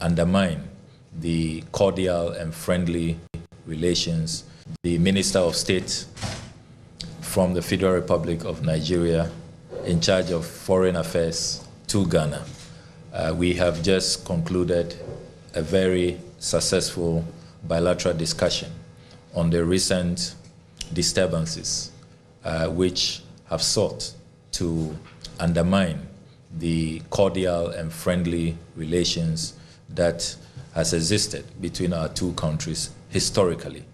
undermine the cordial and friendly relations the Minister of State from the Federal Republic of Nigeria in charge of foreign affairs to Ghana. We have just concluded a very successful bilateral discussion on the recent disturbances which have sought to undermine the cordial and friendly relations that has existed between our two countries historically.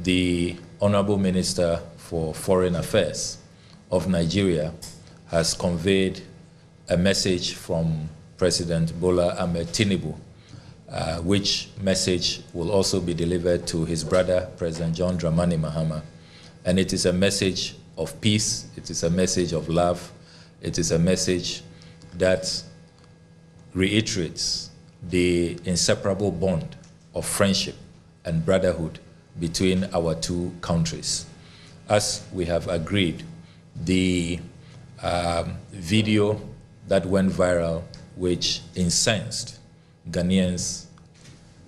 The Honorable Minister for Foreign Affairs of Nigeria has conveyed a message from President Bola Ahmed Tinubu, which message will also be delivered to his brother, President John Dramani Mahama. And it is a message of peace, it is a message of love, it is a message that reiterates the inseparable bond of friendship and brotherhood between our two countries. As we have agreed, the video that went viral, which incensed Ghanaians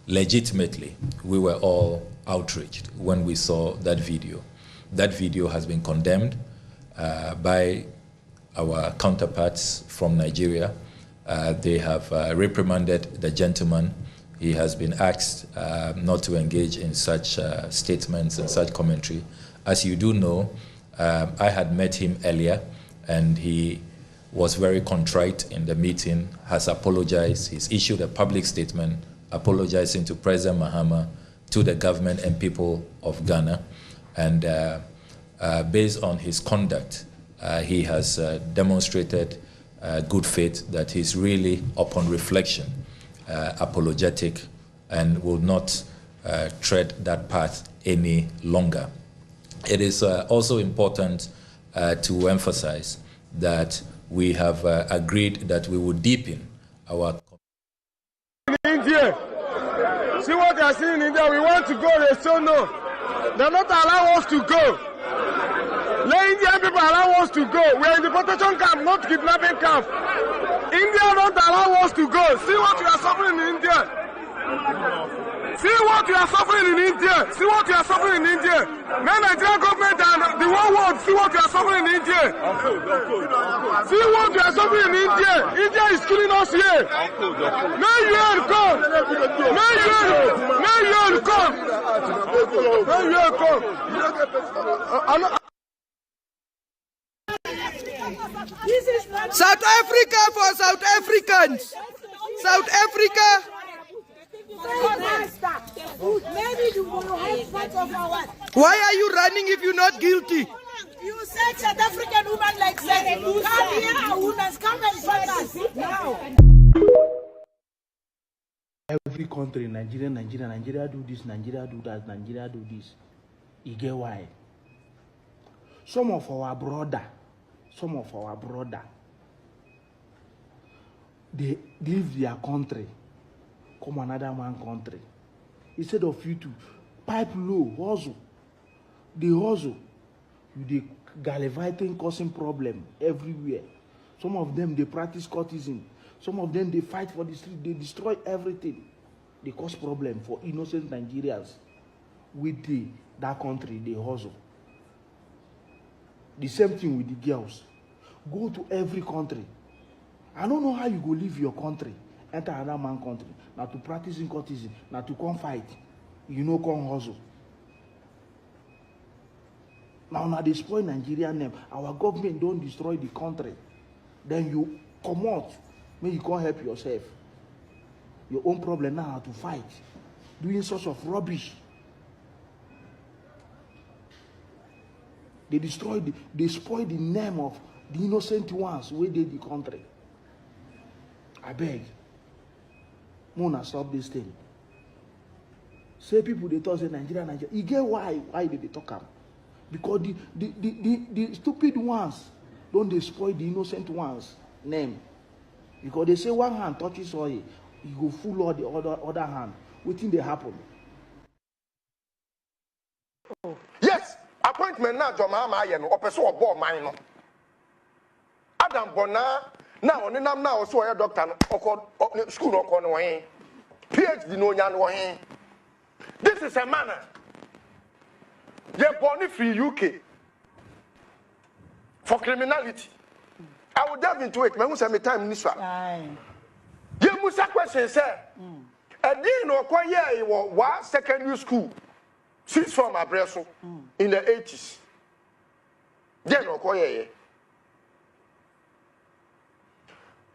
legitimately, we were all outraged when we saw that video. That video has been condemned by our counterparts from Nigeria. They have reprimanded the gentleman. He has been asked not to engage in such statements and such commentary. As you do know, I had met him earlier, and he was very contrite in the meeting, has apologized. He's issued a public statement apologizing to President Mahama, to the government and people of Ghana. And based on his conduct, he has demonstrated good faith that he's really, upon reflection, apologetic and will not tread that path any longer. It is also important to emphasize that we have agreed that we will deepen our... In India, see what they are seeing in India, we want to go, they still no. They're not allowing us to go. Let Indian people allow us to go. We are in the protection camp, not kidnapping camp. India don't allow us to go. See what we are suffering in India. See what we are suffering in India. See what we are suffering in India. Now Nigerian government and the whole world see what we are suffering in India. See what we are suffering in India. India is killing us here. May you come. May you come. May you come. South Africa for South Africans. South Africa. Why are you running if you're not guilty? You said South African woman like that. Come here, women, come and fight us now. Every country, Nigeria do this, Nigeria do that, Nigeria do this. You get why? Some of our brother, they leave their country, come another man country. Instead of you to pipe low, hustle, they hustle. They gallivanting, causing problem everywhere. Some of them, they practice courtesan. Some of them, they fight for the street. They destroy everything. They cause problem for innocent Nigerians. With that country, they hustle. The same thing with the girls. Go to every country. I don't know how you go leave your country, enter another man country, now to practice in courtesan, now to come fight, you know, come hustle. Now they spoil Nigerian name. Our government don't destroy the country. Then you come out, maybe you can't help yourself. Your own problem now to fight, doing sorts of rubbish. They they spoil the name of the innocent ones who did the country. I beg. Mona, stop this thing. Say people they talk say Nigeria. You get why did they talk am? Because the stupid ones don't they spoil the innocent ones' name. Because they say one hand touches oil, you go full all the other hand. What thing they happen? Yes, appointment now, Dormaahene, or person or board mine. Adam Bona, now on the now, so a doctor, or school or corner. PhD no nyan wo hen. This is a manner. You're born free UK for criminality. I will delve into it. Me say me time ni so. You musa question say. E din no kwa ye wa secondary school. Sixth form abreso in the 80s. Then no kwa ye.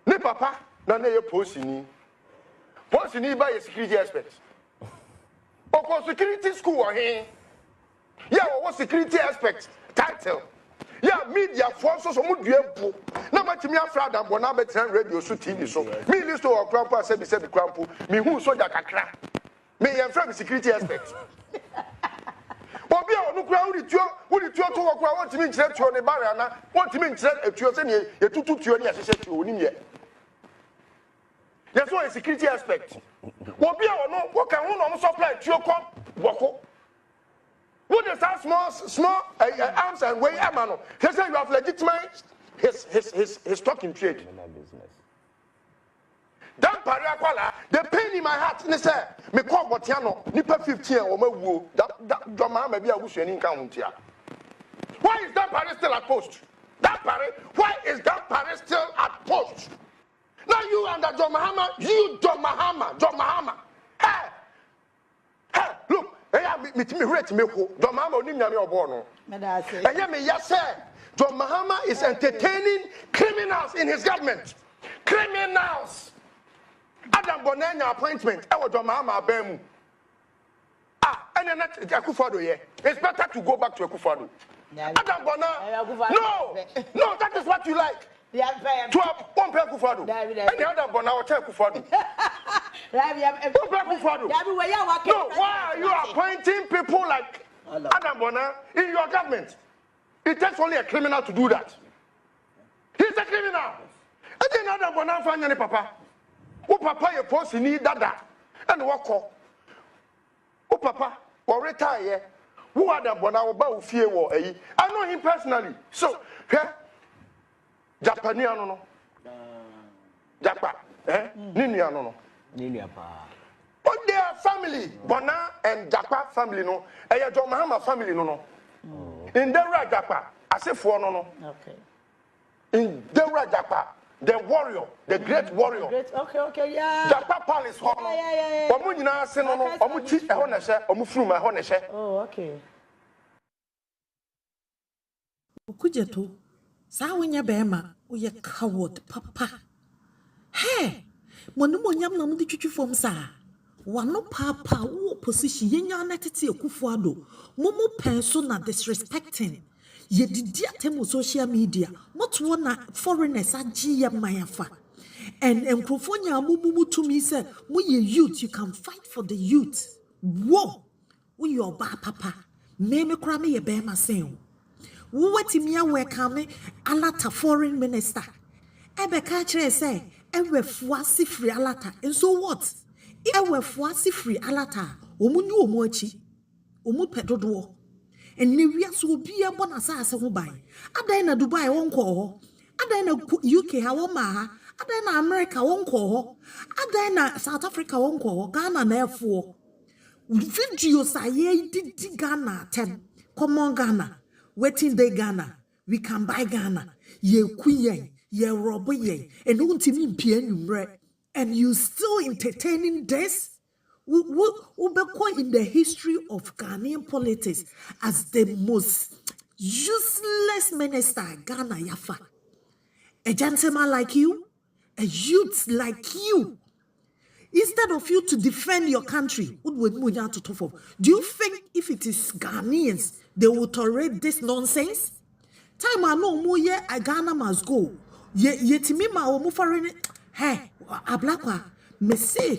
Ne papa na na ye posini. Posini by a security expert. Oko security school or here. Yeah, what security aspect title. Yeah, media force so mu duempo. Na matimi afra dan bona betan radio so TV so. Me list to okrampo say be krampo. Me hu soldier kakra. Me yan from security aspect. Obi a onu kura uri tuo to okra won timi nkire tuo ne bare ana. Won timi nkire etuo se ne ye tutu tuo ne ahyehyɛ tuo onim ye. Yes, what is security aspect? Obi a onu wo kan hu no mo supply tuo kom boko. What is that small arms and way amano? He said you have legitimized his talking trade. That pariakwala, the pain in my heart. They say me call Botiano, nipa 15 or me wo. That Dormaahene be a busheni countia. Why is that Paris still at post? That Paris, why is that Paris still at post? Now you under Dormaahene, you Dormaahene. Hey, look. Me rate me ho Dormaahene onim nyame obo no enya me yes sir Dormaahene is entertaining criminals in his government. Criminals. Adam Bonanya appointment e wo Dormaahene abamu ene na Akufo-Addo ye. It's better to go back to Akufo-Addo. Adam Bona no that is what you like. To one pay Akufo-Addo. Any other Bona or tell Akufo-Addo. No, why are you appointing people like Adam Bona in your government? It takes only a criminal to do that. He's a criminal. And then Adam Bona find any papa. Who papa you post in need that and what call? Who papa or retire? Who Adam Bona or bow fear war? I know him personally. So here, Japaniano no. Japa, Niniano no. But their family, Bona and Japa family no, and your Dormaahene family no. In the right Japa, I say for no. Okay. In the right Japa, the warrior, the great warrior. Okay, yeah. Japa Palace Hall. Yeah. Omuna say no, omuchi e ho na hye, omufuru ma ho na hye. Oh, okay. Okujeto, sa wonya bema, uye coward papa. Hey, monumonyam na mudi twitwi fom sa. Wano papa wo position yenya na tete Akufo-Addo. Momo penso na disrespecting. Ye didi atemu social media. Moto na foreigners agi ya mayafa. And enkrofo nya mumu to me say, "Mo ye youth, you can fight for the youth." Whoa. We your ba papa. Me kra me ye be ma sen. Wo wetimi welcome alata foreign minister. Ebe ka kire say, "Ewe fuasi free alata." And so what? Ewe fuasi free alata. Omu ni omu achi. Omu pedodo. And ne wiase obi e bona asase ho ban. Adan na Dubai won ko ho. Adan na UK ha won ma ha. Adan na America won ko ho. Adan na South Africa won ko ho. Ghana na efo. Videos aye didi Ghana 10. Come on Ghana. Waiting day Ghana. We can buy Ghana. Ye kuyen, ye robo ye. And untimi mpie numre. And you still entertaining this? Ubekwa in the history of Ghanaian politics as the most useless minister Ghana yafa. A gentleman like you, a youth like you. Instead of you to defend your country, do you think if it is Ghanaians, they will tolerate this nonsense? Time I know more ye Ghana must go. Ye timima or mufarin. Hey, ablakwa, me say.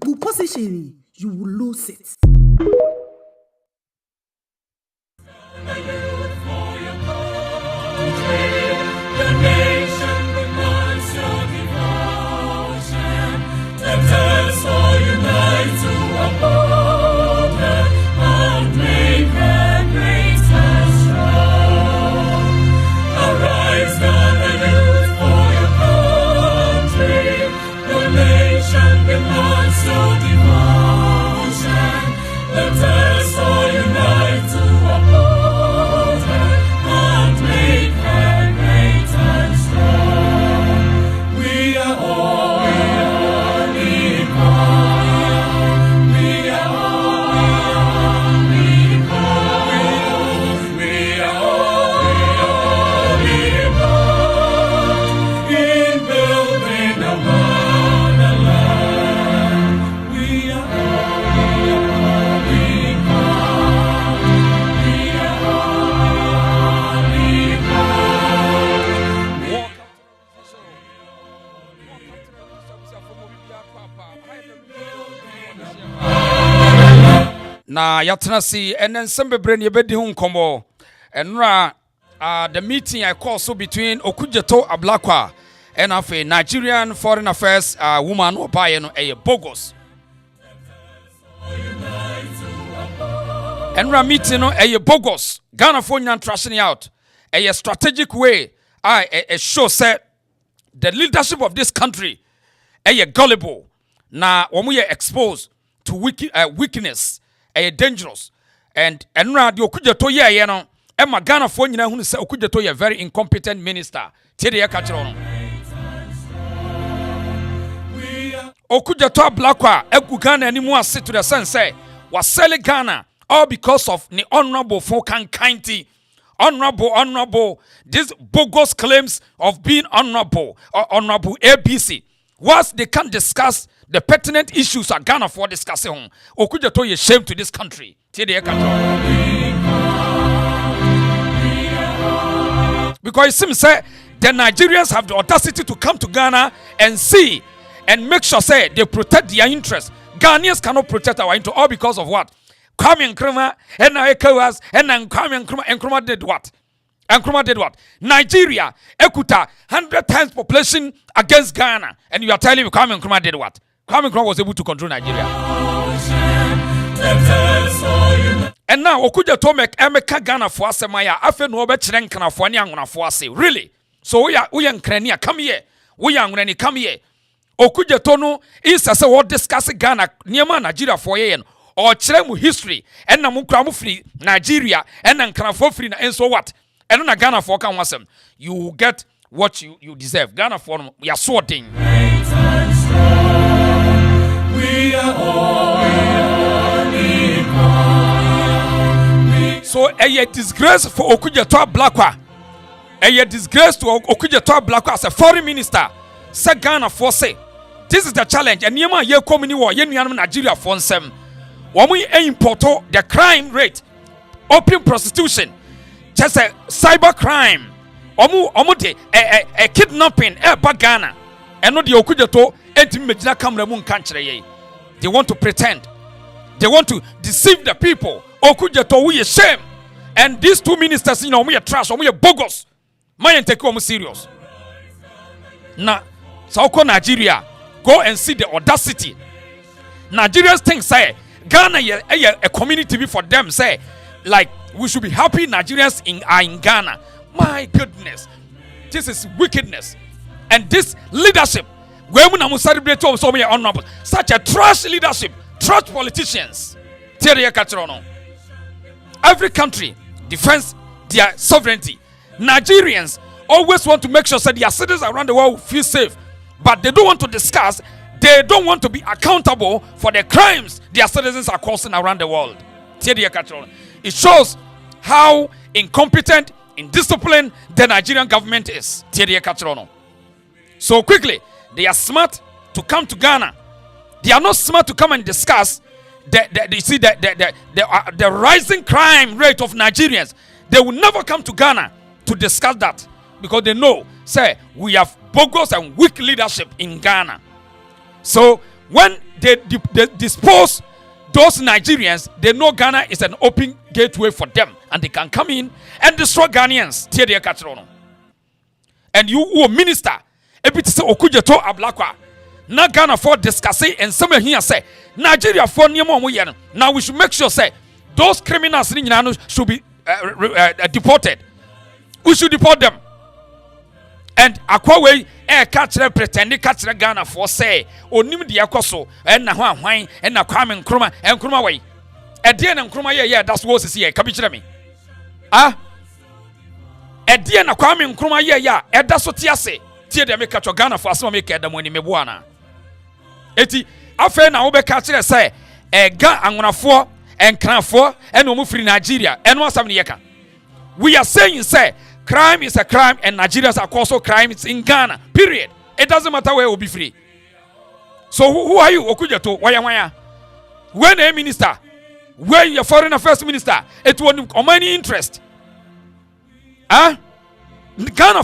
You position, you will lose it. The nation demands your devotion. Let us all unite to uphold her and make her great and strong. Arise, gather youth for your country. The nation demands your Na yatena si and then some bebre ne bedi ho nkomo. Enra the meeting I call so between Okujeto Ablakwa and a Nigerian Foreign Affairs woman or buy no a bogus. Enra meeting no a bogus. Ghana for nyan trashing out. A strategic way a show set the leadership of this country a gullible. Na omu exposed to weakness. Dangerous and enra the Okujeto ye no Emma Ghana for nyina hu se Okujeto ye very incompetent minister tede ye ka kire no Okujeto Ablakwa egu Ghana ani mu ase to the sense say was selling Ghana all because of the honorable Fokan Kinty honorable these bogus claims of being honorable or honorable ABC whilst they can't discuss the pertinent issues are Ghana for discussing. Okujeto is shame to this country. Because it seems say the Nigerians have the audacity to come to Ghana and see and make sure say they protect their interests. Ghanaians cannot protect our interests all because of what? Kwame Nkrumah and ECOWAS and Kwame Nkrumah did what? Nkrumah did what? Nigeria, Ekuta, 100 times population against Ghana, and you are telling me Kwame Nkrumah did what? Kwame Nkrumah was able to control Nigeria. And now Okujeto make Emeka Ghana for Asemaya. Afe no be chire nkana for ani angona for ase. Really? So we are nkrania come here. We are nkrani come here. Okujeto no is say what discuss Ghana niema Nigeria for ye or chire mu history and na mu kra mu free Nigeria and nkana for free na enso what? And na Ghana for kan wasem. You get what you deserve. Ghana for we are sorting. We are all so a disgrace for Okujeto Ablakwa. A disgrace to Okujeto Ablakwa as a foreign minister. Say Ghana for say this is the challenge and yema ye komini wo ye nuanum Nigeria for nsem. Womu importo the crime rate, open prostitution, just a cyber crime. Omu de a kidnapping ba Ghana. Eno de Okujeto enti mejina kamera mu nkankyere ye. They want to pretend. They want to deceive the people. Okujeto we shame. And these two ministers, you know, we are trash, we are bogus. Man take them serious. Now, South Nigeria, go and see the audacity. Nigerians think say Ghana a community for them say like we should be happy Nigerians are in Ghana. My goodness, this is wickedness, and this leadership. Such a trash leadership, trash politicians. Every country defends their sovereignty. Nigerians always want to make sure that their citizens around the world feel safe, but they don't want to discuss. They don't want to be accountable for the crimes their citizens are causing around the world. It shows how incompetent, indisciplined the Nigerian government is. So quickly, they are smart to come to Ghana. They are not smart to come and discuss the rising crime rate of Nigerians. They will never come to Ghana to discuss that because they know, say, we have bogus and weak leadership in Ghana. So when they dispose those Nigerians, they know Ghana is an open gateway for them and they can come in and destroy Ghanaians. And you, minister, Okujeto Ablakwa, na Ghana for discussing and somewhere here say Nigeria for niemo. Now we should make sure say those criminals should be deported. We should deport them. And akwawe catch pretending catch Ghana for say onim de akoso and na hwan and na Kwame Nkrumah and Nkrumah way. Edie na Nkrumah yeah that's what is here. Can you tell me? Edie na Kwame Nkrumah yeah that's what you say. Tie de make catch Ghana for asema make da money mebuana. Eti afa na wo be catch say ga anwonafo enkranfo and omu free Nigeria and what some yeka. We are saying say crime is a crime and Nigerians are also crimes in Ghana. Period. It doesn't matter where we'll be free. So who are you? Okujeto, waya. When a minister, when your foreign affairs minister, it won't on any interest. Ghana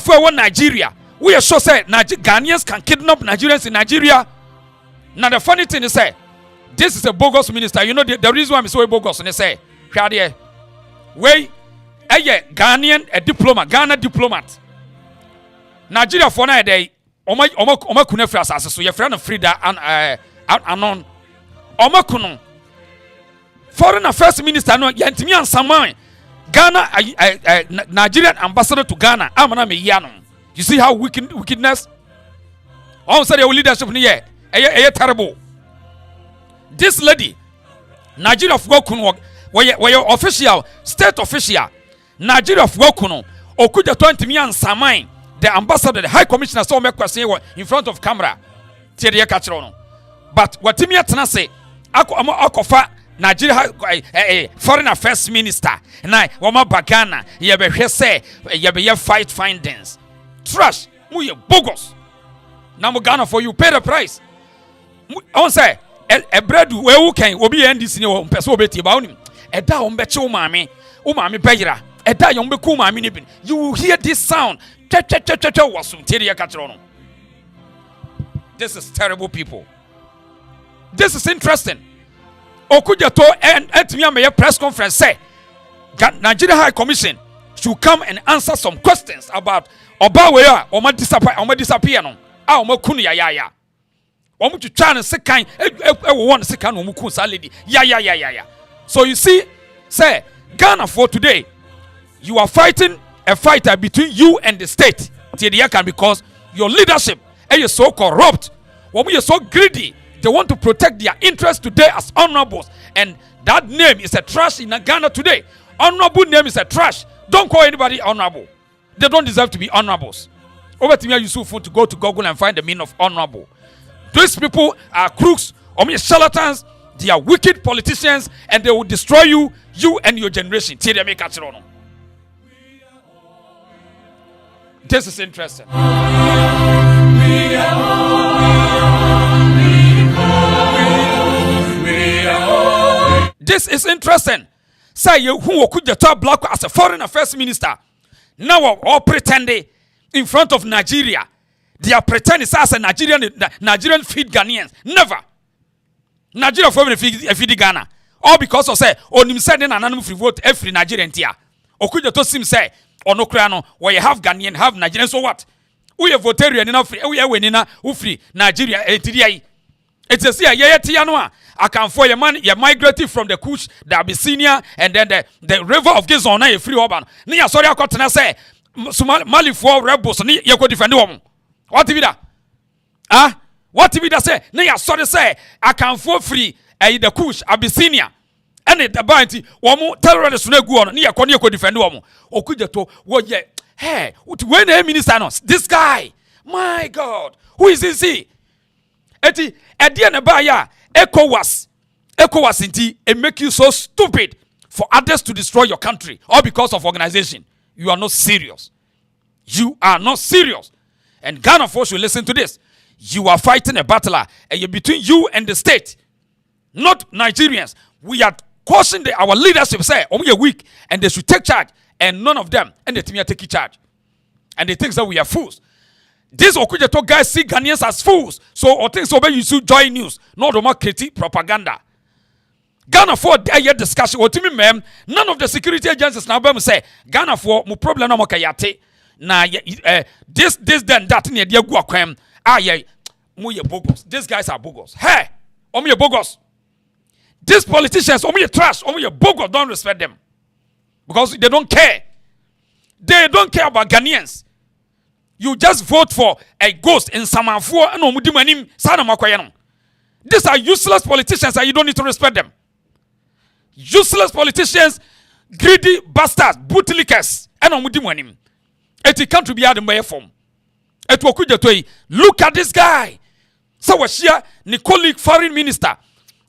for one Nigeria. We are sure say Ghanaians can kidnap Nigerians in Nigeria. Now the funny thing is say, this is a bogus minister. You know the reason why I'm so bogus. And they say, way a Ghanaian a diplomat, Ghana diplomat. Nigeria for now day. Oma kuna free asase so your friend Frida and anon. Oma kuno. Foreign Affairs Minister no yantimi ansaman. Ghana Nigerian ambassador to Ghana. Amana me yano. You see how wickedness? All say your leadership ni terrible. This lady, Nigeria of Gokuno, where official, state official, Nigeria of Gokuno, Okuja 20 million Samai, the ambassador, the high commissioner, saw me question in front of camera. Tiria Kachirono. But what Timia Tanase, Akofa, Nigeria foreign affairs minister, and I, Wama Bagana, Yabe say, Yabe fight findings. Trash, Muye bogus. Now Ghana for you pay the price. On say, a bread where who can be end this in your person beti about him. A da umbeche umami bayra. A da yombe kuma minibin. You will hear this sound. This is terrible people. This is interesting. Okuja to and me a press conference say Nigeria High Commission should come and answer some questions about Obaweya or disappear no. Oma kunu ya. Omu to try and second one second omu salady. Ya. So you see, say Ghana for today, you are fighting a fighter between you and the state. Because your leadership is so corrupt. When we are so greedy, they want to protect their interests today as honorables. And that name is a trash in Ghana today. Honorable name is a trash. Don't call anybody honorable. They don't deserve to be honorables. Over to me, Yusuf, to go to Google and find the meaning of honorable. These people are crooks, charlatans, they are wicked politicians, and they will destroy you and your generation. This is interesting. This is interesting. Say you who could the top black as a foreign affairs minister. Now all pretending in front of Nigeria. They are pretending as a Nigerian feed Ghanaians. Never. Nigeria for feed Ghana. All because of say on him sending an animal free vote every Nigerian tia. Okuja to sim say or no crano where you have Ghanaian, have Nigerian. So what? We are votarian enough free. We are winning who free Nigeria. It's a say yeah I can for your man you migrated from the Kush, the Abyssinia, and then the river of Gizon, a free urban. Nia sorry I got say Mali for rebels ni you could defend them. What if that? What if that say? Nia sorry say I can for free the Kush, Abyssinia. And the bounty, one more terrorists no go on near Konya could defend them. Okuja to what ye hey, when the minister knows this guy, my God, who is this he? Eti Ediana Baya, ECOWAS inti, it make you so stupid for others to destroy your country, all because of organization. You are not serious. You are not serious. And Ghana folks should listen to this. You are fighting a battle between you and the state, not Nigerians. We are causing our leadership say, we are weak, and they should take charge, and none of them, and the team are taking charge. And they think that we are fools. These Okujato guys see Ghanaians as fools. So or things over you should join news, not the critique propaganda. Ghana for their discussion. Or to me, ma'am, none of the security agencies now say Ghana for mu problem no mokayate. Na this then that near the guaquem. Muye bogus. These guys are bogus. Hey, omuye bogus. These politicians, omuye trash, omuye bogus. Don't respect them because they don't care. They don't care about Ghanaians. You just vote for a ghost in Samanfo and Omudimanim Sana Makoyanum. These are useless politicians and you don't need to respect them. Useless politicians, greedy bastards, bootlickers, and Omudimanim. It can't be added by a form. Look at this guy. So was here, Nicolic foreign minister.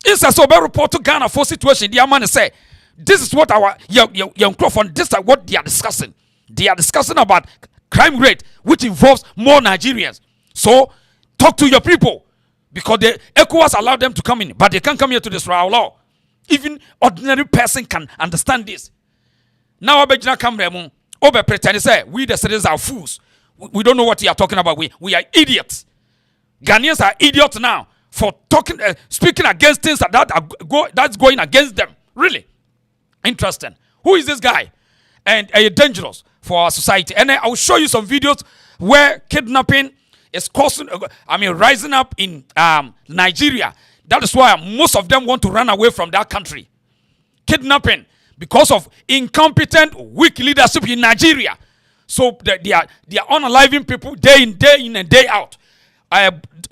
It's a sober report to Ghana for situation. The man say, this is what our young Crawford, this is what they are discussing. They are discussing about crime rate, which involves more Nigerians. So, talk to your people. Because the ECOWAS allow them to come in, but they can't come here to destroy our law. Even ordinary person can understand this. Now, Abedina Kamremu, Obe pretend say, we the citizens are fools. We don't know what you are talking about. We are idiots. Ghanaians are idiots now for talking, speaking against things that's going against them. Really interesting. Who is this guy? And dangerous for our society. And I will show you some videos where kidnapping is rising up in Nigeria. That is why most of them want to run away from that country. Kidnapping because of incompetent, weak leadership in Nigeria. So they are unaliving people day in and day out.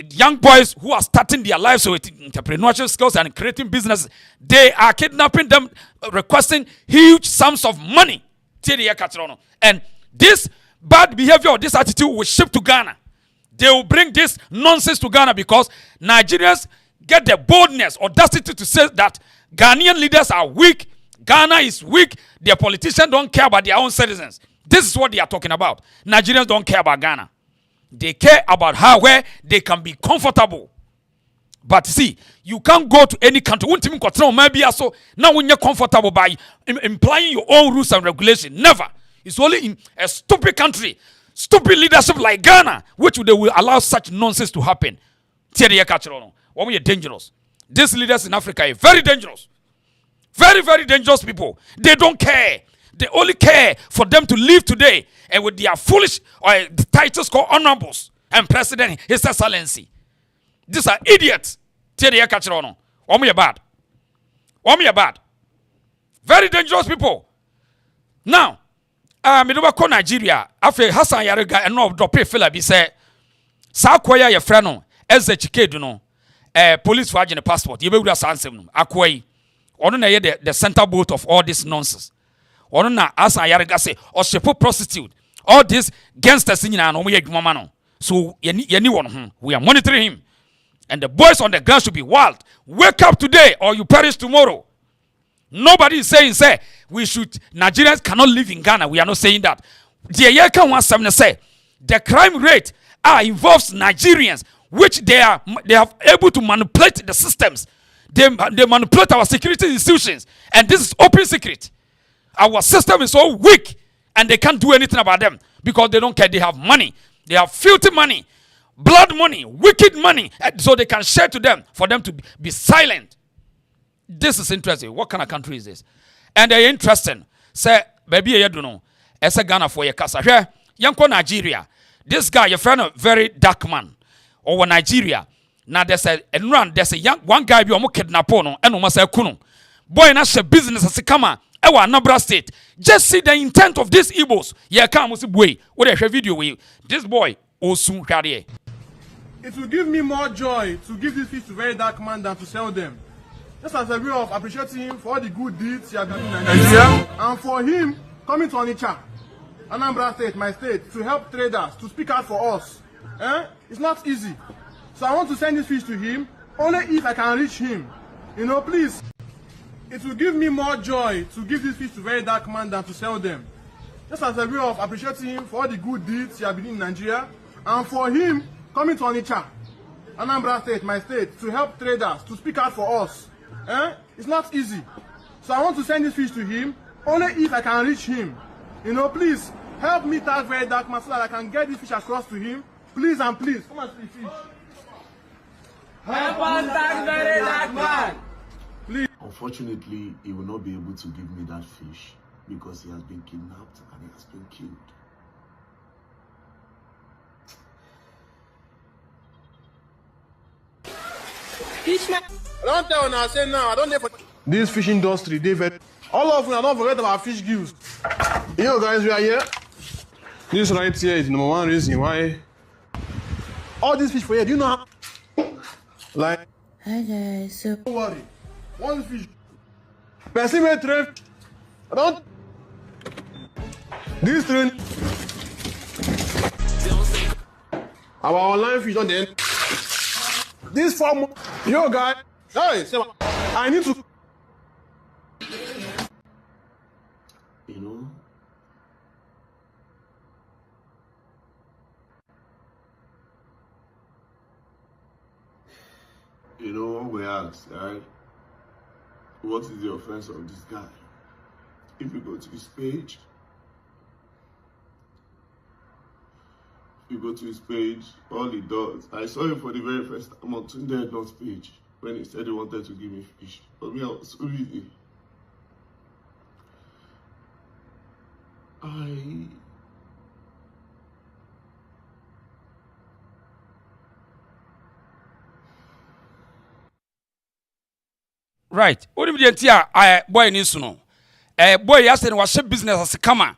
Young boys who are starting their lives with entrepreneurship skills and creating businesses, they are kidnapping them, requesting huge sums of money. And this bad behavior or this attitude will ship to Ghana. They will bring this nonsense to Ghana because Nigerians get the boldness, audacity to say that Ghanaian leaders are weak, Ghana is weak, their politicians don't care about their own citizens. This is what they are talking about. Nigerians don't care about Ghana. They care about where they can be comfortable. But see, you can't go to any country. So now when you're comfortable by implying your own rules and regulations, never. It's only in a stupid country, stupid leadership like Ghana, which they will allow such nonsense to happen. We're dangerous. These leaders in Africa are very dangerous. Very, very dangerous people. They don't care. They only care for them to live today and with their foolish titles called honorables and president, His Excellency. These are idiots. Bad. Bad. Very dangerous people. Now, I Nigeria. After Hassan Yarega and no drop a fella be say, Sakwaya your friend no, as a chike no, police for the passport. You be with Asanteman. Akwai. Ono na the center boat of all this nonsense. Ono na Hassan Yarega say, or shepo prostitute. All these gangsters in no we no. So we are monitoring him. And the boys on the ground should be wild. Wake up today or you perish tomorrow. Nobody is saying, Nigerians cannot live in Ghana. We are not saying that. The crime rate involves Nigerians, which they are able to manipulate the systems. They manipulate our security institutions. And this is open secret. Our system is so weak and they can't do anything about them because they don't care. They have money. They have filthy money. Blood money, wicked money, so they can share to them for them to be silent. This is interesting. What kind of country is this? And they're interesting. Say, baby, you don't know. As a Ghana for your casa. Here, Yanko Nigeria. This guy, your friend, a very dark man. Over Nigeria. Now there's a one guy be almost kidnapped no, and almost a kuno. Boy, na she business as a kama. Ewa Anambra State. Just see the intent of these Igbos. Yeah, come with boy. What a video with you. This boy, Osun Kariye. It will give me more joy to give this fish to very dark man than to sell them. Just as a way of appreciating him for all the good deeds he has done in Nigeria, and for him coming to Onitsha, Anambra State, my state, to help traders, to speak out for us. It's not easy. So I want to send this fish to him, only if I can reach him. Please. It will give me more joy to give this fish to very dark man than to sell them. Just as a way of appreciating him for all the good deeds he has done in Nigeria, and for him coming to Onitsha, Anambra State, my state, to help traders, to speak out for us. It's not easy. So I want to send this fish to him, only if I can reach him. Please, help me tag very dark man so that I can get this fish across to him. Please and please, come and see the fish. Help us tag very dark man. Please. Unfortunately, he will not be able to give me that fish because he has been kidnapped and he has been killed. I don't tell when I say now, I don't know for this fish industry, David. All of you, I don't forget about fish gills. Guys, we are here. This right here is number one reason why all these fish for here, do you know how? Like, hi guys, so don't worry. One fish. Person may train. I don't. This train. Our online fish on the end. This farm, guy. Hey, I need to. We ask, right? What is the offense of this guy? If you go to his page, you go to his page, all he does. I saw him for the very first time on Tunde Ednot's page when he said he wanted to give me fish. But me, I was so busy. Right. What if you tell boy needs to know? Boy, yesterday was a business as a kama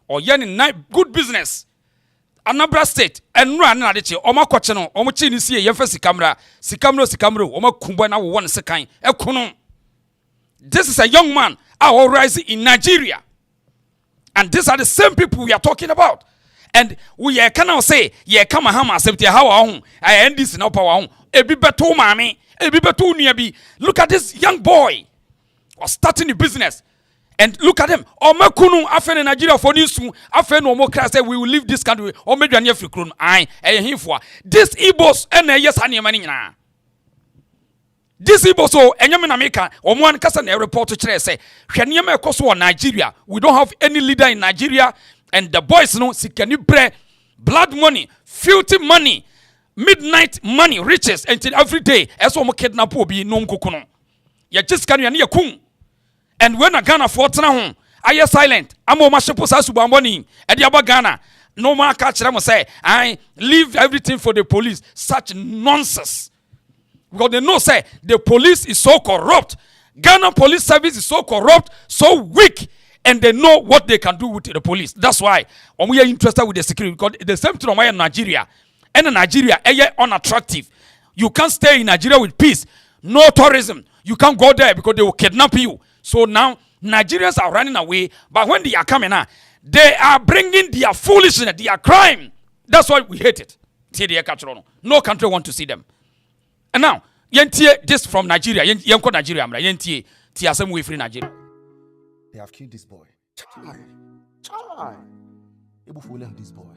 or yen good business. Anambra State and run na de che o ma kwache no o mo chi ni sie ye fa sikamra o ma kumbo na wo one sekan ekono. This is a young man our rising in Nigeria, and these are the same people we are talking about. And we cannot say ye come hama accept how our end this in power home e bi beto mame e bi beto nua bi. Look at this young boy was starting a business. And look at them. Omakunu afen in Nigeria for this afen no more class say we will leave this country. O medwane afri kron. Ai ehimfo. This Igbos na yes anema nyina. This Igbos so enyame na meka omo an kasa na report kire say hwenema ekoso Nigeria. We don't have any leader in Nigeria, and the boys no sikani bre blood money, filthy money, midnight money, riches until every day eso mo kidnap obi no mkokono. Ya just kan ya ne yakun. And when a Ghana for home, I am silent. I'm on my suppose as Bamboni, and the other Ghana. No man catch them say, I leave everything for the police. Such nonsense. Because they know say the police is so corrupt. Ghana police service is so corrupt, so weak, and they know what they can do with the police. That's why when we are interested with the security, because the same thing in Nigeria. And in Nigeria, is unattractive. You can't stay in Nigeria with peace. No tourism. You can't go there because they will kidnap you. So now Nigerians are running away, but when they are coming out, they are bringing their foolishness, their crime. That's why we hate it. No country want to see them. And now, this from Nigeria, Nigeria, free Nigeria. They have killed this boy. Chai. Ebu fule this boy.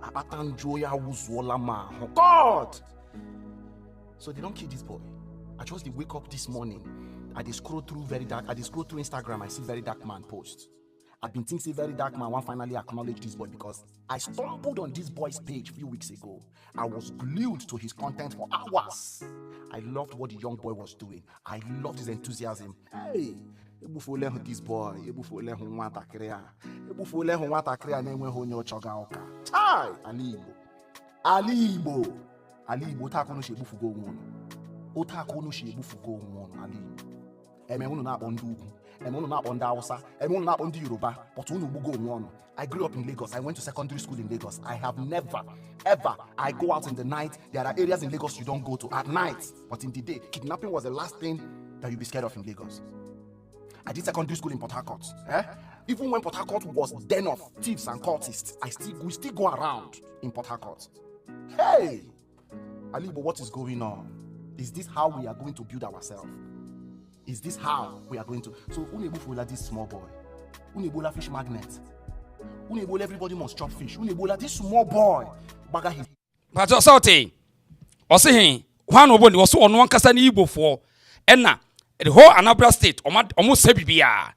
Abatanjoya Wuzolama. God. So they don't kill this boy. I just wake up this morning. I just scroll through Instagram. I see very dark man post. I've been thinking very dark man won't finally acknowledge this boy because I stumbled on this boy's page a few weeks ago. I was glued to his content for hours. I loved what the young boy was doing. I loved his enthusiasm. Hey, this boy. Ali Igbo takono shebu fugo nwono. Otakono shebu fugo nwono Ali. Unu na akpọ ndị ugwu. Unu na akpọ ndị Hausa. Unu na akpọ ndị Yoruba. But unu bugo nwono. I grew up in Lagos. I went to secondary school in Lagos. I have never, ever, I go out in the night. There are areas in Lagos you don't go to at night. But in the day, kidnapping was the last thing that you'd be scared of in Lagos. I did secondary school in Port Harcourt. Even when Port Harcourt was den of thieves and cultists, we still go around in Port Harcourt. Hey! Ali, but what is going on? Is this how we are going to build ourselves? Is this how we are going to? So, Unebola this small boy. Unebola fish magnet. Unebola everybody must chop fish. Unebola this small boy. Baga his. But Osate, Ose, one of them was on one Kasani Igbo for, and now the whole Anambra State, almost Sebibia,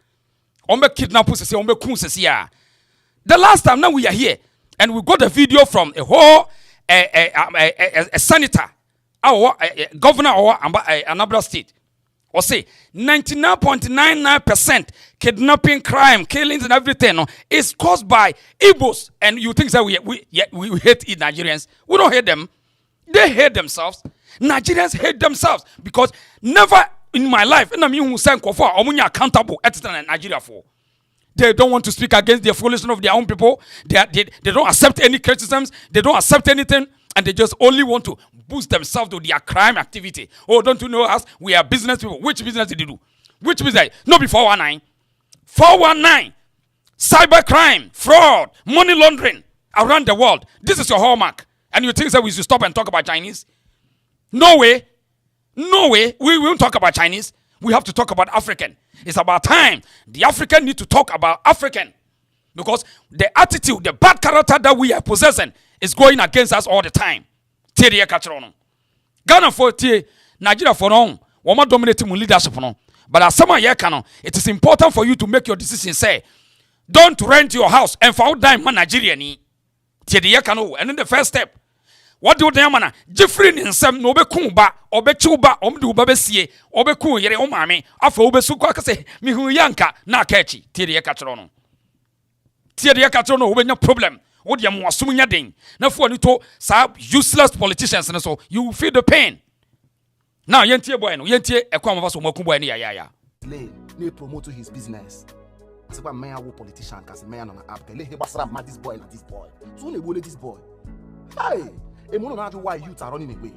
Ombe kidnappers, Ombe Kunsesia. The last time now we are here, and we got a video from a whole a senator, our governor or Anambra State, or say 99.99% kidnapping, crime, killings, and everything is caused by Igbos. And you think that we hate Nigerians? We don't hate them. They hate themselves. Nigerians hate themselves because never in my life, and I mean, who send for accountable at Nigeria for. They don't want to speak against the foolishness of their own people. They don't accept any criticisms. They don't accept anything. And they just only want to boost themselves to their crime activity. Oh, don't you know us? We are business people. Which business did you do? Which business? No, before 419. 419. Cyber crime, fraud, money laundering around the world. This is your hallmark. And you think that we should stop and talk about Chinese? No way. No way. We won't talk about Chinese. We have to talk about African. It's about time the African need to talk about African, because the attitude, the bad character that we are possessing is going against us all the time. Ghana for Nigeria for now, we dominating leadership. But as someone here, it is important for you to make your decision. Say, Don't rent your house and for dime man Nigerian. And then the first step. What do they mana? Jeffrey in some no be kumba, or be chuba, do babesie, or be cool yere omame, after obesuka say, mi hu yanka, na catchy, Tiria Catrono. Tiria Catrono, when no problem. What you are assuming your ding. Now for you to useless politicians and so you feel the pain. Now yentie boy no yentie ekwam of us mokumbo any ya. Lay ne promote his business. As a man who politician cause man on app tell he basra mad this boy and this boy. So ne bullet this boy. Hey, e mo no know why youths are running away.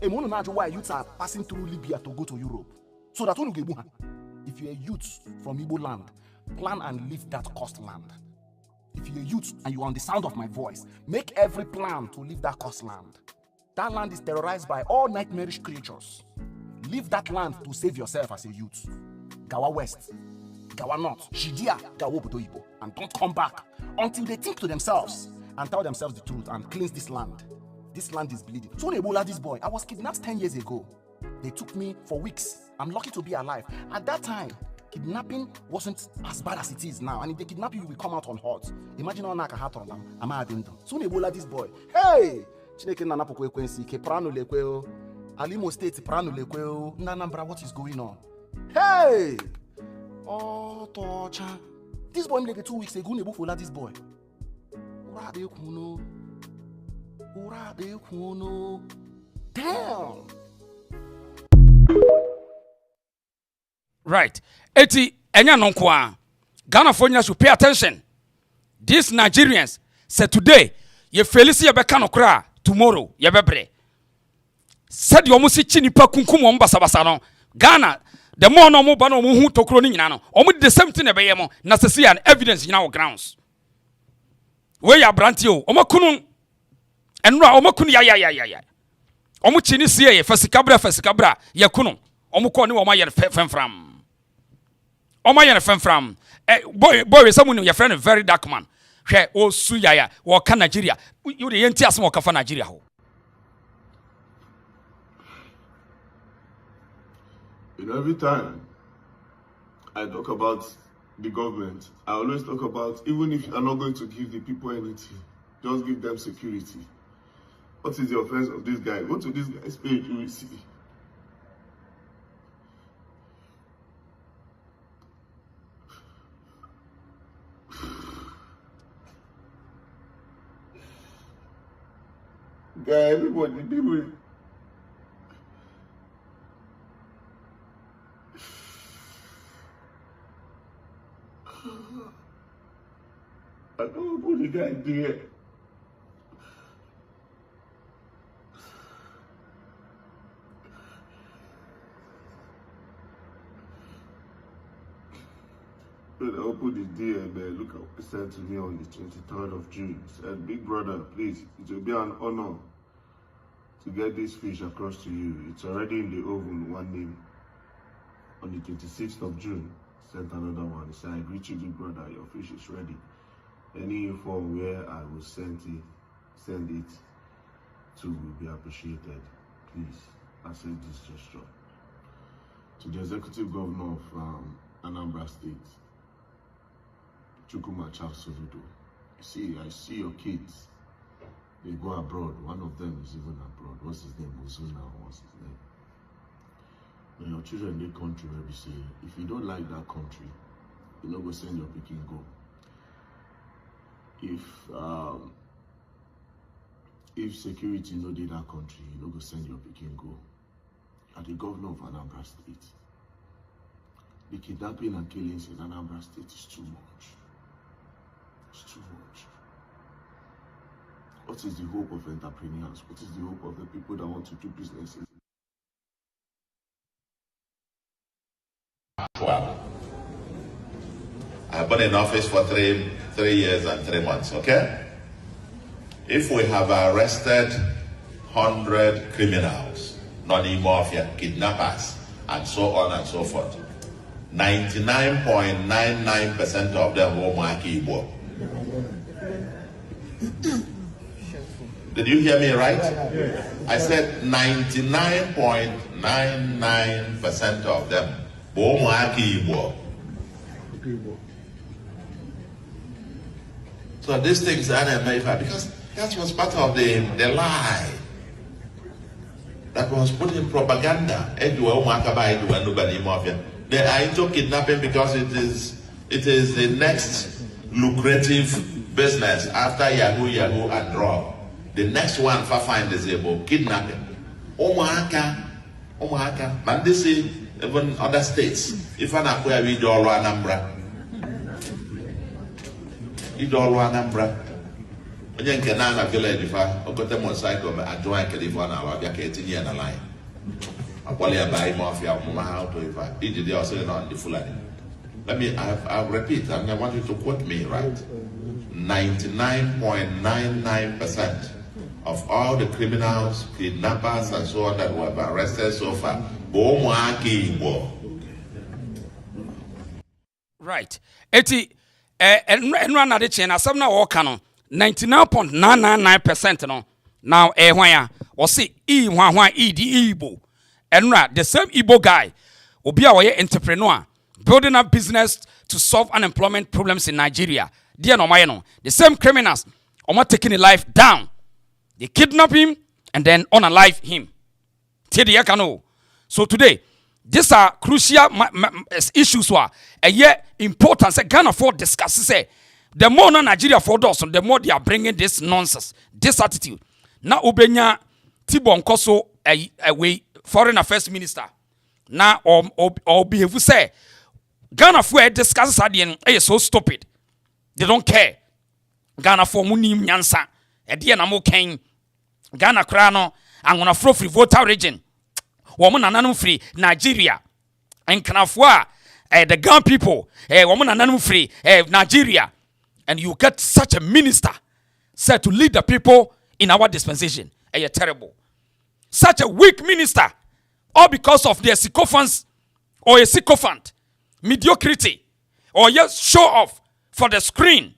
E mo no know why youths are passing through Libya to go to Europe. So that one go if you're a youth from Igbo land, plan and leave that coast land. If you're a youth and you are on the sound of my voice, make every plan to leave that coast land. That land is terrorized by all nightmarish creatures. Leave that land to save yourself as a youth. Gawa West, Gawa North, Shidia, Gawa Bodoibo, and don't come back until they think to themselves and tell themselves the truth and cleanse this land. This land is bleeding. So Ebola, this boy, I was kidnapped 10 years ago. They took me for weeks. I'm lucky to be alive. At that time, kidnapping wasn't as bad as it is now, and if they kidnap you, will come out on hot. Imagine how naka hat on them. I'm a dindon. Soon Ebola this boy. Hey! Chineke nana pokwe kwensi ke prano lekweo. Alimo State prano lekweo. Nanambra, what is going on? Hey! Oh, torture. This boy like 2 weeks ago, nebu fola this boy. Urade kuno. Damn! Right. Eti enya nonkwa. Ghana Fonya should pay attention. These Nigerians said today, ye felisi ye beka nokra, tomorrow ye bebre. Said you almost chini pa kunkum omba sabasano. Ghana, the more no mo ba no mo hu tokro ni nyina no. Omo the same thing e be ye mo na sesi an evidence nyina wo grounds. We ya branti o, omo kunu enra omo kunu ya. Omo chini sie ye fasikabra ye kunu. Omo ko ni wo ma ye femfram. Oma yen from boy someone your friend very dark man. Hwe o su yaya wo ka Nigeria. You the yenti asem wo ka fa Nigeria ho. Every time I talk about the government, I always talk about even if you're not going to give the people anything, just give them security. What is the offense of this guy? Go to this guy's page, you will see. Guy, everybody, people. I don't know what the guy did. When I opened the DM, man, look what it sent to me on the 23rd of June. It said, big brother, please, it will be an honor to get this fish across to you. It's already in the oven, one name. On the 26th of June, sent another one. He said, I greet you, big brother, your fish is ready. Any info where I will send it to will be appreciated. Please, accept this gesture. To the executive governor of Anambra State, Chukuma Charles Soludo. See, I see your kids. They go abroad. One of them is even abroad. What's his name? Ozuna. What's his name? When your children in the country, where we say, if you don't like that country, you know, go send your picking go. If security no did that country, you know, go send your picking go. At the governor of Anambra State, the kidnapping and killings in Anambra State is too much. It's too much. What is the hope of entrepreneurs? What is the hope of the people that want to do businesses? Well, I've been in office for three years and 3 months, okay? If we have arrested 100 criminals, non-mafia, kidnappers, and so on and so forth, 99.99% of them will mark Igbo. Did you hear me right? I said 99.99% of them will mark Igbo. So these things are made because that was part of the lie that was put in propaganda. They are into kidnapping because it is the next lucrative business after Yahoo and drug. The next one for find disabled kidnapping. Omaka, and they say even other states. If I'm not where we do all Anambra, When can I village if I got them on cycle, I join California, I'll be a Katie and a line. I probably buy mafia of how to if I did the also on the Fulani. Let me, I'll repeat, and I want you to quote me right. 99.99% of all the criminals, kidnappers, and so on that were arrested so far. Right. Eti and run at the chain as some now walk on 99.999% no. Now why or see the Igbo and the same Igbo guy will be our entrepreneur building up business to solve unemployment problems in Nigeria. Dear no my the same criminals are not taking his life down. They kidnap him and then unalive him. So today, these are crucial issues were a year important. Ghana for discusses say the more Nigeria for those, the more they are bringing this nonsense, this attitude. Now Ubenya Tibon Koso a way foreign affairs minister. Now or behave say Ghana for discusses at the end is so stupid. They don't care. Ghana for Munim Nyansa. At the end, I'm okay. Ghana Krano, I'm gonna throw free voter region. Woman and free Nigeria. And Kanafwa, the Ghana people, woman and free Nigeria. And you get such a minister said to lead the people in our dispensation. You're terrible. Such a weak minister, all because of their sycophants or a sycophant, mediocrity, or just show off for the screen,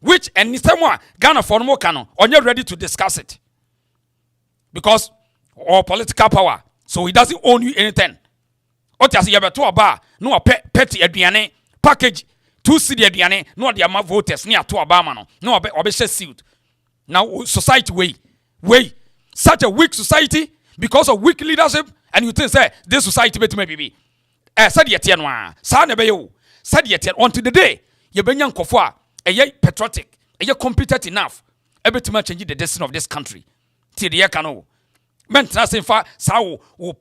which and someone Ghana for more canon, or you're ready to discuss it. Because or political power, so he doesn't own you anything. Otias yabeto aba, no petty aduane package 2 cedi aduane, no the amount voters near to Obama no obeshe suit. Now society way such a weak society because of weak leadership, and you think say this society better maybe said yet yanwa sa na be yo said yet until the day you be nyankofo a patriotic a competent enough everything change the destiny of this country till the yakano men trusting for sao o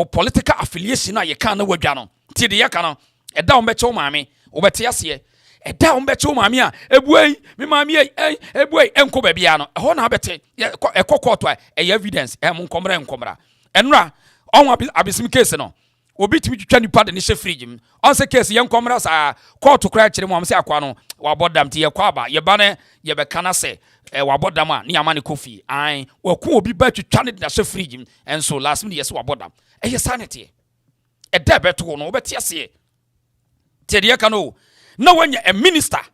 political affiliation na ye kan na wadwa no till the yakano e da on be cho mame obete ase e da on be cho mame a ebuei me mame ebuei enko ba bia no ho na bete e kokoto e evidence e mo nkomra enra on abisim case no obi timi twitwa nipa de ne she fridge on se case yen komra sa court kra kire mo am se akwa no wa bodam ti ye kwa ba ye ba ne ye be kana se wa bodam a ne amane kofi an wa ku obi ba twitwa ne de she fridge and so last minute yes wa bodam ye sanity e da beto no obeti ase ti de ye kano na wanya a minister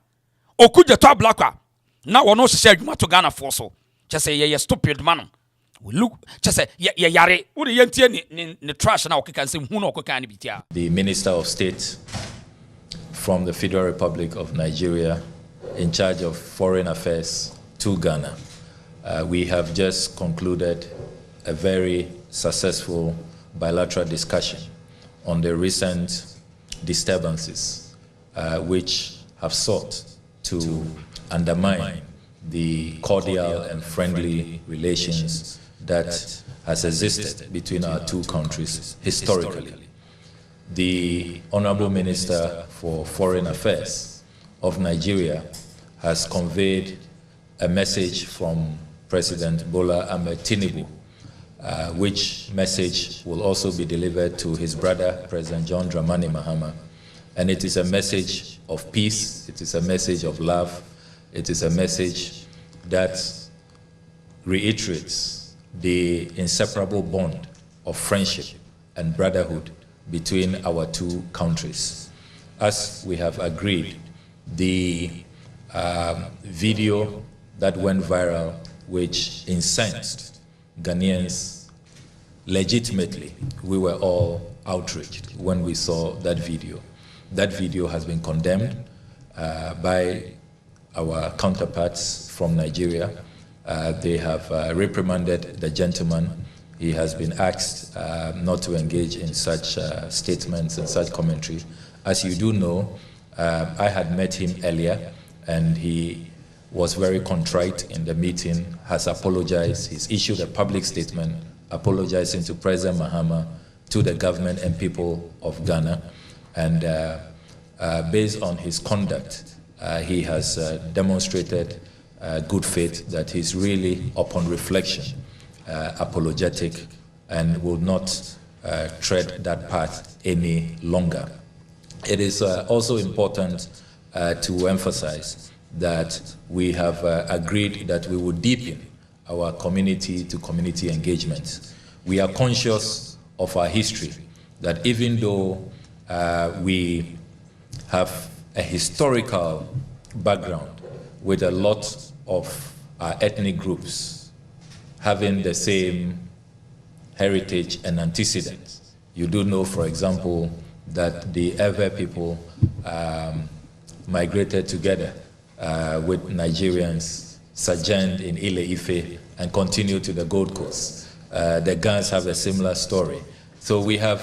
okuja to blakwa na wono hye adwuma to Ghana for so just say ye stupid man. We look just say yare uri yentie ni trash na okikan say hu na okikan bi tia. The Minister of State from the Federal Republic of Nigeria in charge of foreign affairs to Ghana. We have just concluded a very successful bilateral discussion on the recent disturbances which have sought to undermine the cordial and friendly relations that has existed between our two countries historically. The Honorable Minister for Foreign Affairs of Nigeria has conveyed a message from President Bola Ahmed Tinubu, which message will also be delivered to his brother, President John Dramani Mahama. And it is a message of peace, it is a message of love, it is a message that reiterates the inseparable bond of friendship and brotherhood between our two countries. As we have agreed, the video that went viral, which incensed Ghanaians legitimately, we were all outraged when we saw that video. That video has been condemned by our counterparts from Nigeria. They have reprimanded the gentleman. He has been asked not to engage in such statements and such commentary. As you do know, I had met him earlier, and he was very contrite in the meeting, has apologized. He's issued a public statement apologizing to President Mahama, to the government and people of Ghana. And based on his conduct, he has demonstrated good faith that he's really, upon reflection, apologetic and will not tread that path any longer. It is also important to emphasize that we have agreed that we will deepen our community-to-community engagement. We are conscious of our history, that even though we have a historical background with a lot of our ethnic groups having the same heritage and antecedents. You do know, for example, that the Ewe people migrated together with Nigerians, sojourned in Ile-Ife, and continued to the Gold Coast. The Gans have a similar story. So we have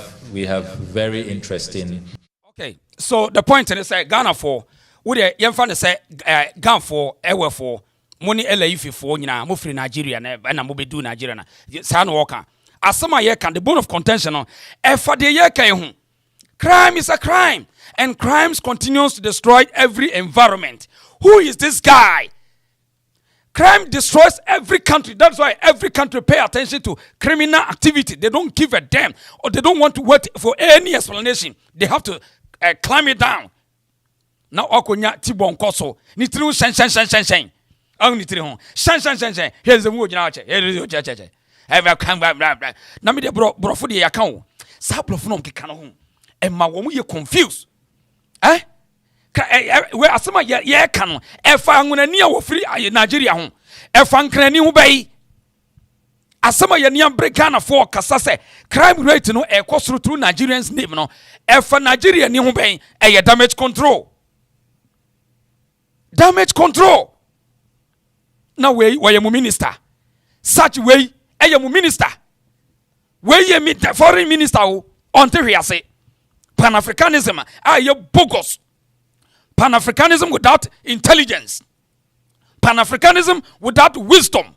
very interesting. Okay, so the point is that Ghana for, would the young fan say Ghana for, Ewe for, money Ile-Ife for, you know, move free Nigeria, and I'm do Nigeria. San Walker. As some year can the bone of contention on, for the year can. Crime is a crime, and crimes continues to destroy every environment. Who is this guy? Crime destroys every country. That's why every country pay attention to criminal activity. They don't give a damn, or they don't want to wait for any explanation. They have to climb it down. Now, Okonya Tibon Koso, Nitru Shan. Oh, Nitru Shan. Here's the wood now. Here is your church. Ever come back. Namide bro for the account. Saplophone Kikano. And my woman, you're confused. Eh? Where are some of your canon? If I'm going to near free Nigeria home, if I'm going to obey, as some of your near break Ghana for Casase, crime rate no a cost through Nigerians' name. No, if a Nigerian new obey a damage control. Damage control. Now, where you minister? Such way, a minister. Where you meet the foreign minister until he say. Pan-Africanism are you bogus. Pan-Africanism without intelligence. Pan-Africanism without wisdom.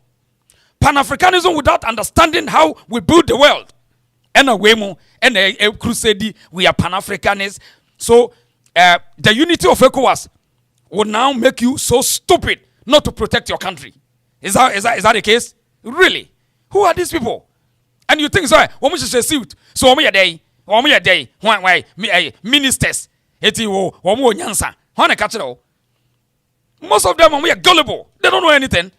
Pan-Africanism without understanding how we build the world. And a wemo and a crusade, we are Pan-Africanists. So the unity of ECOWAS will now make you so stupid not to protect your country. Is that the case? Really? Who are these people? And you think so? What much is a suit? So me a day. Why ministers? Nyansa. Most of them are gullible. They don't know anything.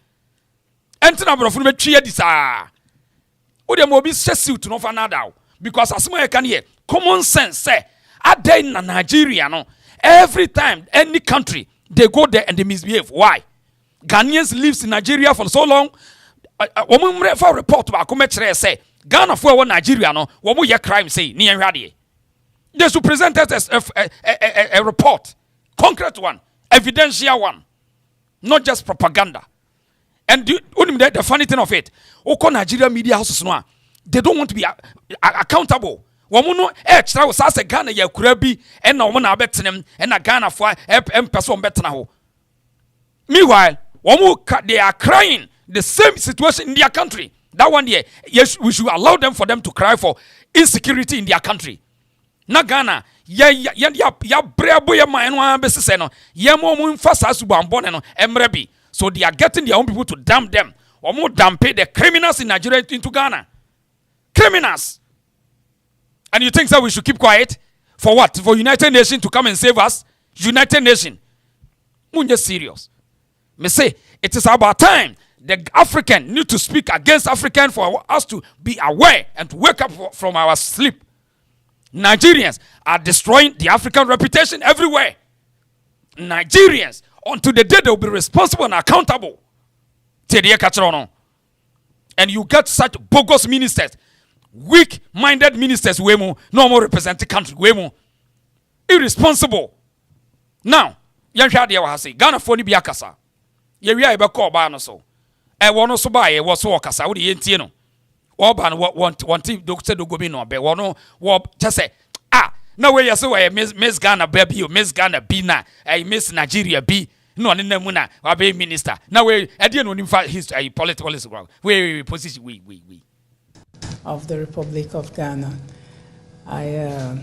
And to number of them cheer this. Or they will be suit no for now. Because as I can hear, common sense say, a day in Nigeria, no, every time any country they go there and they misbehave. Why? Ghanaians lives in Nigeria for so long. Woman for report about come say. Ghana for Nigeria no, what your crime say near ready. They should present it as a report, concrete one, evidential one, not just propaganda. And the funny thing of it, Nigeria media houses no, they don't want to be accountable. Woman extra was as a Ghana ya kurabi and no one abetinem and a Ghana for person better now. Meanwhile, they are crying the same situation in their country. That one year, yes, we should allow them for them to cry for insecurity in their country. Na Ghana, ya brabo ya maenwa besese no, ya mo mfasa subambone no emrebi. So they are getting their own people to damn them. Or more dampe the criminals in Nigeria into Ghana. Criminals. And you think that we should keep quiet? For what? For United Nations to come and save us? United Nations. Munje serious. Me say, it is about time. The African need to speak against African for us to be aware and to wake up from our sleep. Nigerians are destroying the African reputation everywhere. Nigerians, until the day they will be responsible and accountable. And you get such bogus ministers, weak-minded ministers, no more represent the country, irresponsible. Now, Yanhwa de wa hase Ghana fo ni bi akasa ye wi a be call ba no so wono so ba ye wo so okasa wo de yentie no wo ba no want doctor dogomi no be wono wo chese na we yese we Miss Ghana baby Miss Ghana B na Miss Nigeria B no ne namu na wa be minister na we ade no nimfa his political we position we of the Republic of Ghana. I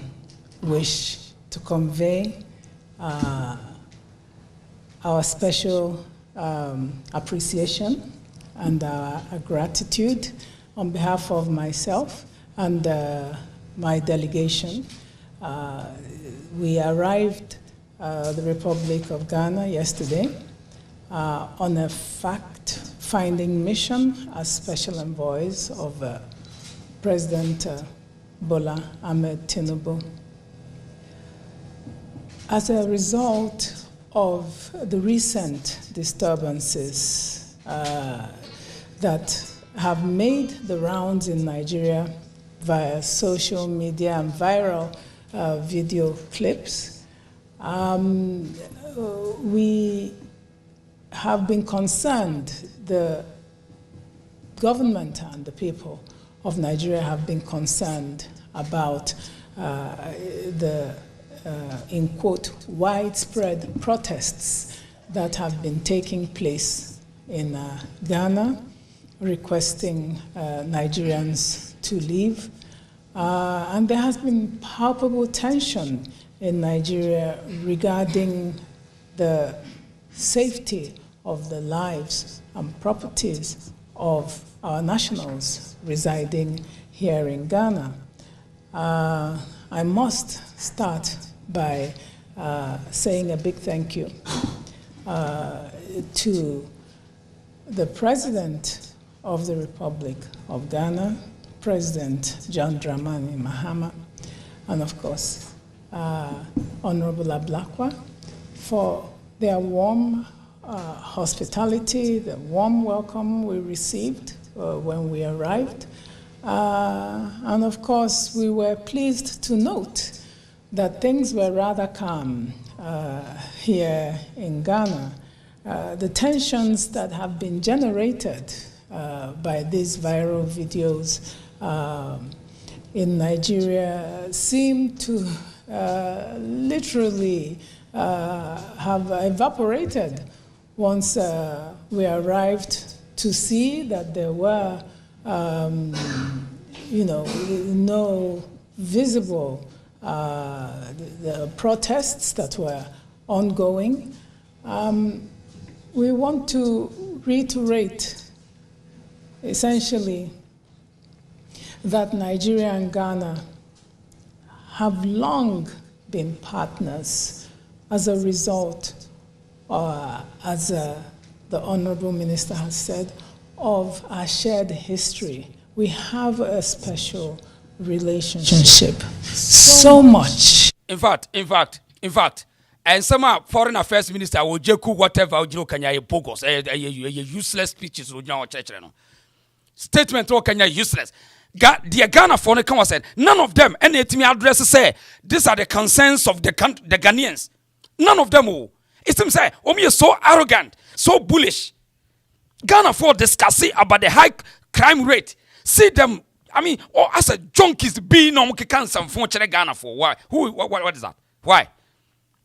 wish to convey our special appreciation and our gratitude on behalf of myself and my delegation. We arrived the Republic of Ghana yesterday on a fact-finding mission as special envoys of President Bola Ahmed Tinubu. As a result of the recent disturbances that have made the rounds in Nigeria via social media and viral video clips, we have been concerned, the government and the people of Nigeria have been concerned about the, in quote, widespread protests that have been taking place in Ghana, requesting Nigerians to leave. And there has been palpable tension in Nigeria regarding the safety of the lives and properties of our nationals residing here in Ghana. I must start by saying a big thank you to the President of the Republic of Ghana, President John Dramani Mahama, and of course, Honorable Ablakwa, for their warm hospitality, the warm welcome we received when we arrived. And of course, we were pleased to note that things were rather calm here in Ghana. The tensions that have been generated by these viral videos in Nigeria seem to literally have evaporated once we arrived to see that there were, no visible the protests that were ongoing. We want to reiterate essentially that Nigeria and Ghana have long been partners as a result, as the Honorable Minister has said, of our shared history. We have a special relationship. So much. In fact, and some foreign affairs minister will jeku whatever you can bogus, useless speeches with your church. Statement or Kenya useless. The Ghana foreign come said none of them any to me addresses say these are the concerns of the Ghanaians. None of them will. It seems say Omi is so arrogant, so bullish. Ghana for discussing about the high crime rate. See them, I mean, or as a junkies being on cancer for Ghana for why? What is that? Why?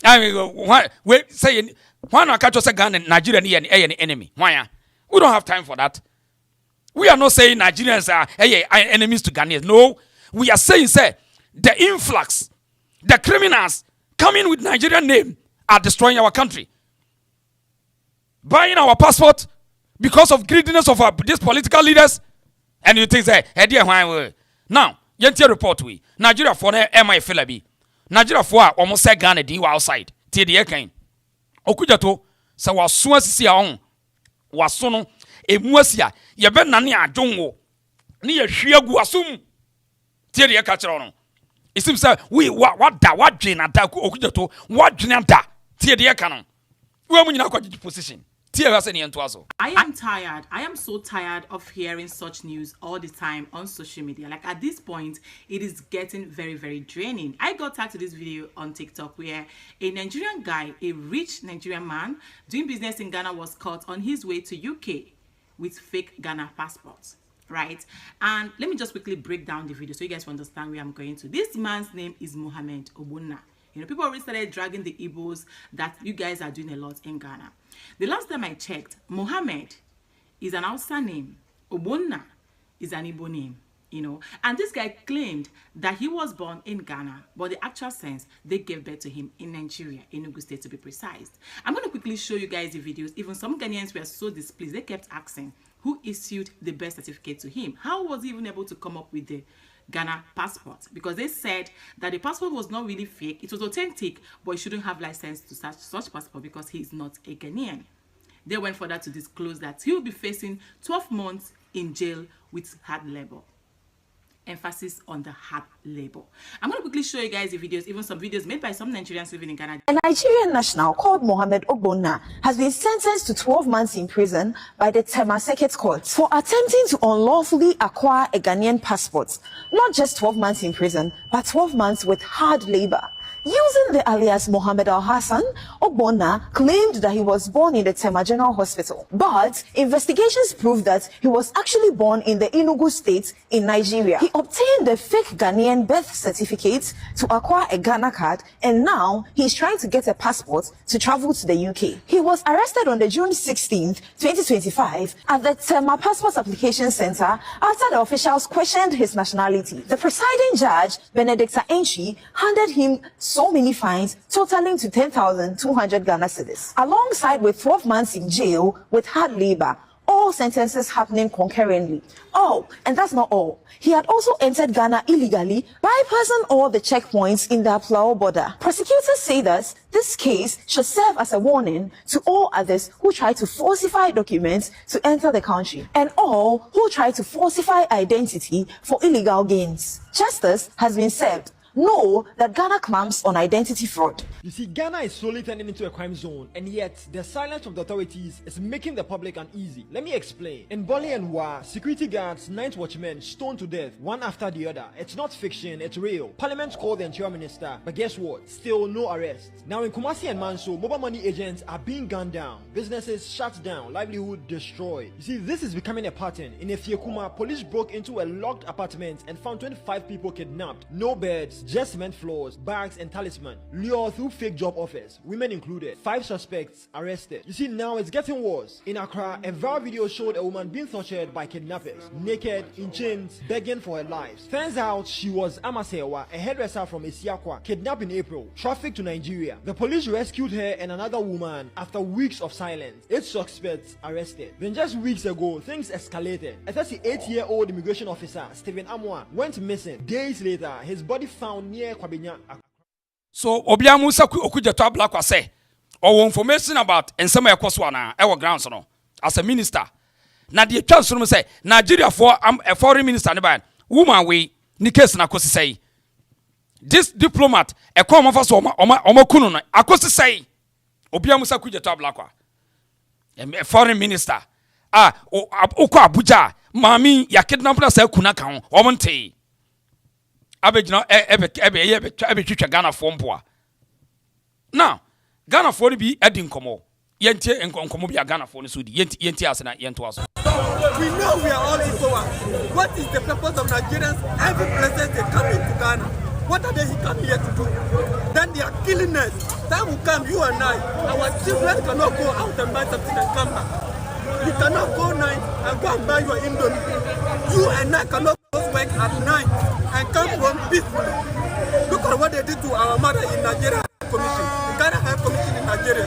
I mean, why? We say why not catch us a Ghana and Nigeria an enemy? Why? We don't have time for that. We are not saying Nigerians are enemies to Ghanaians. No, we are saying, say, the influx, the criminals coming with Nigerian name are destroying our country. Buying our passport because of greediness of these political leaders. And you think, say, now, yentia report we. Nigeria for MI Philabi. Nigeria for almost say Ghana di outside. Tie the ekain. Okujato, sa wasua sisi a on. Wasono. Emuasia ye be nane adwonwo ne ye hwiagu asum tie de ka kire no isim say we wadwen ada okujato wadwen ada tie de ka no we mu nyina kwaji position I am tired. I am so tired of hearing such news all the time on social media. Like at this point, it is getting very, very draining. I got tagged to this video on TikTok where a Nigerian guy, a rich Nigerian man doing business in Ghana, was caught on his way to UK with fake Ghana passports. Right? And let me just quickly break down the video so you guys understand where I'm going to. This man's name is Mohammed Obonna. You know, people already started dragging the Igbos that you guys are doing a lot in Ghana. The last time I checked, Mohammed is an Hausa name. Obonna is an Igbo name. You know, and this guy claimed that he was born in Ghana, but the actual sense, they gave birth to him in Nigeria, in Enugu State to be precise. I'm going to quickly show you guys the videos. Even some Ghanaians were so displeased. They kept asking who issued the birth certificate to him. How was he even able to come up with the Ghana passport? Because they said that the passport was not really fake. It was authentic, but he shouldn't have license to such passport because he is not a Ghanaian. They went further to disclose that he will be facing 12 months in jail with hard labor. Emphasis on the hard labor. I'm going to quickly show you guys the videos, even some videos made by some Nigerians living in Ghana. A Nigerian national called Mohammed Obonna has been sentenced to 12 months in prison by the Tema Circuit Court for attempting to unlawfully acquire a Ghanaian passport. Not just 12 months in prison, but 12 months with hard labor. Using the alias Mohammed Al-Hassan, Obonna claimed that he was born in the Tema General Hospital. But investigations proved that he was actually born in the Enugu State in Nigeria. He obtained a fake Ghanaian birth certificate to acquire a Ghana card, and now he's trying to get a passport to travel to the UK. He was arrested on the June 16th, 2025 at the Tema Passport Application Center after the officials questioned his nationality. The presiding judge, Benedicta Enchi, handed him so many fines totaling to 10,200 Ghana cedis, alongside with 12 months in jail with hard labor, all sentences happening concurrently. Oh, and that's not all. He had also entered Ghana illegally, bypassing all the checkpoints in the Aplao border. Prosecutors say that this case should serve as a warning to all others who try to falsify documents to enter the country, and all who try to falsify identity for illegal gains. Justice has been served. Know that Ghana clamps on identity fraud. You see, Ghana is slowly turning into a crime zone, and yet the silence of the authorities is making the public uneasy. Let me explain. In Boli and Wa, security guards, night watchmen stoned to death, one after the other. It's not fiction, it's real. Parliament called the interior minister, but guess what? Still no arrests. Now in Kumasi and Manso, mobile money agents are being gunned down, businesses shut down, livelihood destroyed. You see, this is becoming a pattern. In Efiekuma, police broke into a locked apartment and found 25 people kidnapped. No beds, just cement floors, bags and talisman, lured through fake job offers, women included. 5 suspects arrested. You see, now it's getting worse. In Accra, a viral video showed a woman being tortured by kidnappers, naked, in chains, begging for her life. Turns out she was Amasewa, a hairdresser from Esiakwa, kidnapped in April, trafficked to Nigeria. The police rescued her and another woman after weeks of silence. 8 suspects arrested. Then just weeks ago, things escalated. A 38-year-old immigration officer, Stephen Amwa, went missing. Days later, his body found near Kwabenya. So obiamu sa okuja to abla kwase or information about ensema yakoswa na e wo grounds no as a minister na de twa so no say Nigeria for a foreign minister ne ba woman we ni case na kosi say this diplomat e come for so oma kunu no akosi say obiamu sa kuja to abla kwa a foreign minister okọ Abuja mami ya kidnap na say kuna kan o monte abegina ebe twitwa Ghana for mpoa. Now Ghana for bi edi nkomo yentie nkomo bi Ghana for no so di yentie asena yento aso. We know we are all equal. What is the purpose of Nigerians every president they come into Ghana? What are they coming here to do? Then they are killing us. Time will come, you and I, our children cannot go out and buy something and come back. You cannot go night and go and buy your Indomie. You and I cannot go work at night and come home peacefully. Look at what they did to our mother in Nigeria Commission. The Ghana High Commission in Nigeria.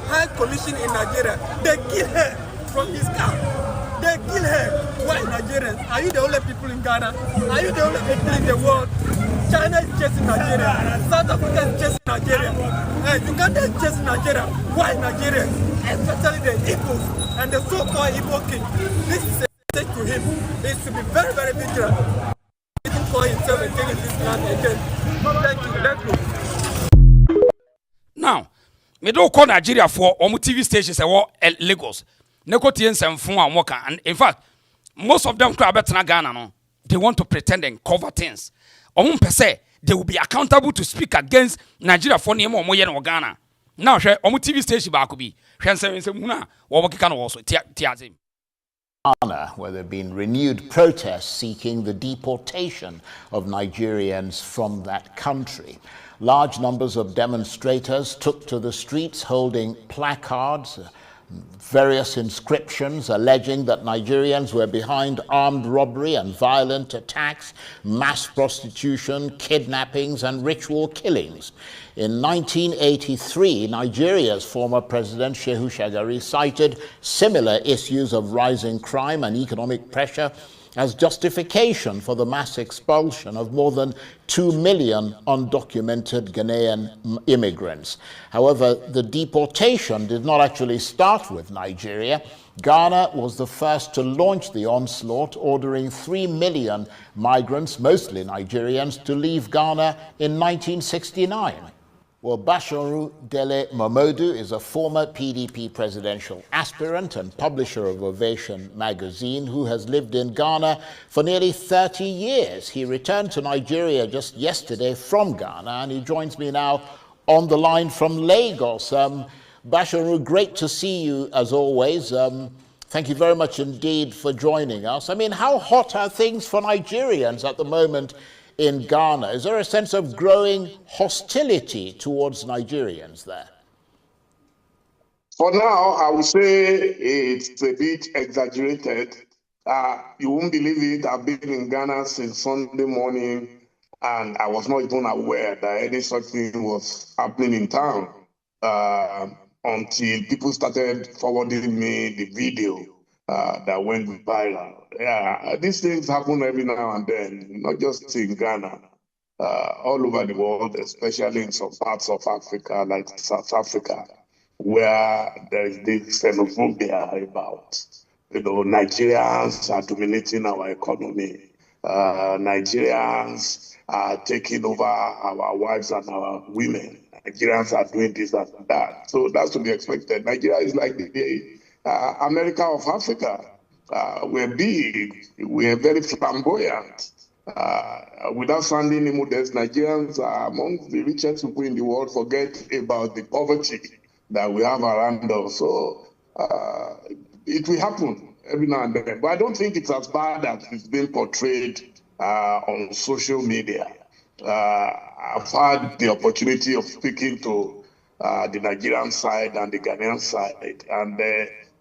High Commission in Nigeria. They kill her from his car. They kill her. Why Nigerians? Are you the only people in Ghana? Are you the only people in the world? China is chasing Nigeria. South Africa is chasing Nigeria. Uganda is chasing Nigeria. Why Nigeria? Especially the Igbos and the so-called Igbo king. This is a message to him. He should be very, very vigilant. He didn't call himself a king in this land again. Thank you. Let's go. Now, me do call Nigeria for TV stations Lagos. Nekotian Sanfon and Waka. And in fact, most of them crab at Ghana. No, they want to pretend and cover things. Per se, they will be accountable to speak against Nigeria for Nemo Moyen or Ghana. Now, share TV station Bakubi. Ghana, where there have been renewed protests seeking the deportation of Nigerians from that country. Large numbers of demonstrators took to the streets holding placards, various inscriptions alleging that Nigerians were behind armed robbery and violent attacks, mass prostitution, kidnappings, and ritual killings. In 1983, Nigeria's former president, Shehu Shagari, cited similar issues of rising crime and economic pressure as justification for the mass expulsion of more than 2 million undocumented Ghanaian immigrants. However, the deportation did not actually start with Nigeria. Ghana was the first to launch the onslaught, ordering 3 million migrants, mostly Nigerians, to leave Ghana in 1969. Well, Basharu Dele Momodu is a former PDP presidential aspirant and publisher of Ovation magazine who has lived in Ghana for nearly 30 years. He returned to Nigeria just yesterday from Ghana, and he joins me now on the line from Lagos. Basharu, great to see you as always. Thank you very much indeed for joining us. I mean, how hot are things for Nigerians at the moment in Ghana? Is there a sense of growing hostility towards Nigerians there? For now, I would say it's a bit exaggerated. You won't believe it. I've been in Ghana since Sunday morning, and I was not even aware that any such thing was happening in town until people started forwarding me the video that went viral. Yeah, these things happen every now and then, not just in Ghana, all over the world, especially in some parts of Africa, like South Africa, where there is this xenophobia about, Nigerians are dominating our economy. Nigerians are taking over our wives and our women. Nigerians are doing this and that. So that's to be expected. Nigeria is like the America of Africa. We're big, we're very flamboyant. Without sounding immodest, Nigerians are among the richest people in the world. Forget about the poverty that we have around us. So it will happen every now and then. But I don't think it's as bad as it's been portrayed on social media. I've had the opportunity of speaking to the Nigerian side and the Ghanaian side, and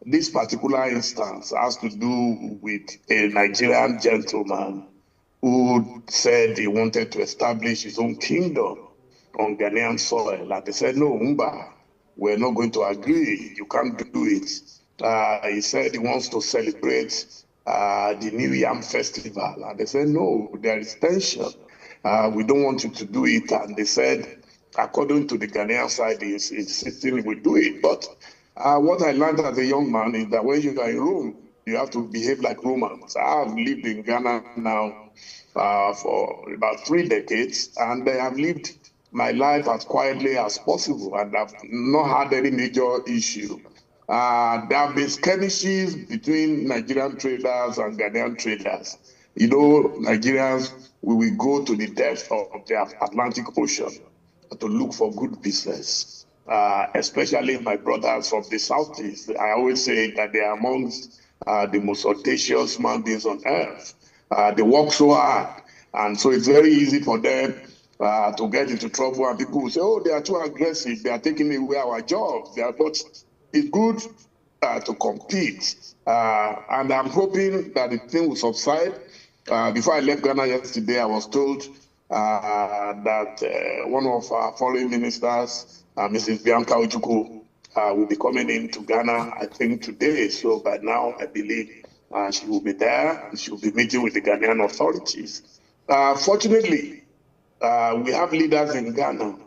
this particular instance has to do with a Nigerian gentleman who said he wanted to establish his own kingdom on Ghanaian soil. And they said, no, Umba, we're not going to agree. You can't do it. He said he wants to celebrate the New Yam Festival. And they said, no, there is tension. We don't want you to do it. And they said, according to the Ghanaian side, he's insisting we do it. But what I learned as a young man is that when you are in Rome, you have to behave like Romans. I have lived in Ghana now for about 3 decades, and I have lived my life as quietly as possible, and I've not had any major issue. There have been skirmishes between Nigerian traders and Ghanaian traders. Nigerians, we will go to the depths of the Atlantic Ocean to look for good business. Especially my brothers from the Southeast. I always say that they are amongst the most audacious human beings on earth. They work so hard, and so it's very easy for them to get into trouble, and people will say, oh, they are too aggressive, they are taking away our jobs. But it's good to compete, and I'm hoping that the thing will subside. Before I left Ghana yesterday, I was told that one of our foreign ministers, Mrs. Bianca Ojukwu, will be coming into Ghana, I think, today. So by now, I believe she will be there, and she will be meeting with the Ghanaian authorities. Fortunately, we have leaders in Ghana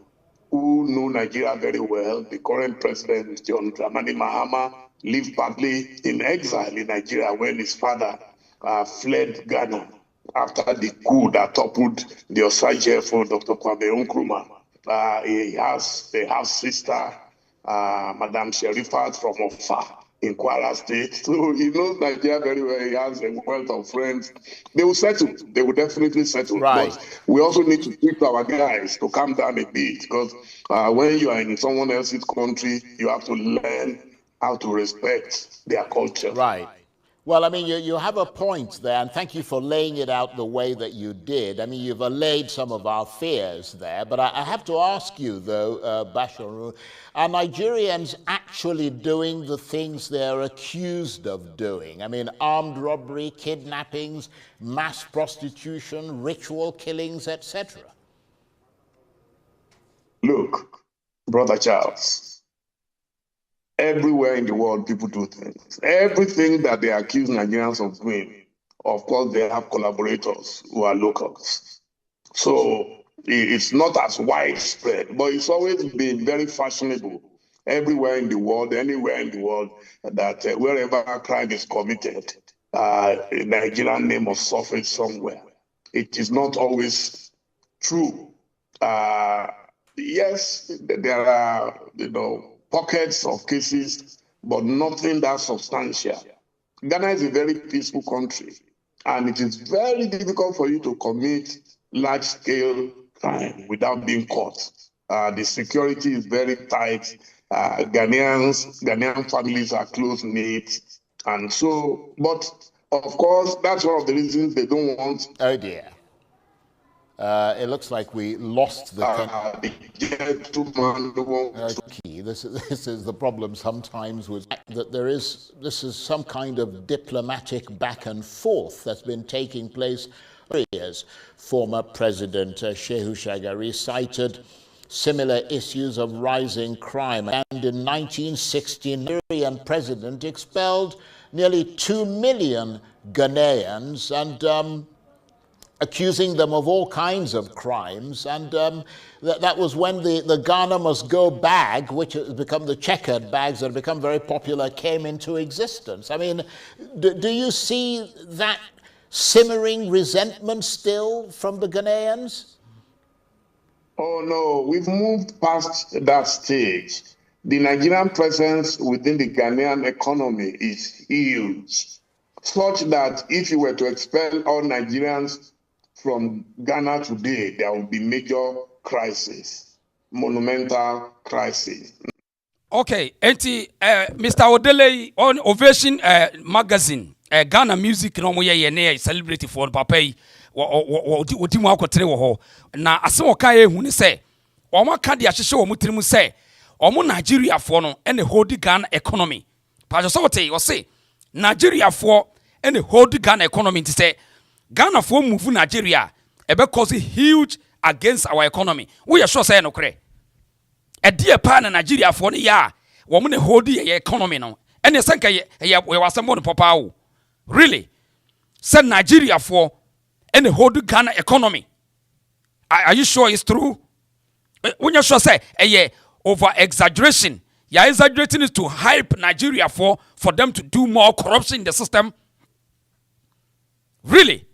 who know Nigeria very well. The current president, John Dramani Mahama, lived partly in exile in Nigeria when his father fled Ghana after the coup that toppled the Osage for Dr. Kwame Nkrumah. He has a half-sister Madam Sherifat from Ofa in Kwara State. So he knows Nigeria very well. He has a wealth of friends. They will settle. They will definitely settle. Right. But we also need to teach our guys to calm down a bit, because when you are in someone else's country, you have to learn how to respect their culture. Right. Well, I mean, you have a point there, and thank you for laying it out the way that you did. I mean, you've allayed some of our fears there, but I have to ask you, though, Basharu, are Nigerians actually doing the things they're accused of doing? I mean, armed robbery, kidnappings, mass prostitution, ritual killings, etc. Look, Brother Charles, everywhere in the world, people do things. Everything that they accuse Nigerians of doing, of course, they have collaborators who are locals. So it's not as widespread, but it's always been very fashionable everywhere in the world, anywhere in the world, that wherever a crime is committed, a Nigerian name must surface somewhere. It is not always true. Yes, there are, pockets of cases, but nothing that substantial. Ghana is a very peaceful country, and it is very difficult for you to commit large-scale crime without being caught. The security is very tight. Ghanaian families are close-knit, and so, but of course, that's one of the reasons they don't want. Oh dear. It looks like we lost the key. This is the problem sometimes with that this is some kind of diplomatic back and forth that's been taking place for years. Former President Shehu Shagari cited similar issues of rising crime, and in 1916, the Nigerian president expelled nearly 2 million Ghanaians and accusing them of all kinds of crimes, and that was when the Ghana Must Go bag, which has become the checkered bags that have become very popular, came into existence. I mean, do you see that simmering resentment still from the Ghanaians? Oh no, we've moved past that stage. The Nigerian presence within the Ghanaian economy is huge, such that if you were to expel all Nigerians from Ghana today, there will be major crisis, monumental crisis. Okay, Mr. Odele on Ovation magazine, Ghana music no mo ye celebrity for papa yi odi mu akotere wo ho na ase wo kan ehun ni se o ma ka de ahyehye wo mutirim se o mo Nigeria fo no ene hold Ghana economy pa so wote wo se Nigeria fo ene hold Ghana economy nti se Ghana for move Nigeria ebe cause huge against our economy. We are sure say no kre. E die pa na Nigeria for ne ya wo mo ne hold your economy no. And you think we was someone papa o. Really? Say Nigeria for and hold Ghana economy. Are you sure it's true? When you sure say over exaggeration. You're exaggerating it to hype Nigeria for them to do more corruption in the system. Really?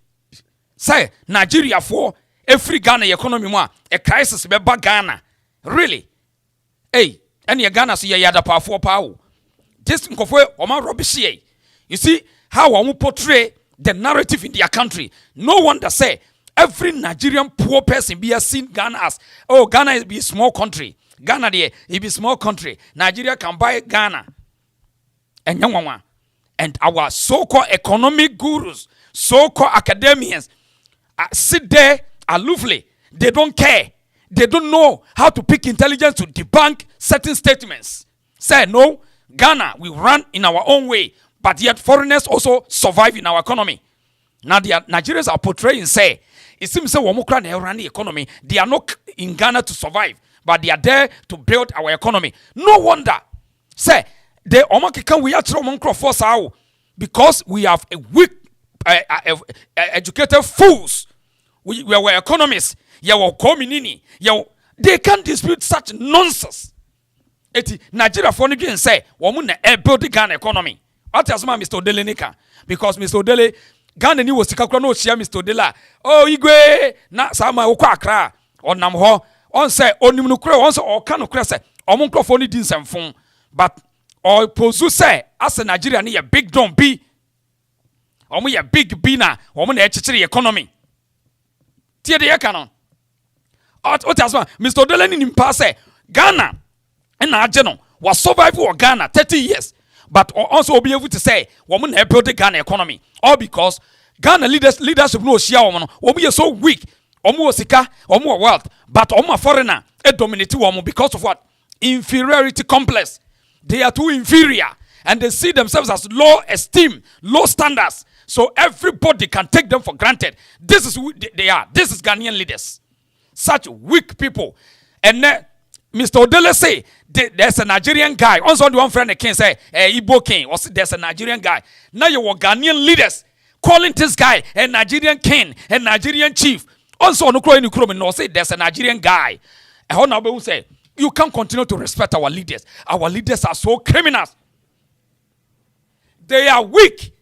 Say Nigeria for every Ghana economy more a crisis be Ghana. Really? Hey, any Ghana so yada power. This nkofo oma rubbish here. You see how we portray the narrative in their country. No wonder say every Nigerian poor person be seen Ghana as, oh, Ghana is be a small country. Ghana there, it be small country. Nigeria can buy Ghana. And our so-called economic gurus, so-called academians, sit there aloofly. They don't care. They don't know how to pick intelligence to debunk certain statements. Say, no, Ghana, we run in our own way, but yet foreigners also survive in our economy. Now, the Nigerians are portraying, say, it seems that they run the economy. They are not in Ghana to survive, but they are there to build our economy. No wonder. Say, they we are because we have a weak, educated fools. We were economists. They can't dispute such nonsense. Nigeria for again say, woman build the Ghana economy. What has Mr. Odele Nika? Because Mr. Odele, Ghana ni was no share Mr. Odela. Oh, Igwe, na sama ukwa akra. On namho, on say, on nimnukre, on say, or kanukre say, omo nkrofo ni di nsɛmfo but or pozu say as Nigeria ni a big don be omo ye big B na omo na echichiri economy tie de yeka no otasma Mr. Odeleni nimpa say Ghana na age no was survive for Ghana 30 years but also be able to say woman na build the Ghana economy all because Ghana leadership no share woman no omo so weak omo sika omo wealth but omo foreigner e dominate woman because of what inferiority complex. They are too inferior and they see themselves as low esteem, low standards. So everybody can take them for granted. This is who they are. This is Ghanaian leaders. Such weak people. And Mr. Odele say there's a Nigerian guy. Also, the one friend can say, Igbo king. Or there's a Nigerian guy. Now you are Ghanaian leaders calling this guy a Nigerian king, a Nigerian chief. Also, no say there's a Nigerian guy. And how will say, you can't continue to respect our leaders. Our leaders are so criminals. They are weak.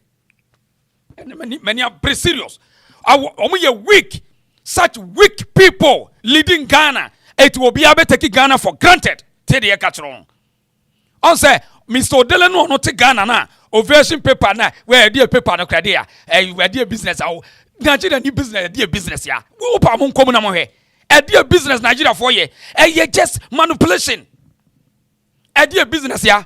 And many are very serious. We are weak. Such weak people leading Ghana. It will be able to take Ghana for granted. Tell you catch wrong. On say, Mr. Odele no not take Ghana na. Ovation paper na. Where dear paper no credit. Where dear business. Nigeria ni business. Dear business ya. We opa mun komu na mo he. A dear business Nigeria for ye. A just manipulation. A dear business ya.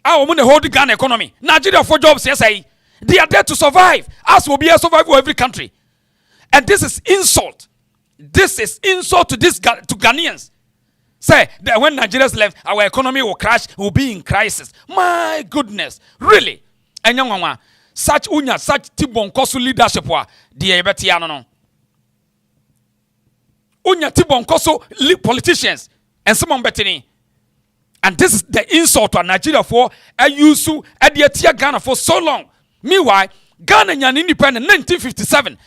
Our money hold the Ghana economy. Nigeria for jobs, yes, they are there to survive. As will be a survival every country. And this is insult. This is insult to to Ghanaians. Say that when Nigerians left, our economy will crash, will be in crisis. My goodness. Really? And young such Tibon Kosu leadership wa the no. Unya Tibon Koso politicians and someone betting. And this is the insult to Nigeria for a Yusu at the Ghana for so long. Meanwhile, Ghana is independent 1957.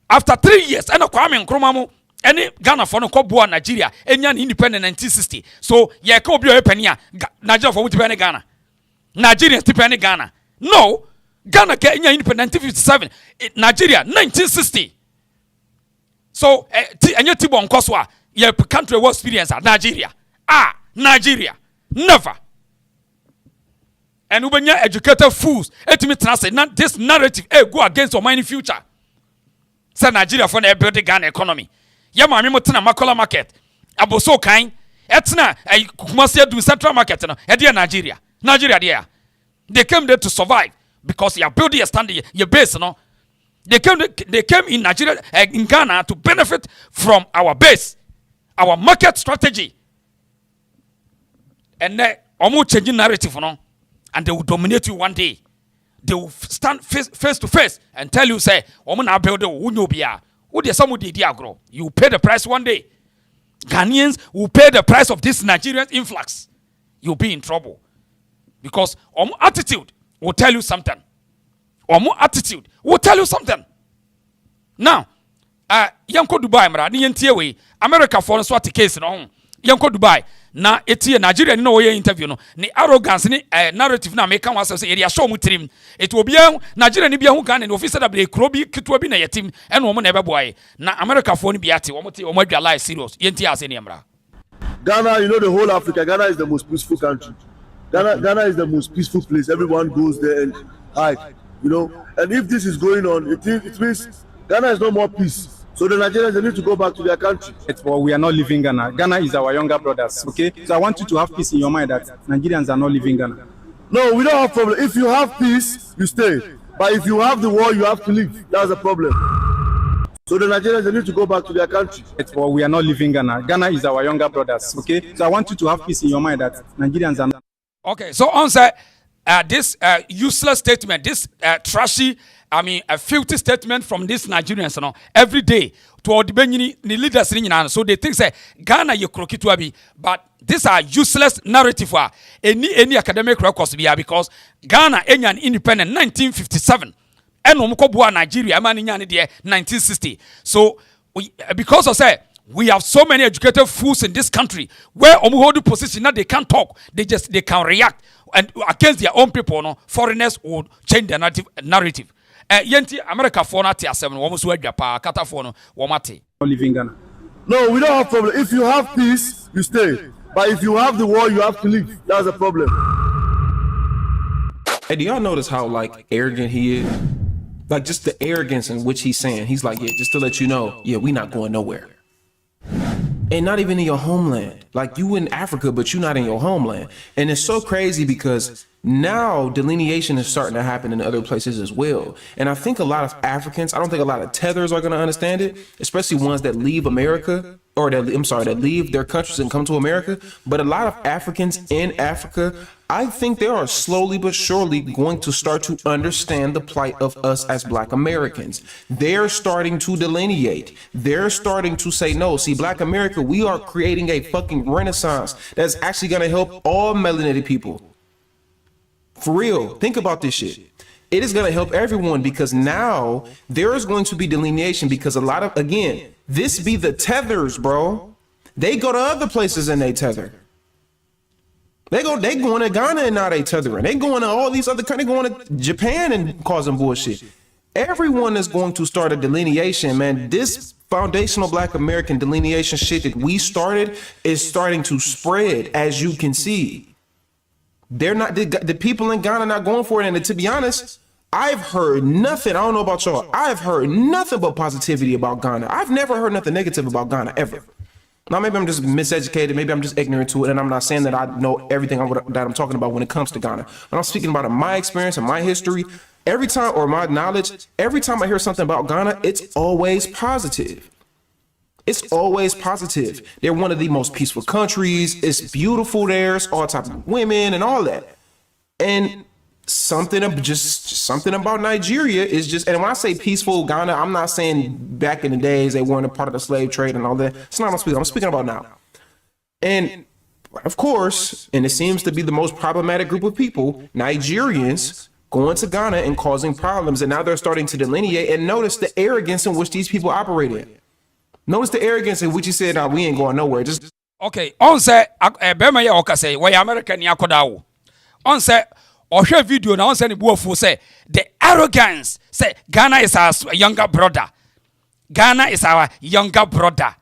After 3 years, and Kwame Nkrumah any Ghana for no Kobua Nigeria, and yan independent 1960. So yeah, Kobio Penia, Nigeria for Ghana. Nigerians depend Ghana. No, Ghana get independent 1957. Nigeria 1960. So, and your Tibon Koswa, your country was experience at Nigeria. Nigeria. Never. And when you're educated fools, this narrative go against your mining future. Say Nigeria for the build the Ghana economy. Yama Mimotina Makola market. Abo so kind. Etna a Kumasia do central market. Nigeria. Nigeria there. They came there to survive because you are building a standard, your base, no. They came in Nigeria, in Ghana to benefit from our base, our market strategy. And they almost changing narrative, no? And they will dominate you one day. They will stand face to face and tell you, say, woman, I build you pay the price one day. Ghanaians will pay the price of this Nigerian influx. You'll be in trouble. Because attitude will tell you something. Attitude will tell you something. Now, Yanko Dubai, mra, ni yentiwe, America for swat case no. Yanko Dubai, na eti Nigeria no way interview no. Ni arrogance ni narrative na make one say area show mutrim. It will be Nigeria ni bia hu Ghana ni officer da be krobi kitwa bi na yetim e no mo na ebe na America for ni biate wo adwa serious. Yenti ase ni mra. Ghana, you know the whole Africa, Ghana is the most peaceful country. Ghana is the most peaceful place. Everyone goes there and hide. You know, and if this is going on, it means Ghana is no more peace. So the Nigerians, they need to go back to their country. Well, we are not leaving Ghana. Ghana is our younger brothers, okay? So I want you to have peace in your mind that Nigerians are not leaving Ghana. No, we don't have problem. If you have peace, you stay. But if you have the war, you have to leave. That's the problem. So the Nigerians, they need to go back to their country. Well, we are not leaving Ghana. Ghana is our younger brothers, okay? So I want you to have peace in your mind that Nigerians are not. Okay, so answer this useless statement, this trashy, a filthy statement from these Nigerians, every day to the leaders in so they think say Ghana you krokituabi, but these are useless narrative for any academic records because Ghana an independent 1957 and Nigeria man in 1960. So because of say we have so many educated fools in this country where hold the position that they can't talk, they can react and against their own people. No, foreigners would change their narrative. Yenti America for not asem almost where Japan kata for no womati. No, we don't have problem. If you have peace, you stay. But if you have the war, you have to leave. That's the problem. Hey, do y'all notice how like arrogant he is? Like just the arrogance in which he's saying. He's like, yeah, just to let you know, yeah, we not going nowhere. And not even in your homeland. Like you in Africa, but you're not in your homeland. And it's so crazy because now delineation is starting to happen in other places as well. And I think a lot of Africans, I don't think a lot of tethers are going to understand it, especially ones that leave America, or that leave their countries and come to America. But a lot of Africans in Africa, I think they are slowly but surely going to start to understand the plight of us as Black Americans. They're starting to delineate. They're starting to say, no, see, Black America, we are creating a fucking renaissance that's actually going to help all melanated people. For real, think about this shit. It is going to help everyone because now there is going to be delineation because a lot of, again, this be the tethers, bro. They go to other places and they tether. They going to Ghana and now they tethering. They going to all these other countries, going to Japan and causing bullshit. Everyone is going to start a delineation, man. This foundational Black American delineation shit that we started is starting to spread, as you can see. They're not, the people in Ghana not going for it. And to be honest, I've heard nothing. I don't know about y'all. I've heard nothing but positivity about Ghana. I've never heard nothing negative about Ghana ever. Now, maybe I'm just miseducated. Maybe I'm just ignorant to it. And I'm not saying that I know everything that I'm talking about when it comes to Ghana. But I'm speaking about my experience and my history. Every time, or my knowledge, every time I hear something about Ghana, it's always positive. It's always positive. They're one of the most peaceful countries. It's beautiful there. It's all types of women and all that. And something about Nigeria is just, and when I say peaceful Ghana, I'm not saying back in the days they weren't a part of the slave trade and all that. It's not what I'm speaking. I'm speaking about now. And of course, and it seems to be the most problematic group of people, Nigerians going to Ghana and causing problems. And now they're starting to delineate and notice the arrogance in which these people operate in. Notice the arrogance in which he said, "No, we ain't going nowhere." Just okay. On say, Bema ya oka say, "Why American ya kodawo?" On say, share video na on say ni buofu say the arrogance say Ghana is our younger brother. Ghana is our younger brother.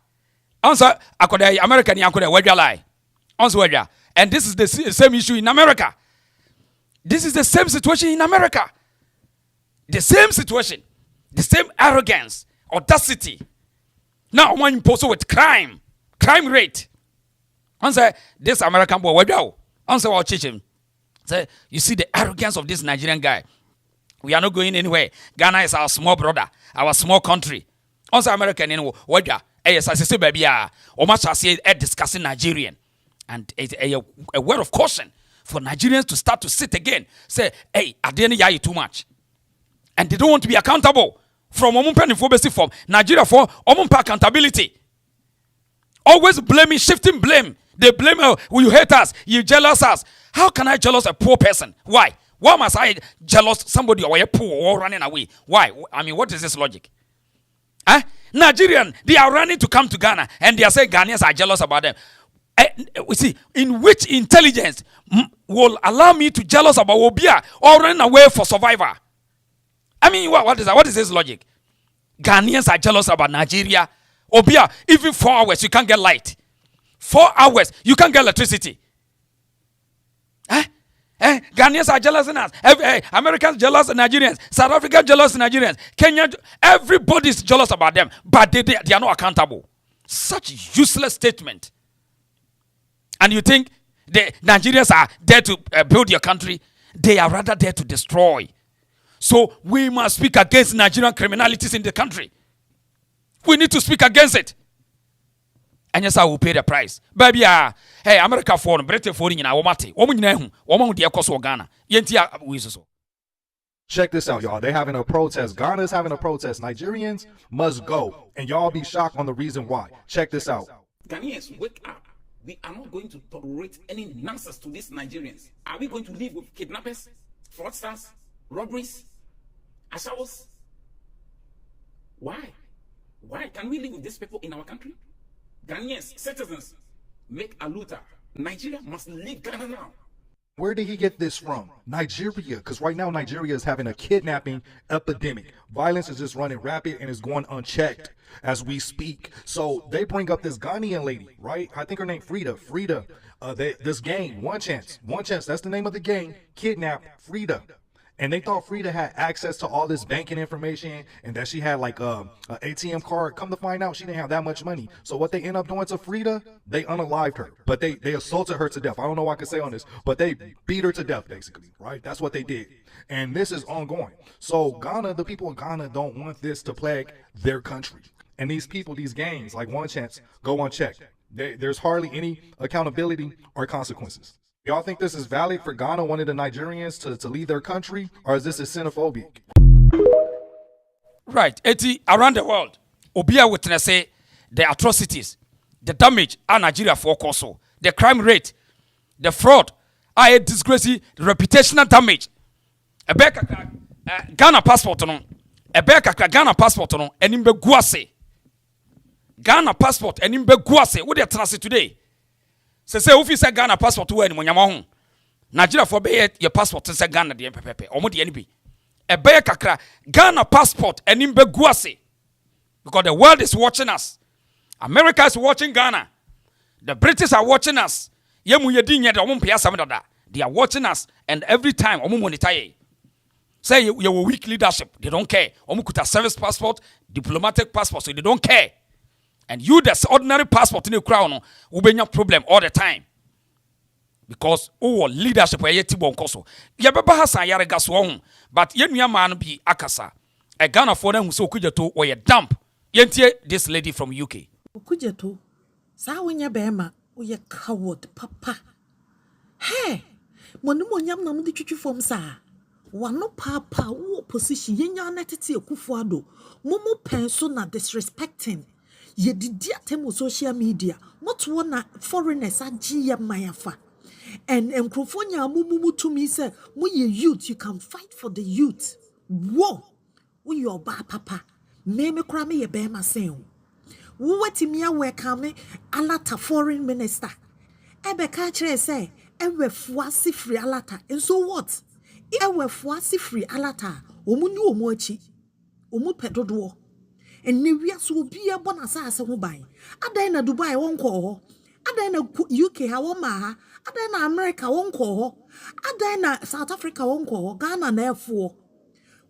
On say, akoda American ya koda wedja lie. On say wedja, and this is the same issue in America. This is the same situation in America. The same situation, the same arrogance, audacity. Now one imposed with crime rate. Answer this American boy, where do? Answer what teach him. Say, you see the arrogance of this Nigerian guy. We are not going anywhere. Ghana is our small brother, our small country. Answer American in where do? Yes, I say baby, or much I say discussing Nigerian, and a word of caution for Nigerians to start to sit again. Say, hey, I didn't hear you too much, and they don't want to be accountable. From from Nigeria for accountability. Always blaming, shifting blame. They blame, you hate us, you jealous us. How can I jealous a poor person? Why? Why must I jealous somebody or a poor or running away? Why? I mean, what is this logic? Nigerian, they are running to come to Ghana and they are saying Ghanaians are jealous about them. We see, in which intelligence will allow me to jealous about Obia or running away for survivor? I mean, what is that? What is this logic? Ghanaians are jealous about Nigeria. Obia, even 4 hours, you can't get light. 4 hours, you can't get electricity. Ghanaians are jealous of us. Americans jealous of Nigerians. South Africa jealous of Nigerians. Kenya, everybody's jealous about them. But they are not accountable. Such useless statement. And you think the Nigerians are there to build your country? They are rather there to destroy. So we must speak against Nigerian criminalities in the country. We need to speak against it. And yes, I will pay the price. Baby, hey, America for Britain for in our mate. Ghana. Check this out, y'all. They're having a protest. Ghana's having a protest. Nigerians must go. And y'all be shocked on the reason why. Check this out. Ghanaians, wake up. We are not going to tolerate any nonsense to these Nigerians. Are we going to live with kidnappers, fraudsters, robberies, assaults? Why? Why can we live with these people in our country? Ghanaians, citizens, make a looter. Nigeria must leave Ghana now. Where did he get this from? Nigeria, because right now Nigeria is having a kidnapping epidemic. Violence is just running rapid and is going unchecked as we speak. So they bring up this Ghanaian lady, right? I think her name Frida. This gang, One Chance, that's the name of the gang, kidnapped Frida. And they thought Frida had access to all this banking information and that she had like a ATM card. Come to find out, she didn't have that much money. So what they end up doing to Frida, they unalived her. But they assaulted her to death. I don't know what I can say on this, but they beat her to death, basically, right? That's what they did. And this is ongoing. So Ghana, the people in Ghana don't want this to plague their country. And these people, these gangs, like One Chance, go unchecked. There's hardly any accountability or consequences. Y'all think this is valid for Ghana, wanting the Nigerians to leave their country, or is this a xenophobic? Right. Around the world, Obia witness say the atrocities, the damage our Nigeria for also, the crime rate, the fraud, a disgrace, the reputational damage. A Ghana passport no, Ghana passport no, enimbe guase. Ghana passport enimbe guase. What they translate today? Say if you say Ghana passport to any monyama Nigeria for be your passport say Ghana the pepepe omo de be e be kakra Ghana passport enim be guase because the world is watching us. America is watching Ghana. The British are watching us. Yemu yedi nya de omo mpia sam dada. They are watching us and every time omo monitor ye. Say you weak leadership, they don't care. Omo kuta service passport, diplomatic passport, so they don't care. And you, the ordinary passport in the crown, will be your problem all the time. Because leadership where you tibon koso. Yababa Hassan Yaragaso, but yen man be akasa. A Ghana for them who so kujato or a dump. Yentie this lady from UK. Kujato, Sawanya Bema, or ye coward, papa. Hey, Monumonyam Namu the from sa. One no papa, position yen your netity kufuado. Momo penso na disrespecting. Ye did temo social media, not one foreigners are Gia Mayafa. And Encrofonia mumu to me say, "Mo ye youth, you can fight for the youth." Whoa, we your ba papa, me crame ye bear my saying. Wetimia welcome alata foreign minister. Ebe kachere say, ewe fuasi free alata. And so what? Ewe fuasi free alata, omunu omochi, omu pedodo. And Nivia so be a bonasa by. Ada in Dubai won't call. Ada in UK Hawama. Ada in America won't call. Ada in South Africa won't call. Ghana therefore.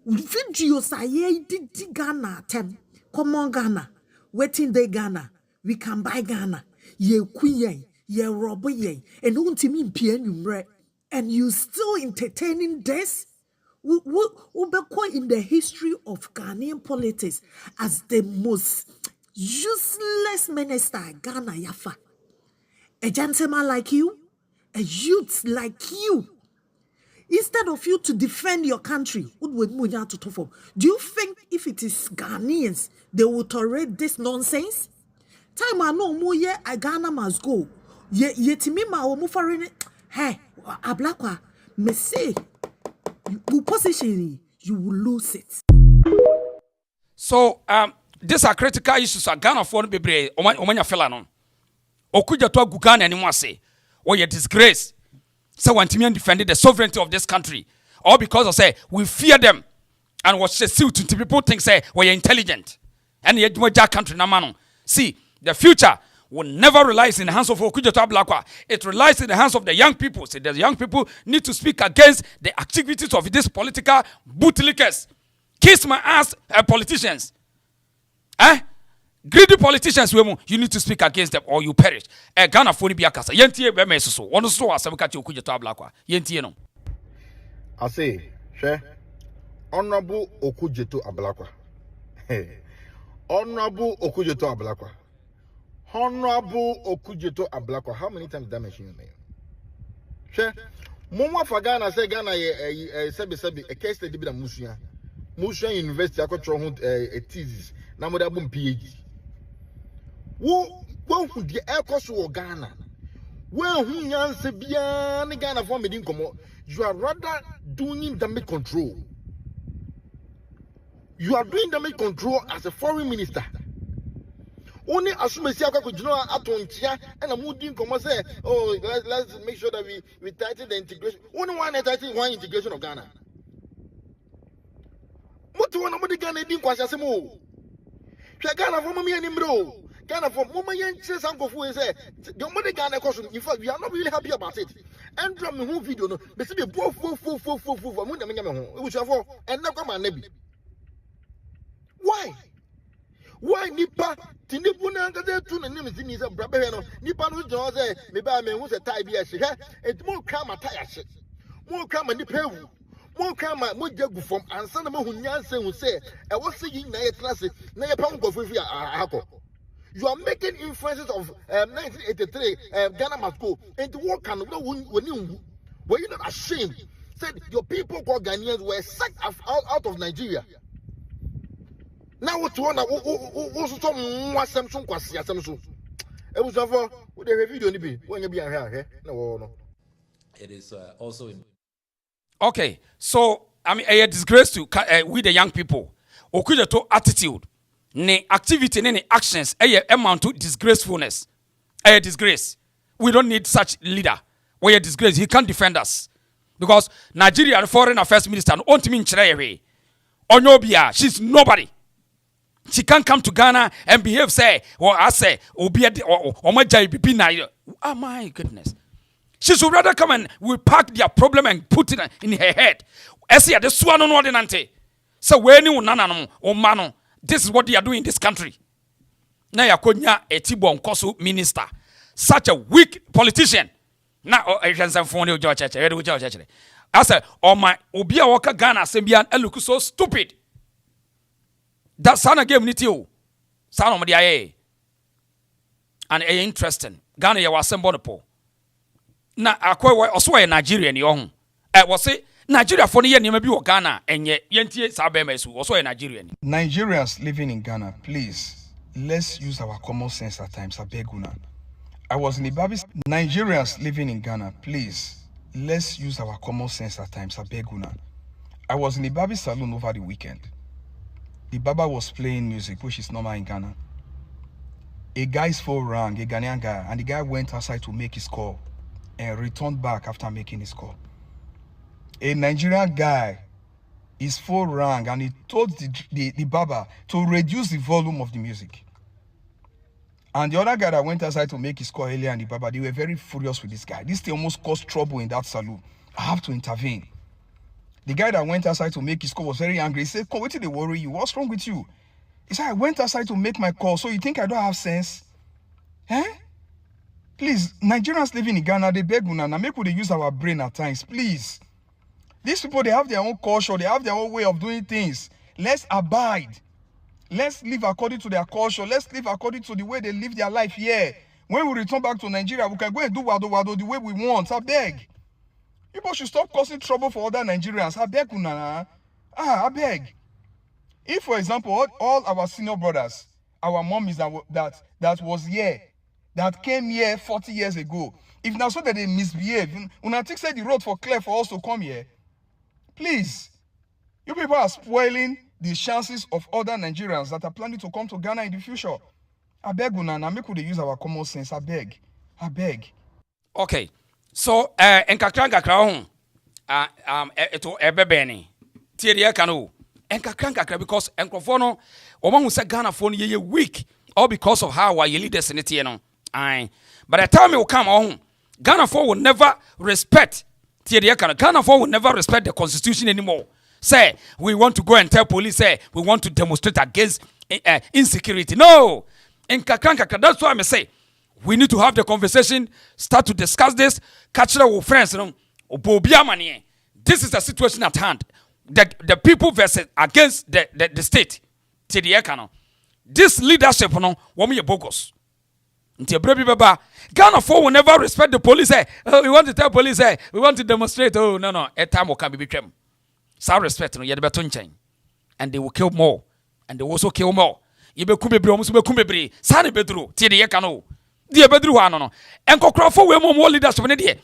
Videos I did Ghana tem. Come on Ghana. Waiting day Ghana. We can buy Ghana. Ye queen ye robber ye. And don't mean PN. And you still entertaining this? Ubekwa in the history of Ghanaian politics as the most useless minister Ghana Yafa. A gentleman like you, a youth like you. Instead of you to defend your country, do you think if it is Ghanaians, they will tolerate this nonsense? Time I know more ye a Ghana must go. Ye timima or mufarin. Hey, ablakwa, me say. You position, you will lose it. So, these are critical issues. Ghana for be brave. Omanya fella no. Okuja to Ghana anymore say, "Oh, you disgrace." So, when Timian defended the sovereignty of this country, all because of say we fear them, and what say to people think say we are intelligent, and yet we are country na mano. See, the future will never relies in the hands of Okuja to Ablakwa. It relies in the hands of the young people. So the young people need to speak against the activities of these political bootlickers. Kiss my ass, politicians. Greedy politicians, you need to speak against them or you perish. Ghana phone be akasa. Yentie be meso. One so asem ka Okuja to Ablakwa. Yentie no. I say, she Honorable Okuja to Ablakwa. Honorable Okuja to Ablakwa. Honorable Okujeto Ablakwa, how many times damage you name? She, Moma for Ghana say Ghana sebi a case study with Musia. Musia University I got a thesis. Now with a boom PhD. Who would the air cost to Ghana? Well, who yan se beyond Ghana for me come? You are rather doing damage control. You are doing damage control as a foreign minister. Only assume say akwa kujino atontia and a mooding come say, oh, let's make sure that we tighten the integration. Only one integration of Ghana. What one of the Ghana didn't quite say more. Ghana for me and bro. Ghana for Mama Yen says Uncle Fu say, the money Ghana question. In fact, we are not really happy about it. And drum the whole video, no, but see the which are for and now come on, Nebi. Why Nipa? Tinipuna ngade tuna nimi zini za brabe no. Nipa no joze me ba me hu se tai bia hye. Et mo kra ma tai hye. Mo kra ma nipa ewu. Mo kra ma mo jagu fom ansa na mo hu nyanse hu se e wo se yin na ye trase na ye pam gofufi akọ. You are making influences of 1983 Ghana must go. And what can were you not ashamed? Said your people called Ghanaians were sacked out of Nigeria. Now what you want also some kwasi asemso. E was over with the video ni bi when you be here no. It is also in. Okay, so I mean a disgrace to we the young people. Okuja to attitude. Ne activity ne actions amount to disgracefulness. A disgrace. We don't need such leader. We a disgrace. He can't defend us. Because Nigerian foreign affairs minister won't mean Chiraywe. Onyobia, she's nobody. She can't come to Ghana and behave say, or I say, or be or my JB. Oh my goodness. She should rather come and we pack their problem and put it in her head. Esia the swan on ordinante. So when you nana or mano. This is what they are doing in this country. Na yakonya etibon koso minister. Such a weak politician. Na Asian phone you judge church. I said, oh my obia waka Ghana sembian look so stupid. That sana game niti o. Sana mo dia and interesting. Ghana ya wasembo po. Na akwa oso ye Nigerian ye ho. Was say Nigeria for the year be Ghana and yet yentie sabemesu also a Nigerian. Nigerians living in Ghana, please let's use our common sense at times. Abeguna. I was in Ibabi's Nigerians living in Ghana, please let's use our common sense at times. Abeguna. I was in Ibabi's saloon over the weekend. The Baba was playing music, which is normal in Ghana. A guy's phone rang, a Ghanaian guy, and the guy went outside to make his call and returned back after making his call. A Nigerian guy, his phone rang and he told the barber to reduce the volume of the music. And the other guy that went outside to make his call earlier and the barber, they were very furious with this guy. This thing almost caused trouble in that saloon. I have to intervene. The guy that went outside to make his call was very angry. He said, "Come, what did they worry you? What's wrong with you?" He said, "I went outside to make my call, so you think I don't have sense? Eh? Please, Nigerians living in Ghana, they beg una, make we use our brain at times, please. These people, they have their own culture. They have their own way of doing things. Let's abide. Let's live according to their culture. Let's live according to the way they live their life here. When we return back to Nigeria, we can go and do wado the way we want. I beg. People should stop causing trouble for other Nigerians. I beg, una. I beg. If, for example, all our senior brothers, our mummies that was here, that came here 40 years ago, if now so that they misbehave, una think say the road for clear for us to come here. Please, you people are spoiling the chances of other Nigerians that are planning to come to Ghana in the future. I beg una, make we use our common sense. I beg. Okay, so enkakra eto ebebeni tiere kanu enkakra because enkrofo no omo hu say Ghana for no ye weak all because of how our leaders in it no. But the time will come on Ghana for will never respect Ghana for will never respect the constitution anymore. Say we want to go and tell police say we want to demonstrate against insecurity. No. That's why I say we need to have the conversation, start to discuss this, catch our friends. This is the situation at hand. The people versus against the state. This leadership no woman bogus. Ghana for will never respect the police. We want to tell police we want to demonstrate. Oh no, a time will come be become. Some respect no yet and they will kill more, and they will also kill more. You be kumebri omuso be kumebri. Sani bedru tie de yekano. Die bedru ha no. Enko krafo we mo leadership ne de.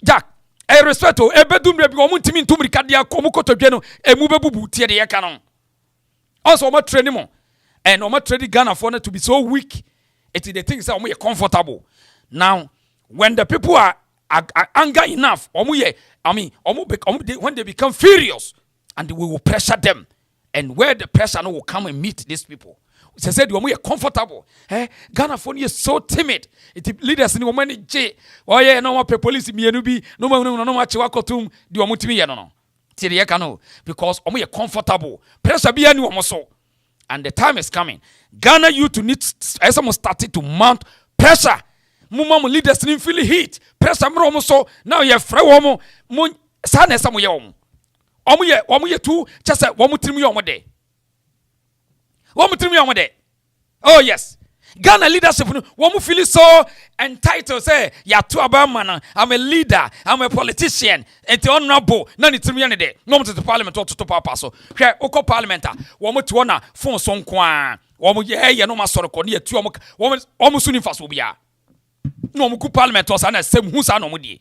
Jack, I respect o e bedum re bi omu ntimi ntumri kadia komu kotodwe no emu bebubu tie de yekano. Also omo training mo. And omo training Ghana for to be so weak It's the things that are comfortable. Now, when the people are anger enough, when they become furious, and we will pressure them, and where the pressure will come and meet these people. They said, "We are comfortable." Ghana for is so timid. It leaders in woman J. Oh yeah, no more police me be no more chiwakotum. Do you me no? Because we are comfortable. Pressure be any so, and the time is coming. Ghana youth to need someone started to mount pressure. Mumma leaders didn't feel heat. Pressure more so now. You free woman. Sana some yom. Omuye too. Just say one mutrimi omode. Oh yes, Ghana leadership. One feel so entitled. Say, "Ya two abamana. I'm a leader. I'm a politician. And the honorable. None it's me any day. No to the parliament or to papa so. Here, oko parliamenta. One to honor phone song kwan. One ye no masoro koni two. One suni fast ubia. No muku parliament was an same who's an omudi.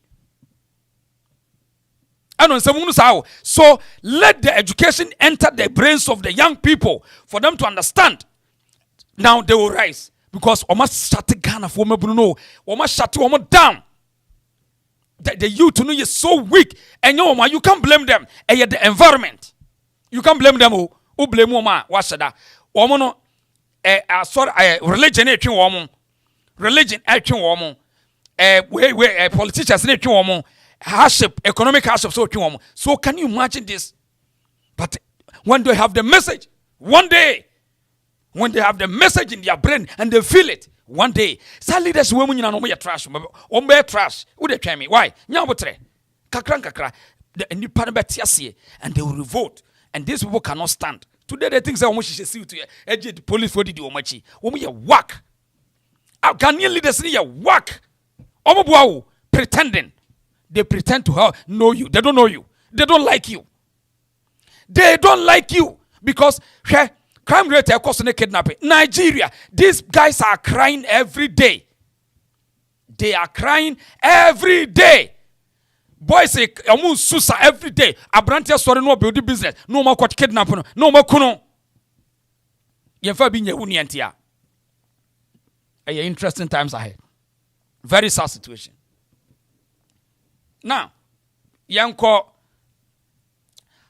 So let the education enter the brains of the young people for them to understand. Now they will rise because almost shut Ghana for me Bruno, almost shut you down. The youth to know is so weak, and you can't blame them. And yet the environment, you can't blame them. Who blame woman? What should that? Woman, religion, religion, politicians, hardship, economic hardship, so can you imagine this? But when they have the message, one day, when they have the message in their brain and they feel it, one day, some leaders women you know trash, trash. Who they try me? Why? Nyabotre, kakra, and you and they will revolt, and these people cannot stand. Today they think they almost should see to the police for the omachi. We whack. Our Ghanaian leaders need a whack. Pretending. They pretend to know you. They don't know you. They don't like you. They don't like you because crime rate are causing kidnapping. Nigeria, these guys are crying every day. They are crying every day. Boys say, "Amu susa every day." Abrantia sorry no build business. No more court kidnapping. No more kuno. Yenfa bi nyewu niantia. Interesting times ahead. Very sad situation. Now, yanko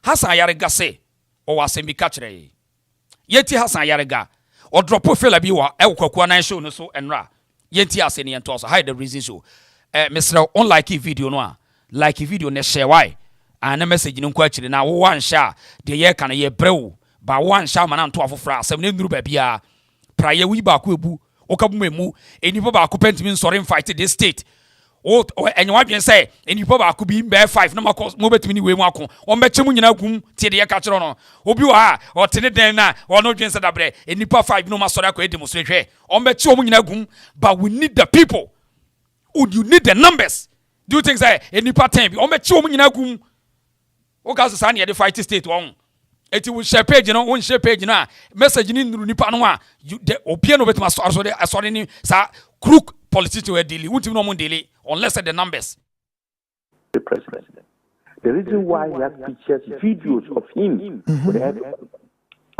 Hassan Yarega say, or was a bicatre. Yeti Hassan Yarega, or drop of Philip Biwa, Elkwa show no so and ra. Yeti Aseni and toss hide the reason so. Mr. Unlike video no, like video ne share why. And a message in question now one share, the year can a year brew, but one shaman and 12 fra, 7 rubia, prior we bakubu, Okabumemu, and you about Kupentimin sorry fight this state. Oh, and what you say, and you probably could be bear 5 no more cost, move to me, we walk on Betchamun, gum, Tidia Catron, Obua, or Tenedena, or no Jens Dabre, and Nipa 5 no more Soraka demonstration, on Betchamun, gum, but we need the people. Would you need the numbers? Do you think that in Nipa 10, on Betchamun, gum, Okasani at the fight state one? It will share page, one share page now, message in Nipanua, you the opinion of it must also I saw any crook politician were daily, wouldn't know daily, unless the numbers. The president. The reason why he has pictures, videos of him,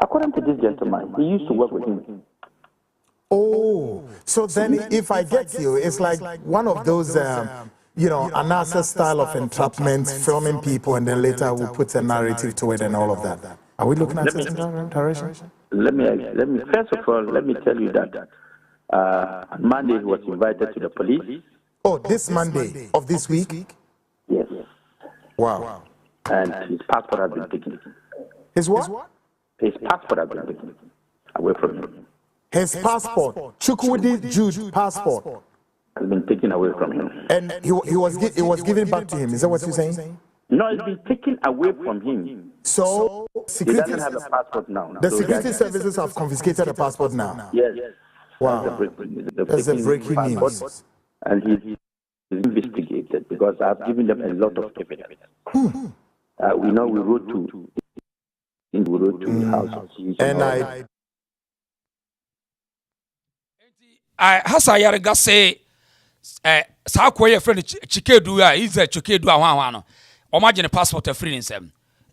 according to this gentleman, he used to work with him. Oh, so then if I get you, it's like one of those, another style of entrapment, filming people, and then later we'll put a narrative to it and all of that. Are we looking at it in that direction? Let me first of all, let me tell you that on Monday he was invited to the police. Oh, this Monday of this week? Yes. Wow. And his passport has been taken. His what? His passport has been taken away from him. His passport, Chukwudi Jude passport, has been taken away from him. And it was given back to him. Is that what you're saying? No, it's been taken away from him. So security, he doesn't have a passport now. The security services have confiscated a passport now. Yes. Wow. That's a breaking news. And he's investigated because I've given them a lot of evidence. We know we wrote to the house. And Hassan Yarega say, Sakwe friend Chikedu, he's a Chikedu Awano. Imagine passport of free himself.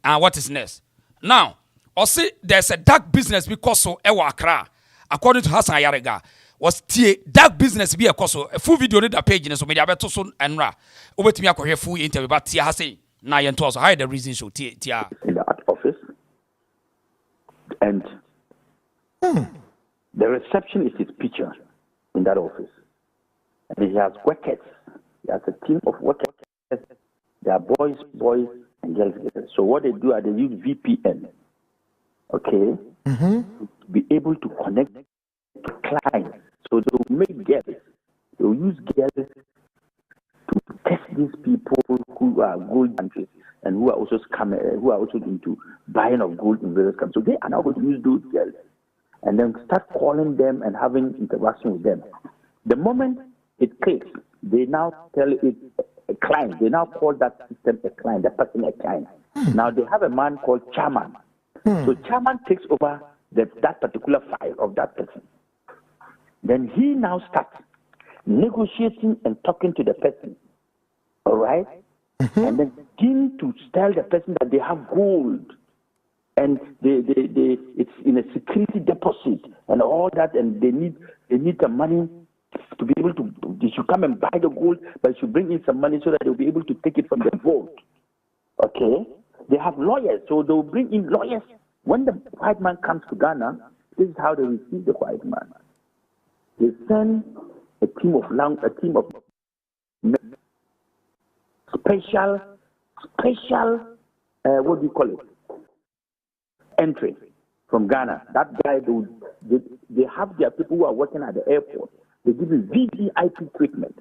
And what is next? Now, or see, there's a dark business because so Ewa Accra. According to Hassan Yarega, was tie dark business be a koso a full video on the page so media beto so enra obetimi akohwe full interview but tie ha say na ye nto so how the reason so tie in the art office, and the reception is his picture in that office, and he has workers. He has a team of workers. They are boys, and girls. So what they do is they use VPN, okay, to be able to connect to clients. So they'll make girls. They'll use girls to test these people who are gold countries and who are also scammers, who are also into buying of gold in various countries. So they are now going to use those girls and then start calling them and having interaction with them. The moment it clicks, they now tell it a client. They now call that system a client, the person a client. Now they have a man called chairman. So chairman takes over that particular file of that person. Then he now starts negotiating and talking to the person. All right? And then begin to tell the person that they have gold and it's in a security deposit and all that, and they need the money to be able to. They should come and buy the gold, but they should bring in some money so that they'll be able to take it from the vault. Okay? They have lawyers, so they'll bring in lawyers. When the white man comes to Ghana, this is how they receive the white man. They send a team of special, what do you call it? Entry from Ghana. That guy, they have their people who are working at the airport. They give him VVIP treatment.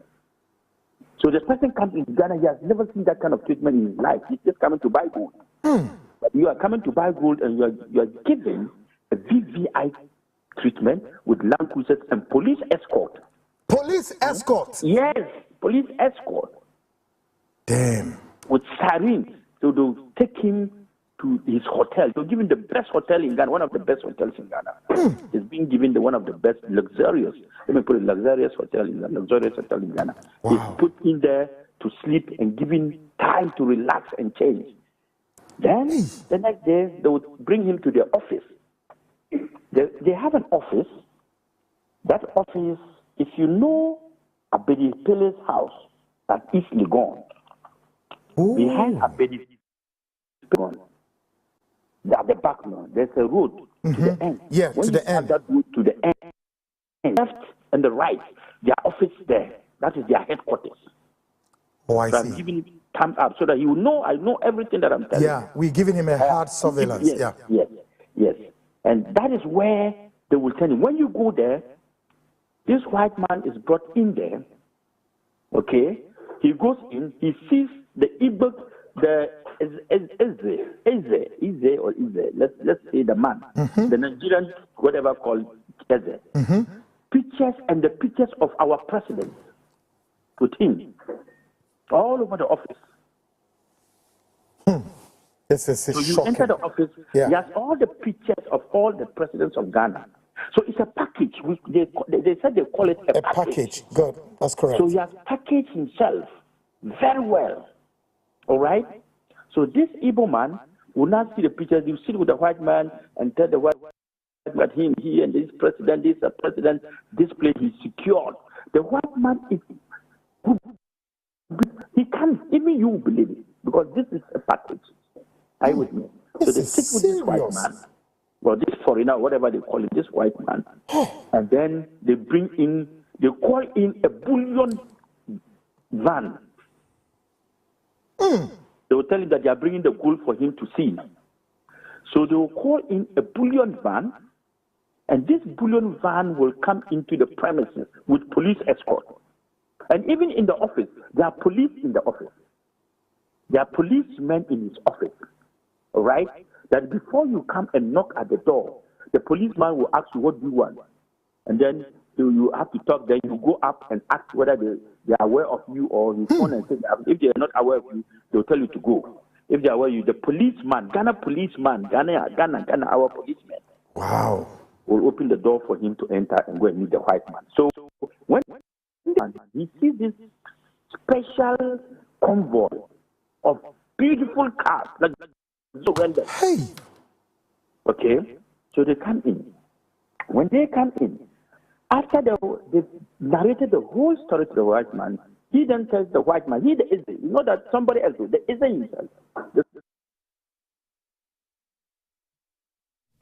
So the person comes into Ghana, he has never seen that kind of treatment in his life. He's just coming to buy gold. But you are coming to buy gold and you are given a VVIP treatment with land cruisers and police escort. Police escort? Yes, police escort. Damn. With sirens. So they'll take him to his hotel. They'll give him the best hotel in Ghana, one of the best hotels in Ghana. He's being given one of the best luxurious, let me put it, luxurious hotel in Ghana. Wow. He's put in there to sleep and given time to relax and change. Then the next day, they would bring him to their office. They have an office. That office, if you know Abedi Pele's house at East Legon, behind Abedi Pele, at the back now, there's a road to the end. Yeah, when to the end. That road to the end, left and the right, their office there. That is their headquarters. Oh, I see. I'm giving him thumbs up so that he will know I know everything that I'm telling him. Yeah, we're giving him a hard surveillance. Yes. And that is where they will tell him, when you go there, this white man is brought in there, okay? He goes in, he sees the Igbo, let's say the man, the Nigerian, whatever called Eze. Pictures and the pictures of our president with him all over the office. This is so you shocking. enter the office, he has all the pictures of all the presidents of Ghana. So it's a package. They said they call it a package. Good, that's correct. So he has packaged himself very well. All right? So this Igbo man will not see the pictures. You sit with the white man and tell the white man that he and this president, this place is secured. The white man is, he can't, even you believe it, because this is a package. Are you with me? So they sit with this white man, or this foreigner, whatever they call it, this white man, and then they call in a bullion van. They will tell him that they are bringing the gold for him to see. So they will call in a bullion van, and this bullion van will come into the premises with police escort. And even in the office, there are police in the office. There are policemen in his office. All right? That before you come and knock at the door, the policeman will ask you, what do you want? And then you have to talk. Then you go up and ask whether they are aware of you, or you phone and say, if they are not aware of you, they'll tell you to go. If they are aware of you, the policeman, Ghana, our policeman, wow, will open the door for him to enter and go and meet the white man. So when he sees this special convoy of beautiful cars, like surrender. Okay, so they come in. When they come in, After they narrated the whole story to the white man, he then tells the white man, he the Eze, you know that somebody else, the Eze himself.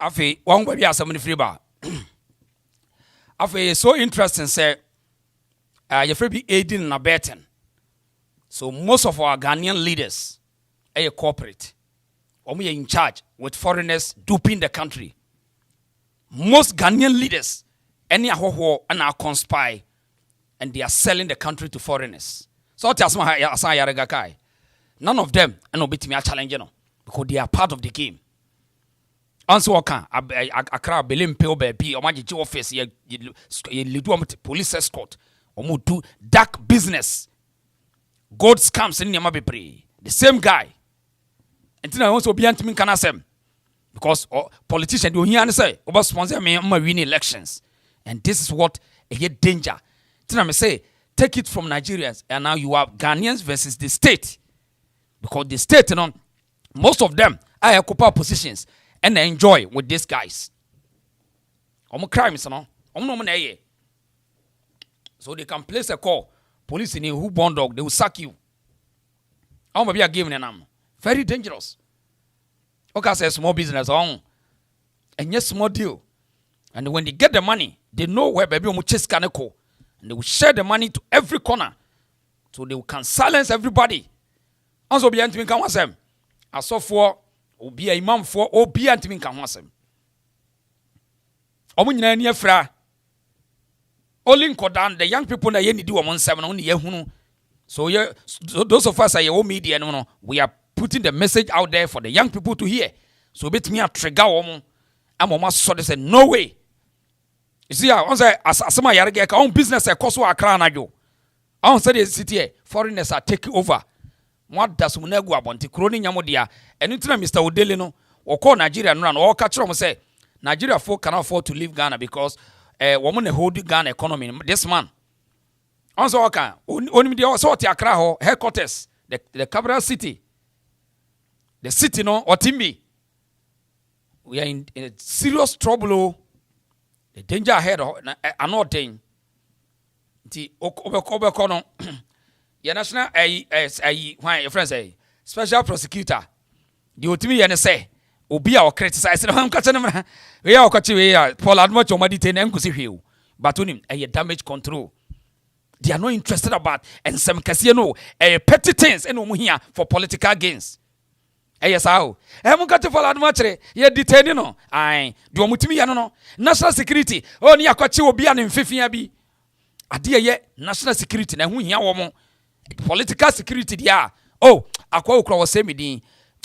Afi, one way as somebody free bar. Afi, so interesting, say, you're free be aiding and abetting. So most of our Ghanaian leaders are corporate. Or we are in charge with foreigners duping the country. Most Ghanaian leaders, any ahoho and are conspire, and they are selling the country to foreigners. So none of them and no bit me a challenge, because they are part of the game. Answer can Accra Belim Peo Baby or Magic office ye police escort or do dark business. God scams in Yamabe. The same guy. And then I also be anti can ask him. Because politicians do hear and say, over sponsor me win elections. And this is what a danger. Then I say, take it from Nigerians, and now you have Ghanaians versus the state. Because the state, most of them are occupy positions and they enjoy with these guys. Crimes, so they can place a call. Police in who born dog, they will sack you. I'm be a giving them. Very dangerous. Okay, say small business on. And yes, small deal. And when they get the money, they know where baby chase can go. And they will share the money to every corner. So they can silence everybody. Also be anti can was them. I saw for be a imam for or be anti can was them. Omunyina ni afra. Only down the young people na ye need do 17 only ye. So those of us are your media, we are putting the message out there for the young people to hear. So bet me a trigger woman. I'm almost so they say no way. You see, I say as some yarge own business a cost Accra na jo. I say the city foreigners are taking over. What does Munego abonti kroni nyamodia? And into Mr. Odele no or call Nigeria run or catch them say Nigeria folk cannot afford to leave Ghana because woman hold Ghana economy this man. Also, only the sort Accra headquarters, the capital city. The city, no, or Timbi. We are in serious trouble. The danger ahead, another thing. The Obekono, your national, your friends say, special prosecutor. The Otimi and say, Obi or criticize. I'm catching them. We are catching Paul Admuch or Madite and Kusi but on him, a damage control. They are not interested about and some casino, a petty things and here for political gains. Yes, how? I'm going to follow much. You're detaining. I do mutimi no national security. Oh, near Kochi will be an in 50 years. A dear yet national security. And who here woman political security. Yeah. Oh, I quote was semi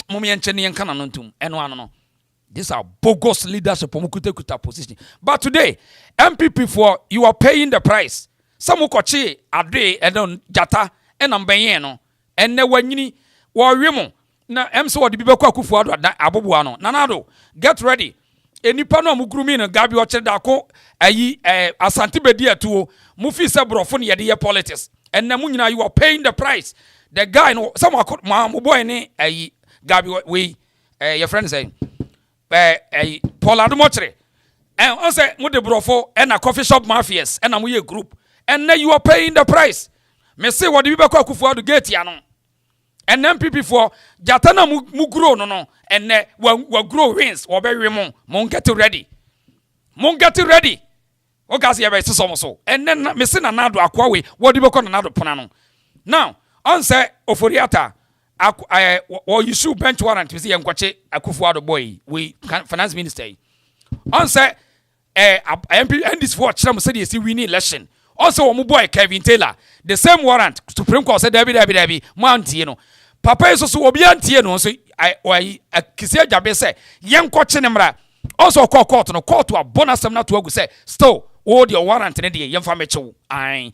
Mummy and Chenny and Cananum and one. These are bogus leadership position. But today, MPP for you are paying the price. Some ukochi ade and jata and ambayeno and ne wanyini wa wemo na emso wadi bibekwa akufuado abobuano nanado get ready enipa no mugurumi no gabi oche da ko ayi asante bedi atuo mufi se brofo ne yede ye politics and na munyina you are paying the price the guy no some mo boy ne ayi gabi we your friend say Paul Adumochre and on say mo de brofo and a coffee shop mafias and amuye group. And now you are paying the price. Me say what the people call Kufuor gate ya no. And then people for Jatana mu grow no. And we grow wins or be remon. Mon get ready. Mon get ready. O gas ya be so. And then me say na nado akwa we what the people call nado ponano. Now, on say Oforiata or you should bench warrant we see Nkwache Akufuor boy we finance minister. On say MP and this watch some say see we need election. Also, my boy Kevin Taylor, the same warrant Supreme Court said, Debbie, Mountiano. Papa is also Obiantiano, so I Kisia Jabe say, young Cochinamra, also call court no court to a bonus not to say, still, hold your warrant in the young family. I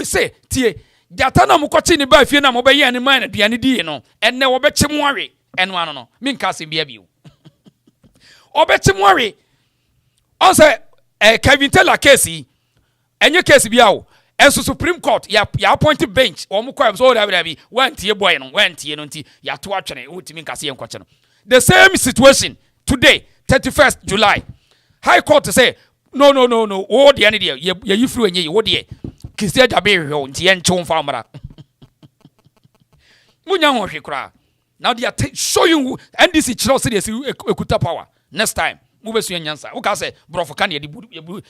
say, Tie, Jatana Mukochini by Fina Mobay and mine at the Anidino, and never bet him worry, and one no, Minkasi be you. Or bet him worry. Also, Kevin Taylor Casey. And your case be out. And so Supreme Court, ya appointed bench, or Mukwam, so that be went here boy and went here until ya to watch and ultimate Cassie and Quachano. The same situation today, 31st July. High Court to say, No. Oh, the idea. You flew and you, what dear? Kissia Jabe, Tien Chon Farmer. Munyang cry. Now they are showing and this is Chelsea Ekuta power. Next time, move to Yansa. Oka say, Brofokani,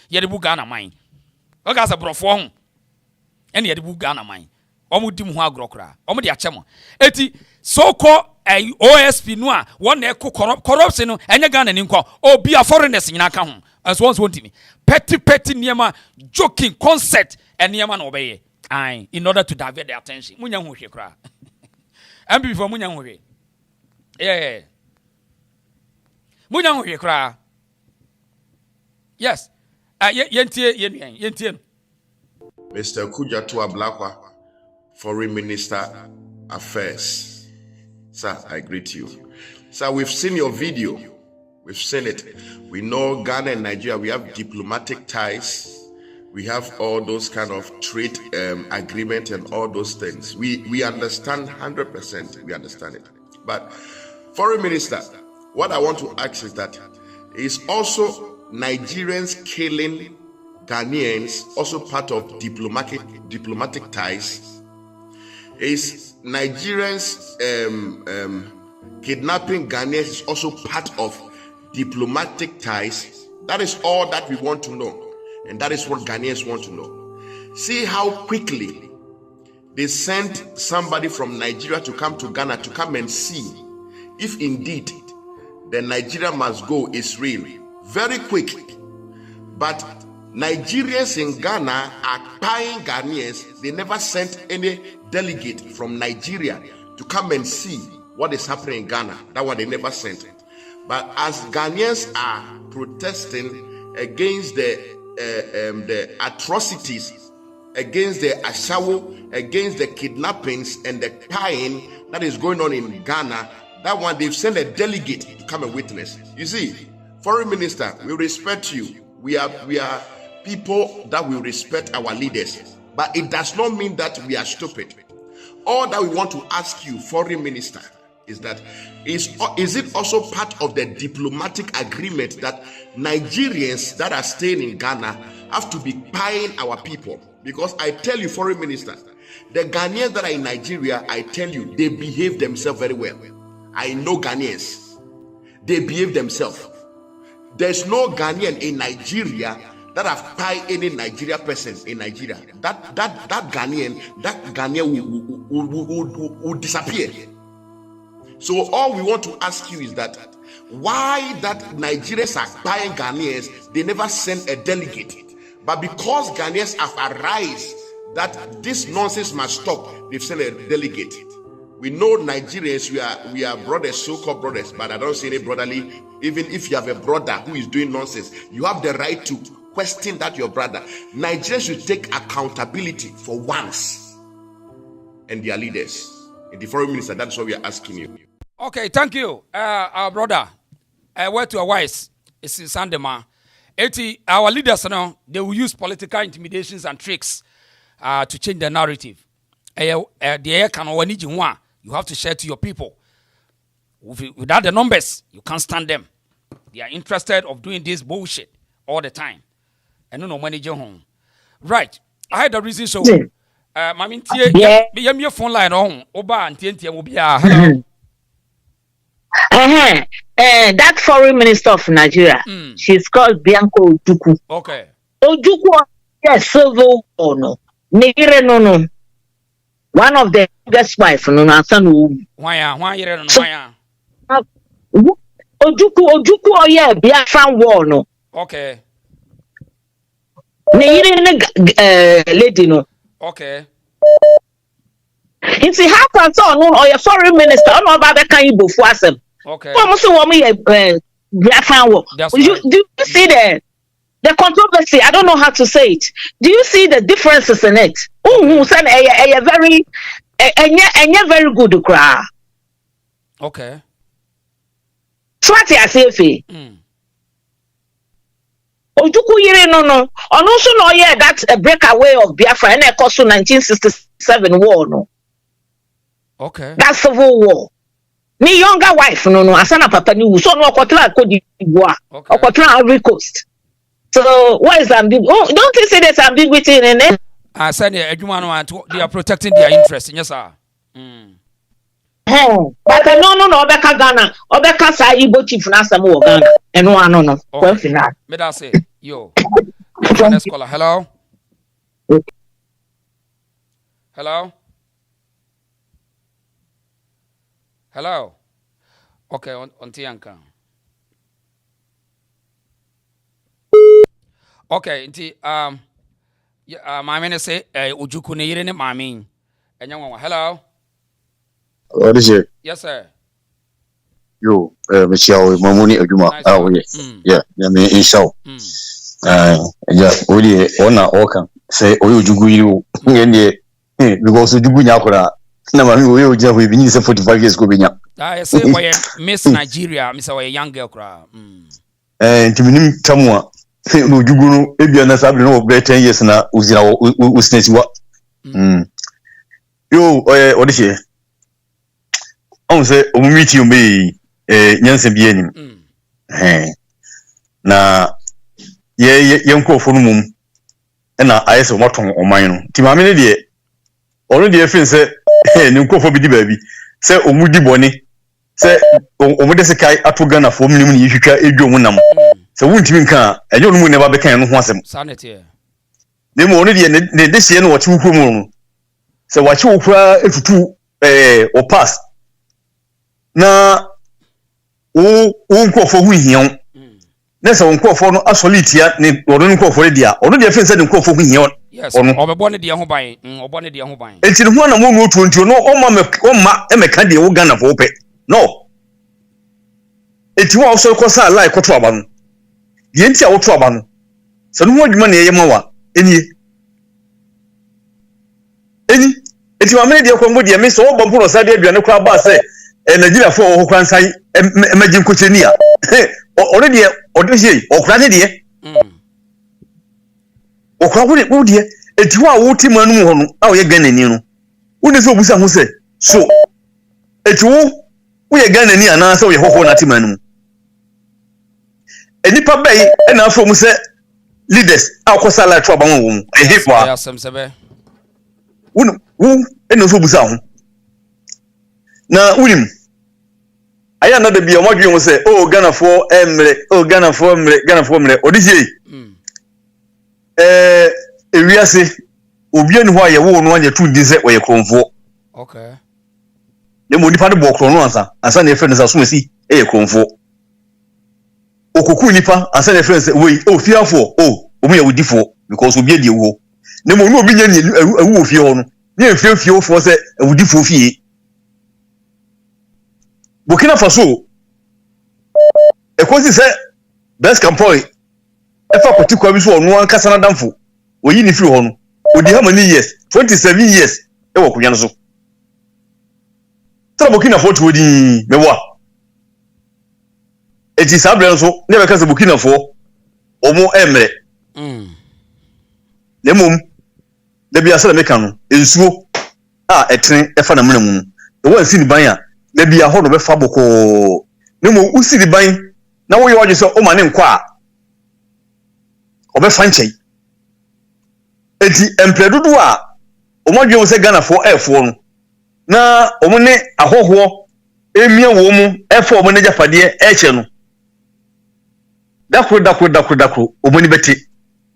Yedibu Ghana mine. Oka say, Brofong, and Yedibu Ghana mine. Omudim Huagrokra, Omudi Achamo. Eti, so called a OSP Noa, one echo corruption, and a Ghana inco, or be a foreigners in account, as once wanted me. Petty Niema, joking concert, and Niaman obey. Aye, in order to divert their attention. Munyang cry. And before Munyang, yeah. Munyang cry. Yes. Yentien. Mr. Kujatua Blakwa, Foreign Minister Affairs. Sir, I greet you. Sir, we've seen your video. We've seen it. We know Ghana and Nigeria, we have diplomatic ties. We have all those kind of trade agreement and all those things. We understand 100%. We understand it. But Foreign Minister, what I want to ask is that is also Nigerians killing Ghanaians also part of diplomatic ties? Is Nigerians kidnapping Ghanaians is also part of diplomatic ties? That is all that we want to know. And that is what Ghanaians want to know. See how quickly they sent somebody from Nigeria to come to Ghana to come and see if indeed the Nigeria must go is real. Very quick. But Nigerians in Ghana are buying Ghanaians. They never sent any delegate from Nigeria to come and see what is happening in Ghana. That one they never sent. But as Ghanaians are protesting against the atrocities, against the ashawo, against the kidnappings and the tying that is going on in Ghana, that one they've sent a delegate to come and witness. You see, Foreign Minister, we respect you. We are people that will respect our leaders, but it does not mean that we are stupid. All that we want to ask you, Foreign Minister, is that is it also part of the diplomatic agreement that Nigerians that are staying in Ghana have to be buying our people? Because I tell you, Foreign Minister, the Ghanaians that are in Nigeria, I tell you, they behave themselves very well. I know Ghanaians. They behave themselves. There's no Ghanaian in Nigeria that have buyed any Nigeria person in Nigeria. That Ghanaian will disappear. So all we want to ask you is that why that Nigerians are buying Ghanaians, they never send a delegate. But because Ghanaians have arised that this nonsense must stop, they've sent a delegate. We know Nigerians, we are brothers, so-called brothers, but I don't see any brotherly. Even if you have a brother who is doing nonsense, you have the right to question that your brother. Nigerians should take accountability for once and their leaders. In the Foreign Minister, that's what we are asking you. Okay, thank you, our brother. Word to our wise, it's Asanteman. Our leaders now, they will use political intimidations and tricks to change the narrative. You have to share to your people. Without the numbers, you can't stand them. They are interested of doing this bullshit all the time. And no manage your home. Right. I had the reason so. Mami, your phone line on. Oba and TNT will be that Foreign Minister of Nigeria, she's called Bianco Ojukwu. Okay. Ojukwu, yes, civil or no. Nigerian no. One of the biggest wife, no, why Ojukwu, oh yeah, Biafran war, no. Okay. Nigerian lady, no. Okay. It's a happen so no or your Foreign Minister, no about the kind of him. Okay. Almost a woman, Biafran war. Do you see the controversy? I don't know how to say it. Do you see the differences in it? Very good cry. Okay. Swati asefe. Ojukwu yire no. Also no yeah, that's a breakaway of Biafra and cost 1967 war no. Okay. That's civil war. Ni younger wife no asana papa ni so no okotra Cote d'Ivoire. Okotra Ivory Coast. So what is ambiguity? Oh, don't you say there's ambiguity in it? I said they are protecting their interest. Yes, sir. But no, Obeka Ghana, Obeka sa Igbo chief na Samu Ghana. And no. Okay. Me that say, yo. Next caller. Hello. Hello. Hello. Okay, on Tianka. Okay, nti mama say Ujuku ne yire ne mama. Hello. What is it? Yes, sir. Yo, Michelle, Mamuni Aguma. Oh, yeah. I mean, inshallah. Yeah, only ona oka. Say, Ojugu you, because Ujugu Yakura. No, I mean, we will just be 45 years going up. I say, why Miss Nigeria, Miss a young girl cry. And to me, someone, Ujugu, maybe an assembly of 10 years now, Usnesi what? Yo, what is it? On say meet you me nyanse bi anim na ye nkofo no mum na ayese moton oman no ti ma me ne de onu de fin say ni nkofo bi di baabi say omudi boni say omude se kai ato Ghana fo mnim ni hwitwa edwo mu nam say wuntimi nka enyo no mu ne ba be kan no ho asem sanete ne mo onu de ne de sie no wachi wukro mu no say wachi wukra etutu o pass na nkofo hu hion na se nkofo no asolitia ne odo nkofo dia odo dia fin se ne nkofo hu hion ono obebo ne dia ho ban obo ne dia ho ban enti ne ho na mo otu ntio no omma emeka dia wo Ghana fo pe no enti wo so kosa lai koto aba no die enti a woto aba no se no ho adwuma na ye mawa eni enti ma me dia ko mo dia me so obo mporo sa dia aduane kwa ba se Nigeria for Okransan emerging Kuchenia. Already, Odisi, Okrade, Okrawudi, Udia, a 2 hour Timanu, how you again in you. Who is Obusa who say, so a 2 we again in an answer your whole Natimanu. A Nipa Bay and our from say leaders, our Kosala trouble, a hip war. Who and Obusa. Now, William, I am not the Biomodium will say, oh, Ghana for Emre, oh, Ghana for Emre, or this year. We are say, Obian, why you won't want your 2 desert where you come for. Okay. The Modified Bokron answer, and send your friends as soon as see a come for. Okukunipa, and send your friends, wait, oh, fearful, oh, we are default, because we be the war. No more, no billion, a wolf, your own. Near fear for say, a would default fee. Burkina Faso, a quasi say, best campoy, if I put 2 commissions on 1 Cassana Damfo, or you if you own, would you how many years? 27 years, they were Kuyanaso. Tell Burkina Faso with the Mewa. It is Abranso, never cast a Burkina Faso, or more Emre. The mum, there be a Salamecano, is so a train, a phenomenon. The one seen by there be a hold of a faboko. No more, who see the buying. Now you are just oh my name qua of a French. Eti empredua. Omo say Ghana for F1. Na omone ahoho emia wo mu F4 mo neja fade eche no. Dakro omoni beti.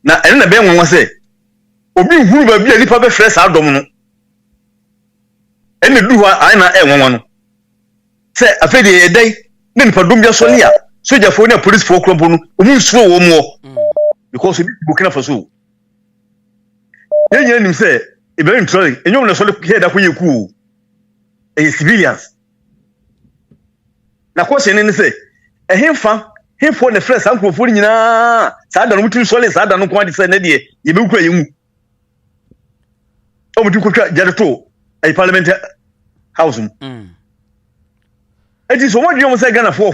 Na ene na be nwanwa say obi huru ba bia nipa be fresh adom no. Ene du ha ai na enwanwa no. Say afede e dai ne nipa dum bia so lia. Soldier for na police for krompo no omu suro wo mu because we Burkina Faso. Yenye nim say e be ntro enyom na so le head akwa yeku e civilians. Na question ni say e hemfa for the first uncle for nyina sa da no mutim so le sa da no kwa de say na de ye be kura yemu. O mutim kwatwa jareto e parliament house mu. It is so much you say Ghana for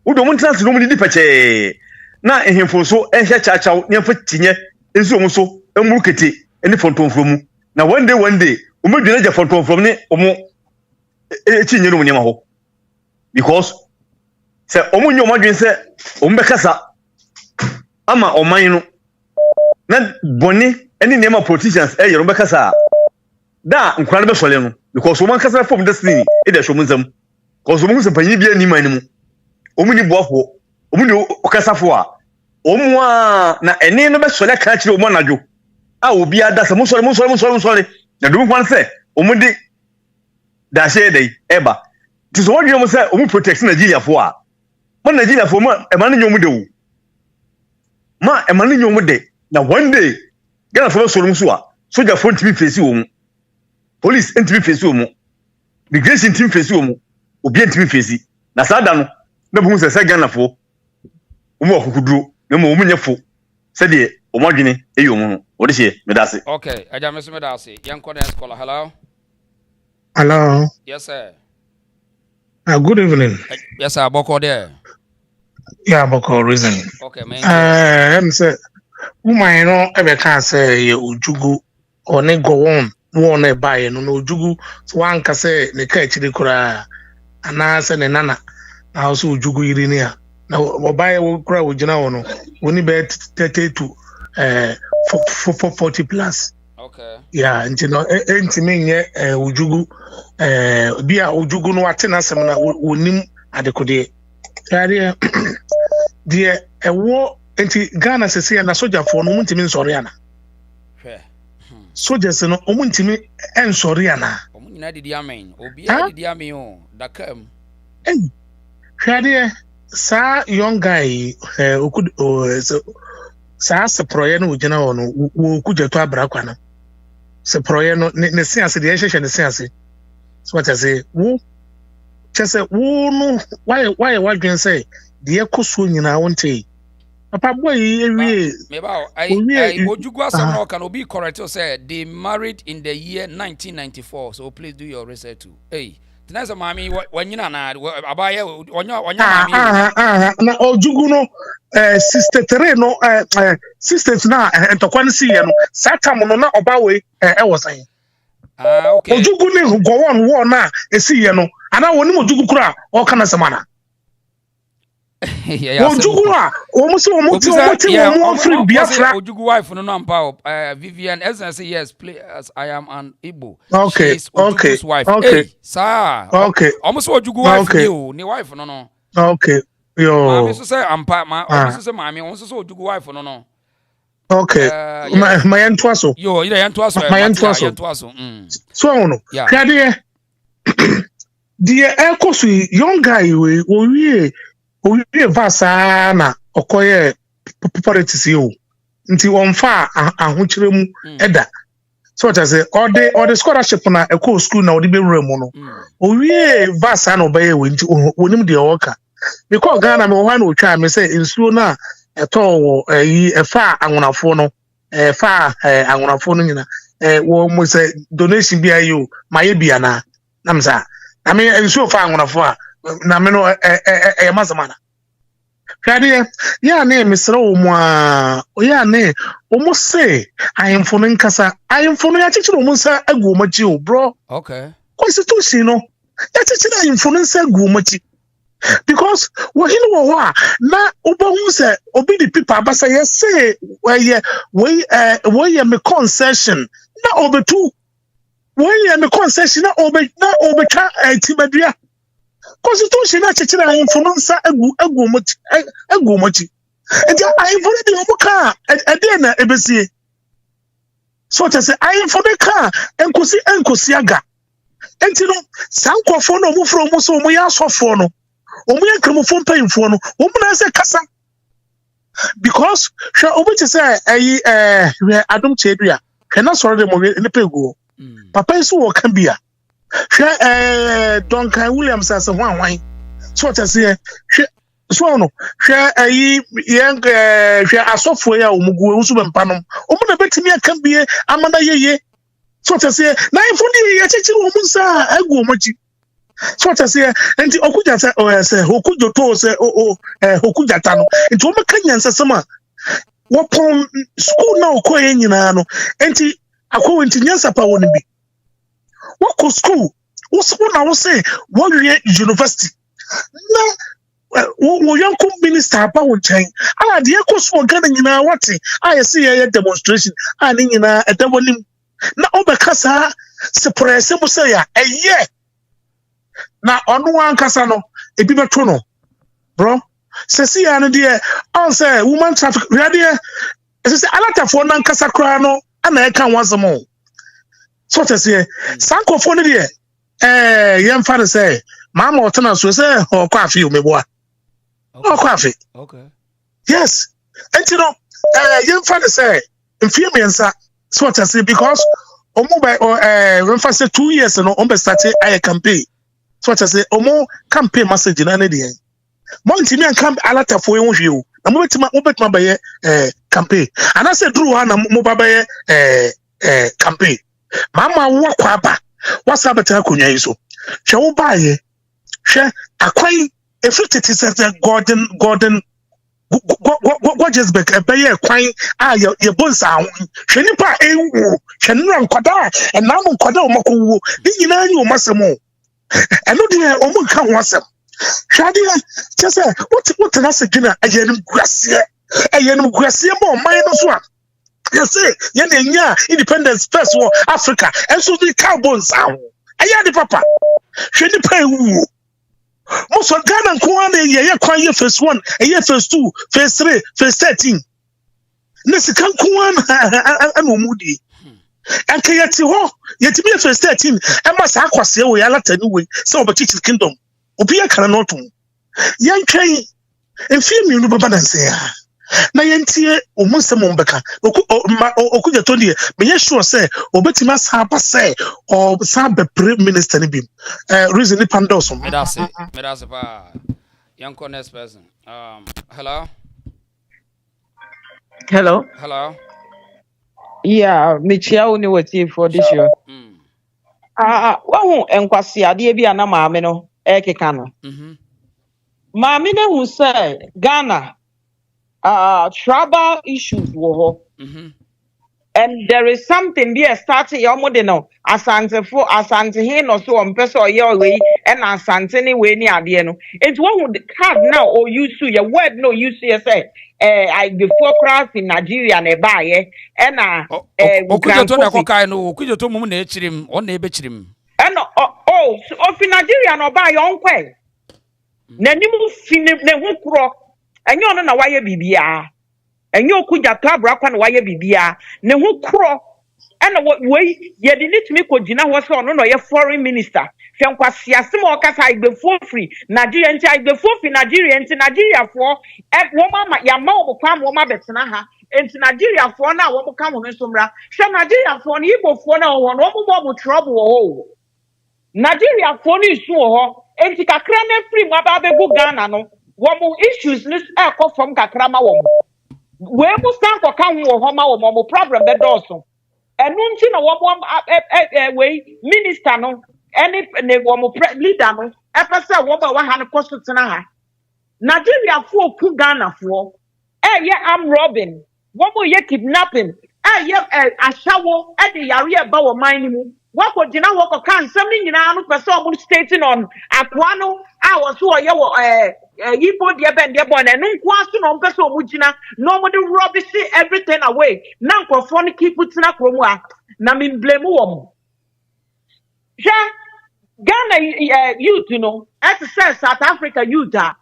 Udo Montans no mudi peche na ehemfo so ehia chachaw nyemfa tinye enso mu so emurukete eni fonton from na one day umedwena ja fonton from ne omo tinye no nyema ho because say omo nyomo dwen say ombekasa ama oman no na boni any name politicians yero bekasa da nkran be sole no because woman kasa from destiny e dey show munzam because woman se panyi bia ni manimu omuni boafo omuni okasafo a omwa na ene no be sole ka kire omo najo a obi ada se musole na do kwan se omudi da she dey eba tiso wodi omo se omu protect Nigeria fo a mo Nigeria fo mo e ma nyomu de wo ma e ma nyomu de na one day Ghana fo so so a soldier fo ntimi face wo mu police ntimi face wo mu migration ntimi face wo mu obi ntimi face na sada no na bu se Ghana fo omu okukuduro na mo nyefo se de omodwene eyo mu no wo de hye me dase. Okay, aja me so me dase yanko den scholar. Hello. Yes sir. Good evening. Yes sir, Boko there. Yeah, Boko reason. Okay, man. I'm say woman no ebe kan say ye ojugu one go on won e buy no ojugu so wan ka say ne ka chiri kura ana say ne nana na so ojugu iri ni a na obaye wo kura ogina wo no woni be 32 40 plus. Okay. Yeah, ntino entime nye ojugu bia ojugu no wate na sem na wonim adekode. Yare die ewo enti Ghana sese na soldier for no muntimi nsori ana. Soldiers no omuntimi ensori ana. Omunyina didi amen. Obi didi amen o dakam. Hwade sa young guy okud sa se proye no ugina wono wo kujeto abrakwa na. Se proye no ne sense de ehhehwe ne sense. So what I say wo chese wo no why wadwen say de ekoso nyina wonte. Papa boy ewie me ba I ojugu asem no can obi correct you say they married in the year 1994, so please do your research too. Hey, tena mami wanyina na abaye onya mami na ojugu no 63 no 60 na entokwan si ye no satam no na obawe e wosan. Okay. Ojugu ni go on na esi ye no ana woni ojugu kura o kana semana. Ojugu a omo free Biafra. Ojugu wife no ampa Vivian Ezra say yes, please, I am an Igbo. Okay. She's Ojugu's wife. Okay. Hey, sir. Okay. Almost Ojugu wife ni wife no. Okay. Yo. Mami so say ampa almost say mami almost say Ojugu wife no. Okay. My entwaso. Yo, ida entwaso. My entwaso. So no. Kade die ekoso young guy we owie vasa na okoye politics yo nti wonfa ahokyere mu eda so what I say all the scholarship na eko school na odi be mu no owie vasa na obaye we nti wonim de owoka because Ghana me ho na otwa me say nsuo na eto yi efa anwonafo no efa anwonafo no nyina wo mo say donation bia yo maye bia na namsa I mean nsuo fa anwonafo a na me no mazamana hwade ya na misra omo a ya na omo se ayemfo no nkasa ayemfo no ya chichiro omo nsa agu omachi o bro. Okay. Constitution no ya chichiro ayemfo no nsa agu omachi because we hino wo a na obahu se obi the people abasa ye say we me concession na obetu we me concession na obetwa tibadua Constitution na chichira ayemfo no nsa agu omachi enti ayemfo no de omuka ade na ebesie so what I say ayemfo no ka enkosi aga enti no sankofo no omufro omu so omu ya asofo no omu ya kremofo mpayimfo no omu na se kasa because sha obi say ayi adom chedua hwe na soro de mo ne pegu papa isu wo kan bia Duncan Williams as a one so what I say so no ayi young asofo ya omugu usu bempanom omu na betimi akan bie amanda yeye so what I say na ifuni ya chichiri omunsa agu omachi so what I say enti okujata say okujoto say okujata no enti omakanyansa sama wopon school na okoye nyina no enti akwo enti nyansa pa woni bi wako school wo na wo say wo wie university na Yankum minister about chain. Ah, the echoes for getting in our watching. I see a demonstration. And in a devil. Now, Obekasa, suppress him, say, a year. Now, on one Casano, a bibatono, bro. Says, and dear, I'll say, woman traffic, ready. It's a lot of one Casacrano, and I can once more. So to say, Sanko for the dear, young father say, Mamma or tenants will say, or coffee, me boy. Oh, coffee. Okay. Yes. And you know, young father say, in few minutes, so to say, because Omo or when for 2 years and on started I campaign. So to say, Omo campaign message in any day. Monty me and camp a lot of you. I'm going to my campaign. And I said, Drew Anna Mobile campaign. Mama walk up. What's up at Kunyaso? Shall buy share a quite a 50 Gordon. What just back a bay quine? Ah, your bones are Shenipa Ewu, Shenran Quada, and Namu Quada Moku, you know you must more. And not the Omo can once. Shadia, just what an assassina again, Gracia, again, Gracia more minus one. You say, Yenya, independence, first war, Africa, and so the cowboys are. Ayadi Papa, Shenipa Ewu. Most of Ghana and Kwane, yeah, quiet first 1, a year first 2, first 3, first 13. Nessa can Kwan and Moody. And Kayati Ho, yet to be first 13, and must aquas away a lot anyway, so but teach kingdom. Opia Caranotum. Young Kay, and fear me, Baban say. Nayantia, or Musa Mombeka, Okuja Tony, may sure say, or Betty Sapa say, or Sabe Prime Minister Nibim. Reason Pandosom. Medasa, young next person. Hello? Hello? Hello? Yeah, Michia only wait for this year. Well, and Quasia, dear Biana Mamino, Ekekano. Mamina who said, Ghana. Tribal issues were and there is something there starting your model Asanteman or so on person your way and Asantene way near the end. It's one with the card now or you see your word no you see say I before cross in Nigeria and buy and Okuja to mum nature on neighbor chim. And oh of Nigeria no buy your way. Nanimu finip ne wukro. And you know why you be and you could get tab rock and why you be ne who crow and what way you didn't make what Gina was on no your foreign minister. Fianquasiasimo Casai before free Nigerian child before free Nigerian to Nigeria for at woman Yama will come woman Betsanaha and to Nigeria for now what will come on Sumra. Shall Nigeria for Igbo for now one more trouble. Nigeria for this show and to Kakrana free Mababe Ghana no. Woman issues this echo from Kakrama woman. Where will stand for coming or Homa problem that also. And one thing a woman way minister no any woman leader no episode woman 100 cost to Tanaha. Nigeria for Ghana for yeah, I'm robbing. Woman ye kidnapping. Yeah, a shower at the area about mining. What would you know what can something you know person stating on Aquano? I was who you put your bend your bond and no question on person Mujina, nobody rubbish everything away. Now for funny keep putting up from work. Namin blame woman. Yeah, Ghana youth, you know, as it says South Africa youth are.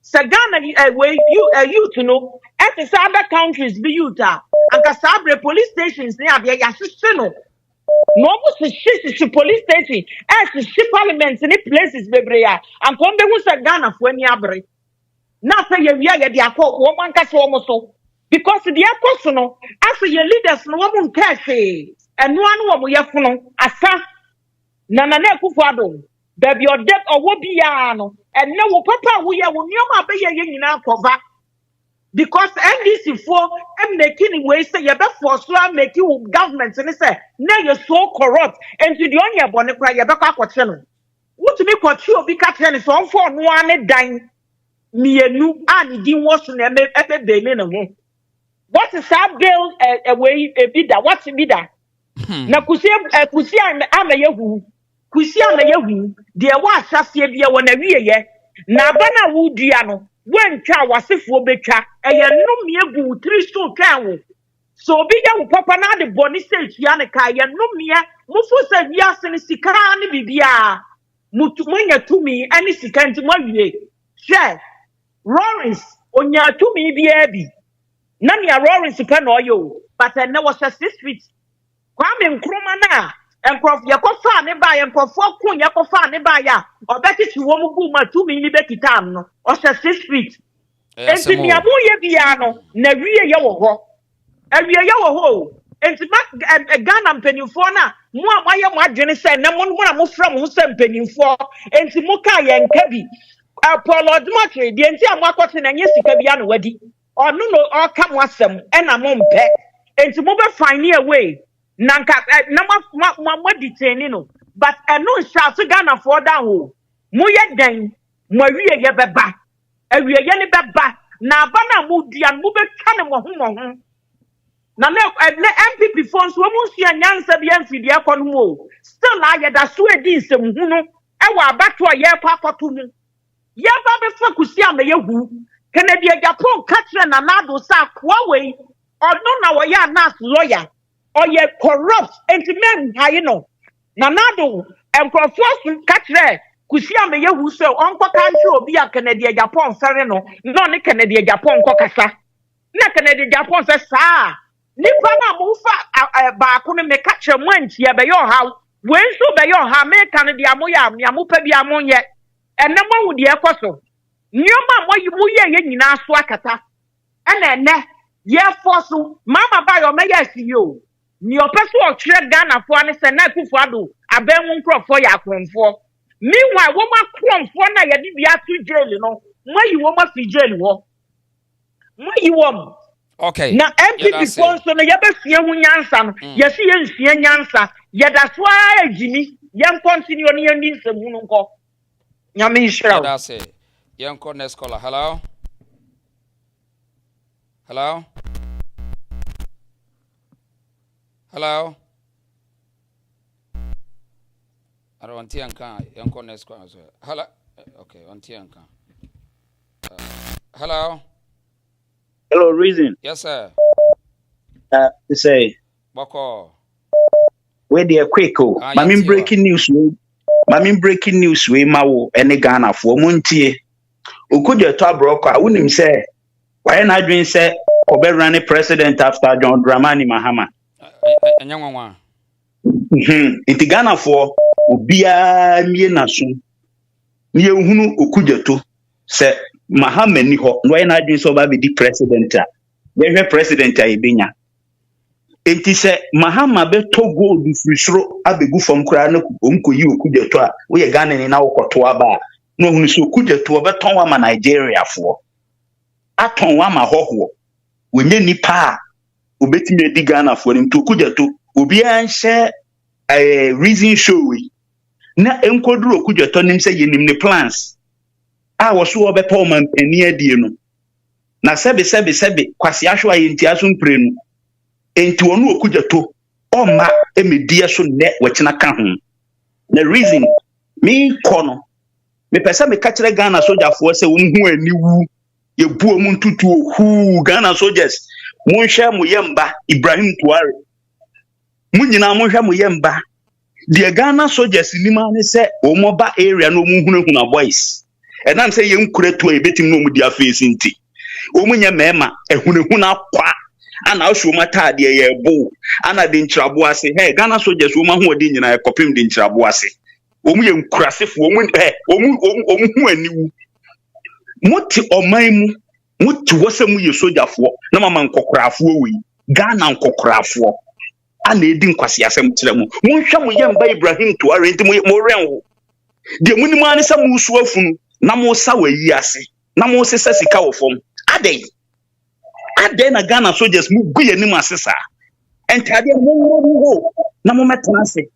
So Ghana way youth, you know, as the other countries be youth are. And Casabre police stations near the Yasuno. No she police station as she parliaments in places bebrea and come be who's a Ghana for any abre. Now say you hear the aqua woman cast almost so because the apostle after your leaders no woman cafe and one woman yafuno asa nanane kufado baby your debt or wobiano and no papa we are when you ma be yen cover. Because NDC for making ways say you better force make you government and say now you're so corrupt and to the only bonnet cry you better what channel. What to make what you be catching is on for one dime me and you and didn't wash them ever benin. What is that bill away a bidder? What's a bidder? Now Kusia I'm a yahu. Kusia I'm a yahu. Dear what shall see be one a year. na bana wudia no wentwa wasefo betwa eye nnome egu 3 stone twan wo so obi ya wo papa na de boni se tua ne ka ye nnome mufu se wiase ne sika ne bibia mutu munya tumi ani sika nti mwawie hwe Rawlings onya tumi bia bi na me Rawlings pe na oyo but na was 6 feet Kwame Nkrumah na enkof yakofa ne ba yenkofo kun yakofa ne ba ya obetiti wo mu bu ma tumi ni bekita no o 6 feet enti mi abu ye bia no na wiye ye wo ho awiye ye wo ho enti ma Ghana mpanimfo na mo amaye mo adwene se na mo na mo fra mo se mpanimfo enti mo ka ye nka bi Apollo Dmotry de enti amakote na nye sika bia no wadi onu no o ka mo asem e na mo mpe enti mo be find a way nanka na ma detain no but eno shout Ghana for down ho mo ye dan mo awie ye beba awie ye ne beba na aba na mo dua mo be twa ne mo ho na MPP phones wo mo sua nyansa bia mfidi akọ no mo still aye da so edi nsem hu no e wa abato ye papato mu ye ba be fa kusi ama ye hu Kennedy Japan katre na nado sa kwa we ono na wo ya nas lawyer or ye corrupt entimen ha no na nado enkrofo katre kusi ama ye hu so onko kanche obi a Kennedy Japan fere no ne Kennedy Japan kokasa na Kennedy Japan se sa nipa na mo fa ba ko ne me katre mo antia be yo ha we so be yo ha me kan dia mo ya mo pa bia mo ye enema wo de ekoso nyoma mo ye nyina so akata ene ye forso mama ba yo me yes yo ni opeso o kire Ghana fo ane se na kufu ado abenwu nkrofo ya akwonfo meanwhile wo ma kwonfo na ye de bia to jail no mayi wo ma fi jail wo mayi wo okay na MPP sponsor no ye be fie hu nyansa no ye se ye nfie nyansa ye da so agini ye continue no ye ndi nsemu no nko nyame Israel that's it Yanko next caller. Hello? Hello? Hello? I don't want to Yanko next caller. Hello? Okay, on Tianka. Hello? Hello, Reason. Yes, sir. To say, Boko. Where they are quick. Mammy breaking news. Mammy breaking news. We mawo any Ghana for Montie. Could you talk broker? I wouldn't say why not doing say or running president after John Dormaahene Mahama. In Ghana for Ubia Mienasun near Hunu Okujato say Mahama Niho, why not doing so by the president? Where president Ibinya. It is a Mahama beto gold free throw abegu from Krano Unko you Kujato, we are Ghana in our Kotoaba. No hunu so kuja to obeton wa ma Nigeria for aton wa ma hoho wenye nipa obetimi edi Ghana for nim to kuja to obi anhye reason show we na enkoduro kuja to nim say yenim ne plans a wo so obeton ma mpani adie no na sebe kwase ahwo ayenti aso mpre no enti wonu okuja to o ma emedie so ne wachina ka ho na reason me kono me pesa me catch Ghana soldier for say wonhu aniwu ye buo mu ntutu hu Ghana soldiers monhwa mo yemba Ibrahim Tuare munyina monhwa mo yemba the Ghana soldiers ni ma ne say o moba area no munhunahuna boys and am say yenkure to e betim no mu dia face nti o munya mema ehunahuna kwa ana o shoma taade ye bo ana de nchirabo ase hey Ghana soldiers wo ma ho odi nyina e kopim de nchirabo ase omu ye nkurasefo omu aniwu muti omaimu muti wasemu ye sojafo na mama nkokorafo we Ghana nkokorafo ana edi nkwase asem kire mu monhwa mo yemba Ibrahim Tuare enti mo renwo de munima ane sa musu afunu na mo sa wayi ase na mo sesa sika wo fom adey na Ghana soldiers mu guye ni masesa entade mo na mo metana ase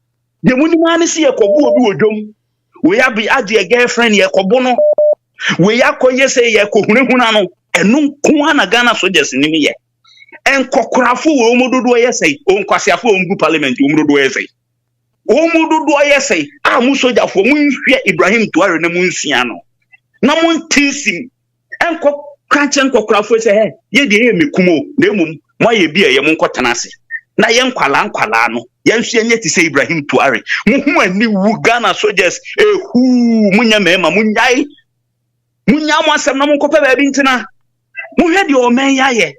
the money man is here, Kobu Odom. We have be at your girlfriend, ye Kobono. We are koye say ye Kohunano, and no Kuana Ghana soldiers in me. And Kokrafu, Omodo, yes, say, on Kwasiafu, Parliament, Umudo, say. Omodo, yes, say, Musoja for Moon, Ibrahim Tuare, the Munsiano. na mon tinsim enko kanchen kokrafo se he ye de ye mekumo na emum mo ye bi ye mon kotena ase na ye nkwala no ye nso ye ti se Ibrahim Tuare muhu ani wu Ghana soldiers ehu munya mema munyai munya mo asem na mon kopa ba bi ntina muhwe de o men yaye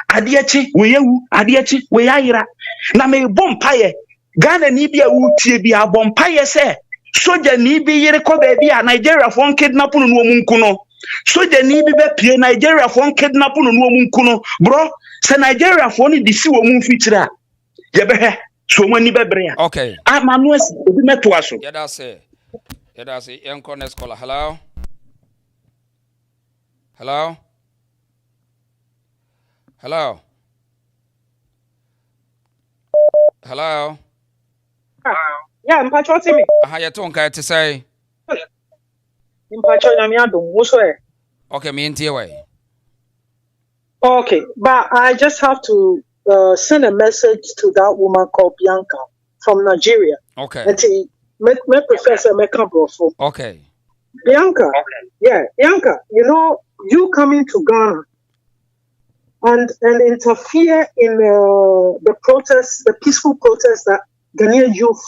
adechi we yewu adechi we yayira na me bompaye Ghana ni bia wutie bia bompaye se soja ni bi yire ko ba bia Nigeria fon kidnap no no munku no soja ni bi be pie Nigeria fon kidnap no no munku no bro se Nigeria fon ni disi wo mun fitira ye be he so mani bebre ya okay amanu esi obi meto aso yeah that's it enko next caller. Hello. Yeah, I'm patrolling me. You don't to say. I'm patrolling me. I don't know. Okay, me into way. Okay, but I just have to send a message to that woman called Bianca from Nigeria. Okay. And make Professor Mekabrofo. Okay. Bianca, yeah, Bianca, you know, you coming to Ghana and interfere in the protests, the peaceful protests that Ghanaian youth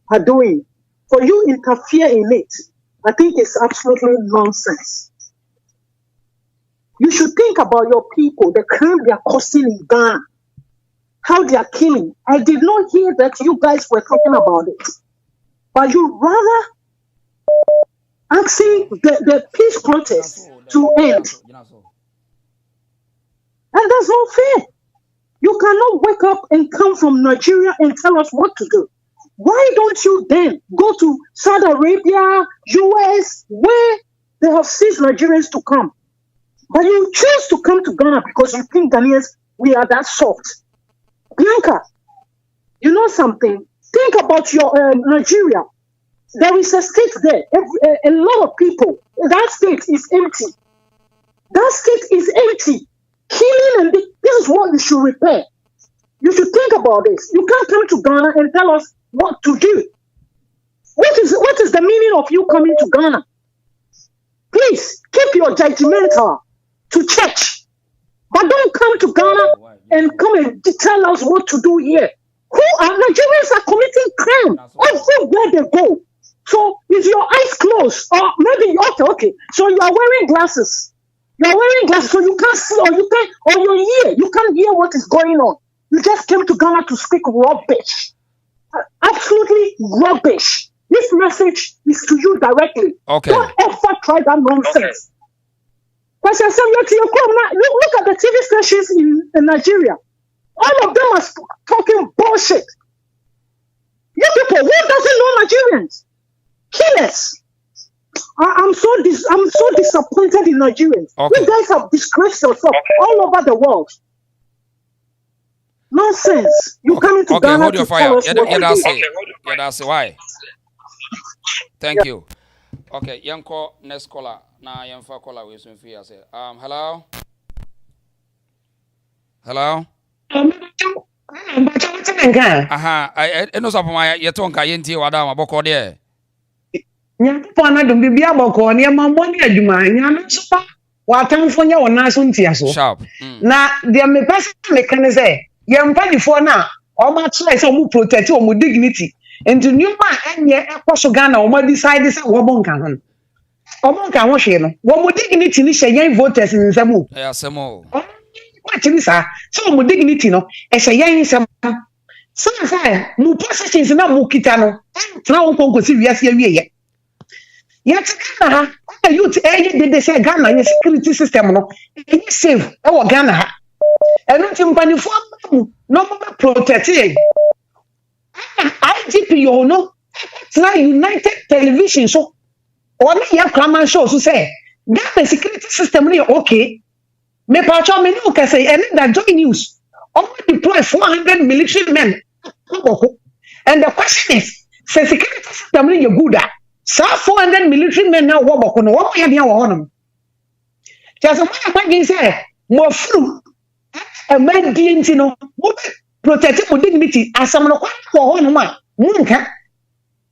are doing. For you interfere in it, I think it's absolutely nonsense. You should think about your people, the crime they are causing in Ghana, how they are killing. I did not hear that you guys were talking about it. But you rather asking the peace protest to end. And that's not fair. You cannot wake up and come from Nigeria and tell us what to do. Why don't you then go to Saudi Arabia, US, where they have seized Nigerians to come? But you choose to come to Ghana because you think Ghanaians, we are that soft. Bianca, you know something? Think about your Nigeria. There is a state there. A lot of people. That state is empty. That state is empty. Killing and this is what you should repair. You should think about this. You can't come to Ghana and tell us what to do. What is the meaning of you coming to Ghana? Please keep your judgmental to church, but don't come to Ghana and come and tell us what to do here. Nigerians are committing crime everywhere they go. So is your eyes closed, or maybe okay? So you are wearing glasses. You are wearing glasses, so you can't see, or you can't hear what is going on. You just came to Ghana to speak rubbish, absolutely rubbish. This message is to you directly. Okay. Don't ever try that nonsense. Because look at the TV stations in Nigeria. All of them are talking bullshit. You people, who doesn't know Nigerians? Killers. I'm so disappointed in Nigerians. Okay. You guys have disgraced yourself all over the world. Nonsense. You coming to Ghana hold your to fire. tell us what to do. That's why. Thank you. Okay, Yanko, next caller. Now, Yanfa caller, we soon feel say. Hello. I know something. You don't get into what I'm about there. Nyapona do bibia boko ne mambo ne adwuma nyame so pa watamfo nya wona so ntia so sharp na de me person me kan say yempa difo na o ma try say o mu protect o mu dignity into nyuma enye ekoso Ghana o ma decide say wo bon kan ho hwe no wo mu dignity ni hyeyan voters nsemu asemo kwa chimisa so o mu dignity no e hyeyan nsem say mu positions na mu kita no na won konkosi wiase awieye. Yet Ghana, youth did they say Ghana your security system no it's safe Ghana and not in uniform no protected IGP you know it's not United Television so one year crime show so say Ghana security system okay me pacho me no can say and that joy news only deploy 400 military men and the question is say security system you good at 400 military men now work on what we have here on. Just a man say more flu a man didn't protect dignity as some for one man. Munka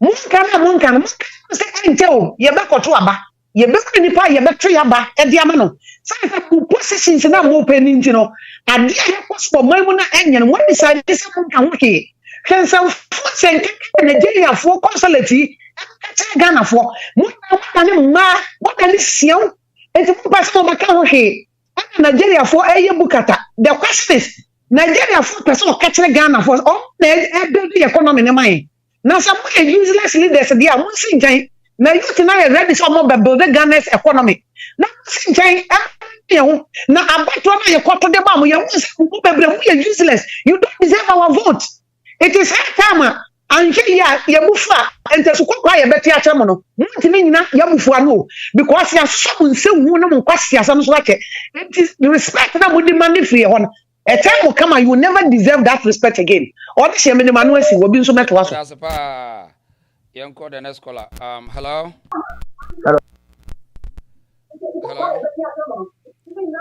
Munkan, say, Angel, ye back or to aba, ye back in the pie, ye back to yaba, and Diamano. Some positions in that opening, you know, and the possible Mamuna Onion, one decided this Munkan wiki. Can some foot and Nigeria for consulate, Ghana for what can this seal? It's a pastor Macao. Nigeria for a bukata. The question is Nigeria for person catching Ghana for all the economy in mind. Now some useless leaders they are missing giant. Now you can ready some more build the Ghana's economy. Now giant now about one you quarter the bomb, you are useless. You don't deserve our vote. It is high time. And here Yabufa and the Sukwaya Betty Achamono. Mutinina Yabufa no, because you are so soon question some like it. It is the respect that would demand for you. A time will come and you will never deserve that respect again. All the same in the manual will be so much worse. Young code and scholar. Hello.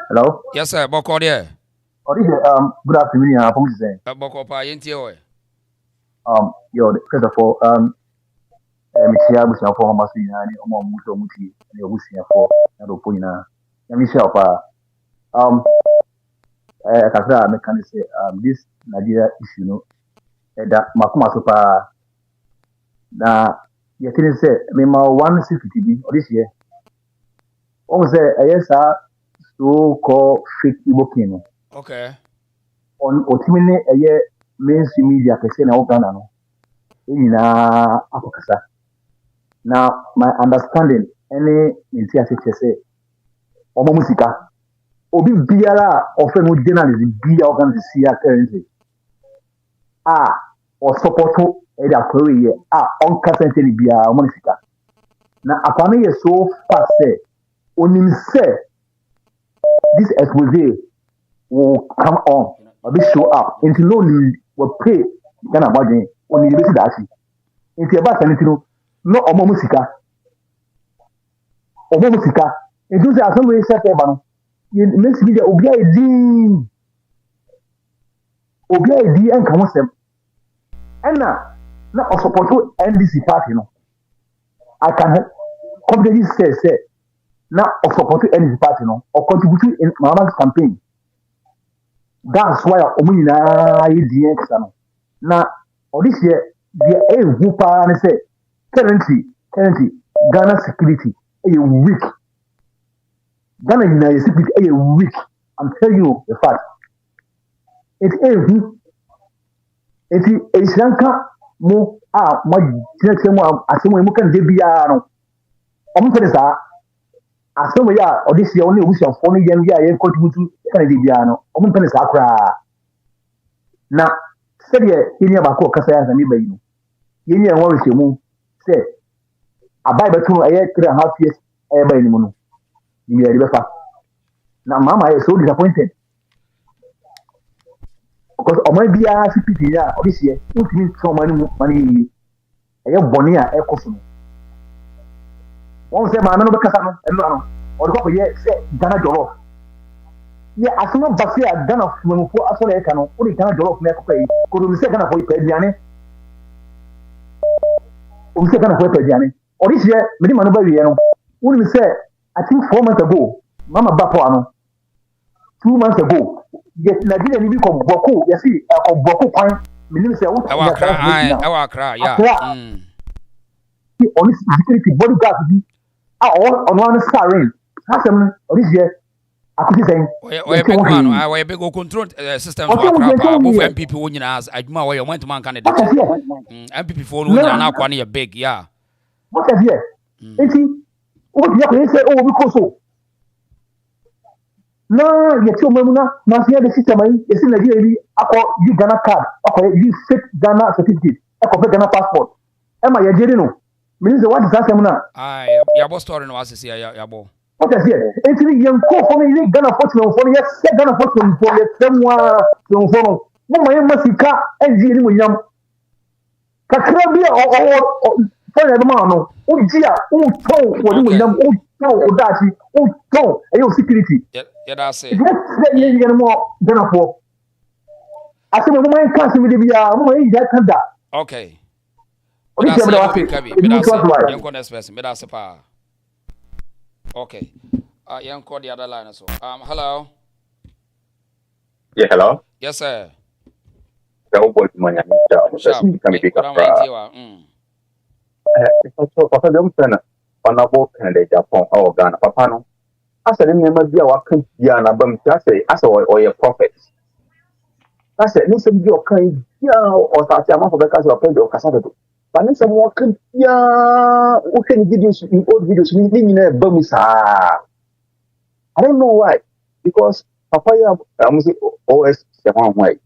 Hello. Yes, sir. Boko there. Good afternoon. Boko pa yentio. First of all, Michelle was now for Masina, Muto Muti, and your Wusia for Nadopoina. And Michelle, I can say, this Nigeria issue, no, that Makuma Sopa. Now, you can say, Mema 160 or this year. Almost yes, so called fake Ibokin. Okay. On Otimine, a year. Mainstream media can say now Ghana no. Now my understanding any intia say omo musika obi biara offer no journalism bia organization currently or support e da query here on kasente ni bia omo musika na apane ye so fast say onim say this expose will come on or be show up into no will pay Ghana budget on the university that into about anything no omo musika it do say as we say ebano you next video obi ID and come sem and na support NDC party no I can completely say now support NDC party no or contribute in Mama's campaign. That's why Omina DX now or this year the Wupa and say currently Ghana security a weak. Ghana United security a weak. I'm telling you the fact. It is a Sri Lanka mo my generation asemo mo kan debia no. Omo asome ya or this year only we shall follow yen ya contribute to Canada no omo pene sa kra na said ye yen ba ko kasa ya zami bayi no yen yen wo rehemu say abai betu aye 3.5 years aye bayi ni mu no ni ya be fa na mama is so disappointed because omo bia CPT ya or this year ntimi so mani aye boni a e koso no one say man no be kasa no or go ye say Ghana jollof ye asoma basi a Ghana fumufo asole e kanu o Ghana jollof na ko ko do say Ghana for pediane o say Ghana for pediane or this year me man no ba wiye no woni say I think 4 months ago mama bapo ano 2 months ago ye Nigeria ni bi ko boku ye see ko boku kwan me ni say wo Akra yeah on security bodyguard bi on one scarring. Hasam this year, I could say, we big control system for both MPP winning as Ajma where you went to man candidate. MPP for now quite big, yeah. What is here? What you say, oh, because so. No, you tell me, now here the system is in Nigeria. I call you Ghana card, okay, you fake Ghana certificate, I call Ghana passport. Am I a means what is that? Yabo story no was here, Yabo. What is here? Actually, young co for me, Ghana fortune for yes, Ghana fortune for yes, someone to follow. No, my Masika and Jim William Kakrabia or for the man. Oh, dear, oh, toe, what do you know? Oh, toe, Dashi, oh, toe, and your security. Yeah, that's it. Let's more Ghana for. I said, my cousin will be a that. Okay. Okay. Young call the other line so. Hello. Yeah, hello. Yes, sir. Sharp. What Papa don't send honorable candidate Japan or Ghana. Papa no. I said, remember, dear, what can be an album? I say, as or your prophet. I said, listen, your kind, or Tatiama for the castle of Pedro Casado. But listen, what can, what can videos, old videos, meaning in a bummis. I don't know why. Because Papa, I'm saying, OS, the one way.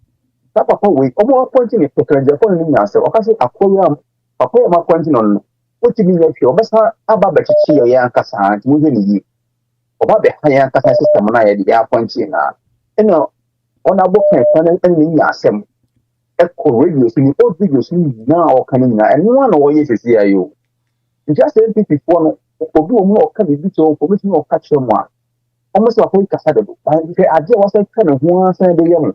Papa, we are pointing at the Japan in yourself. I say, Papa, I'm pointing on what you mean if you're best about the Chia Yankasa, moving ye. About the higher system, and I had the appointing. You know, on a book and in Yasem, echo radios in the old videos now coming and one or yes is here. You just said before, or do more can be so for which you catch them one. Almost a whole cassette. I was a kind of one side the young.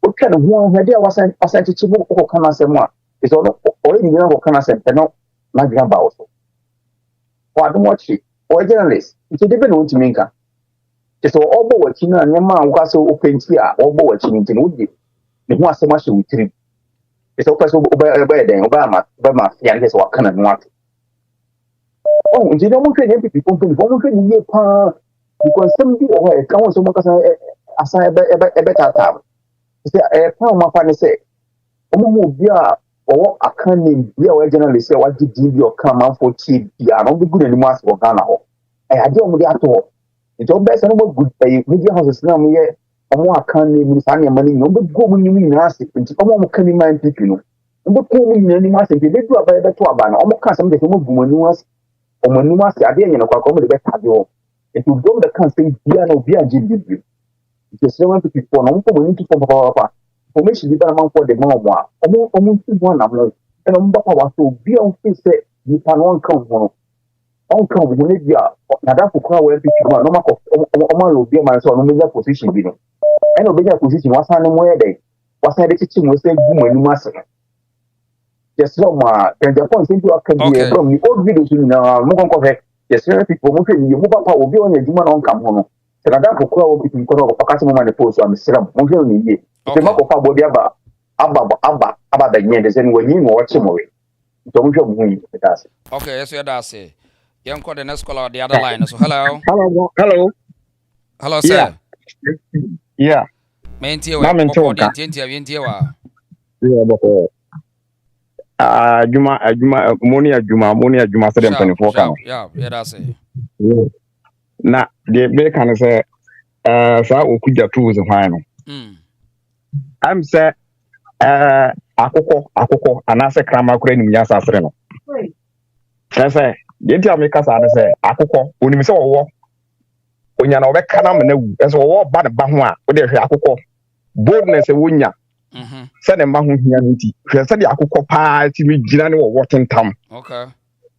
What kind of one idea was I sent to book or can I say more? It's all in the other can I say, no, not grandpa also. Or I don't watch it. Or journalist, it's a different one to make. Just all watching and your man was so open here, all watching in Woody. The one so much with him. It's all possible by Obama, and his what kind of want. Oh, you don't want to people to one year because some people are coming so much as I better time. A pound my father say, oh, or a canning, be a journalist, what did you come out for cheap? Yeah, not be good anymore for Ghana. I don't know at all. It's all best and good media houses now. Yet, a more canning with any money, no good go when you mean nasty, and to come on canning my people. And what call me any master, they do a better to a ban, almost custom the woman who was, or when you must have been a comedy better. If you go the country, piano, be a GD. It's 70 people, no one to come over. Formation development for the more, almost one of them. And on Papa was to be on face, you can one come on. On come when it be that for crowd picture, no matter of be my son, no major position. And no major position was where they was had the teaching was saying, woman, you must. Just so much, and the point into a can be a from the old videos in more correct. Yes, people moving you move up will be on a human on come home. So that for crowd between Pacasimo and post on the serum, Mongolia. The mark of our body about the years and when you watch him away. Don't you mean it does? Okay, yes, that's it. Young call the next caller the other line. So, hello. Hello, sir. Yeah. Maintain Juma 724. Yeah, that's it. Now, the baker can say, so could you choose a final? I'm say, akoko, and I say, Krama Crane, Yasa Sreno. I say, get your makers and say, akoko, when you saw war. When you're not canam, as a war, but a bahua, with the akoko. Boldness a winya. Send a mahu humanity. Said the akoko pie to me, Ginan or Watton Town. Okay.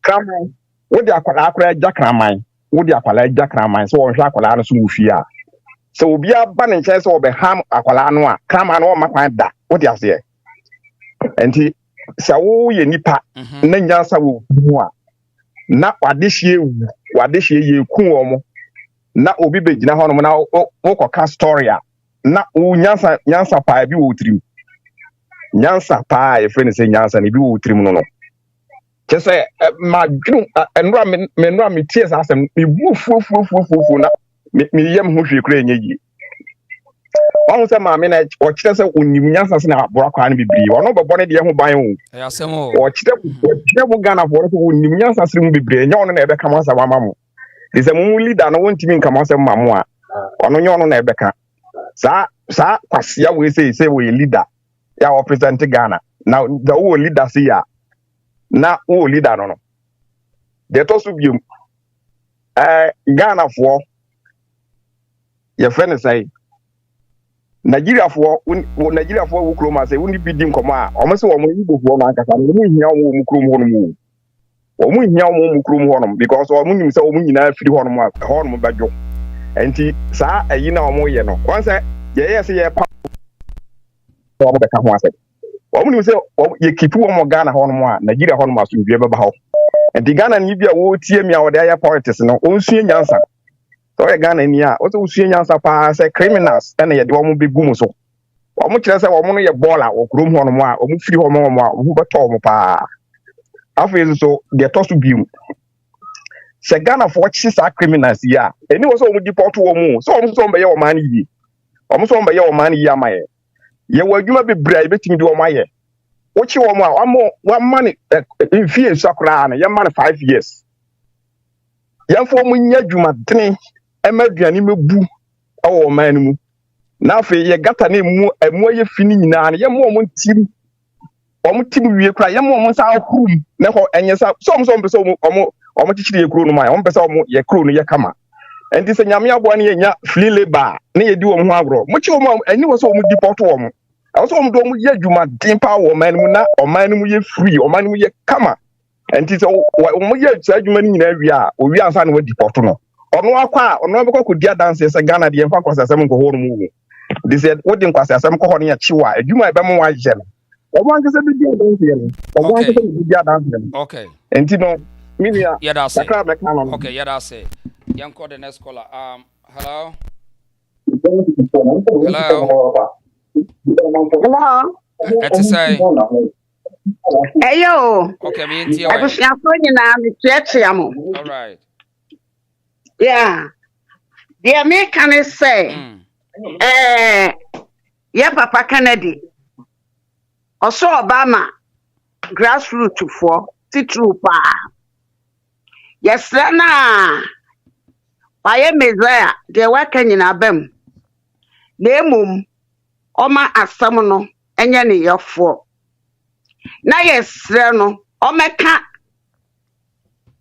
Come on, what the aqua jack ramine, what the aqua jack ramine, so on Jacolano Sufia. So be a banning chance of a ham aqualanoa, come on, or Macanda, what you say. And he saw ye nipa, Nanjasa will not what this year, you cool. Not will be big now, or Castoria. Not Yansa pie be trim. Yansa pie, friend say Yansa, and you trim no. Just say, my groom and ramen tears as a woof, me yam who she crane ye. One time, my minute, or just when you Yansa now, Brock and be brave, or no, but bonnet young by own. Or Chicago Ghana for whom you Yansa soon be brave, yon never come as a mamma. Is a moon leader, no one to me come as a mamma. Or no yon never can. Sa, Passia we say we leader. Ya present Ghana. Now the old leader see ya. Now old leader no. They toss of you. Ghana for your friend say Nigeria for Ukroma say only bidding comma. Almost one you go on Mukrum or Mukrum honum because all moon so in free horn bajo. And he sa you know more. Once I yes, yeah, the Woman say, you keep one more Ghana Honma, Nigeria Honma, you be able. And the Ghana Nibia will tear me out their politics, no, Usian Yansa. So a Ghana in ya, also Usian Yansa pass criminals, and they don't be gumuso. Or much less a woman a baller or groom Honma, or free Honma, who but Tom pa. I feel so, they're tossed to be. Se Ghana for watches are criminals, yeah. And it was only deport to a so almost on by your money. Almost on by your money, Yamae. You were you might be brave between you my year. What you want one money in fear Sakran, young man 5 years. Young for me, you might drink, and maybe an emu boo, oh man. Now for you got a name and more you finish now, and young woman team. We cry, young woman's our room, never and yes, some or much you grow my own person, your crew, your come. And this is a Yamia 1 year, flea labor, near do on Wagro, much your mom, and you was home deport woman. I was home don't yet you might dim power man or man we free or man we come. And it's all what yet said you in area, or we are signing with deportuno. Or no aqua, or no could dear dances a Ghana, the Emperor was a 7 go home movie. They said, what didn't cost some corny at Chiwa, you might be more white gem. Or one is a big deal, or one is a big dancing. Okay. And you know, Milia, yeah, that's it. Okay, yeah, that's it. Young call the next caller. Hello. Hello. Hello. To say. Hey yo. Okay, me into I was not all right. Yeah. The Americans say, yeah, Papa Kennedy. Also Obama grassroots for Titrupa. Yes, na. Why Messiah, the working in Abem. Nemum, Oma Asamono, and Yanni your four. Na yes, no, Omeka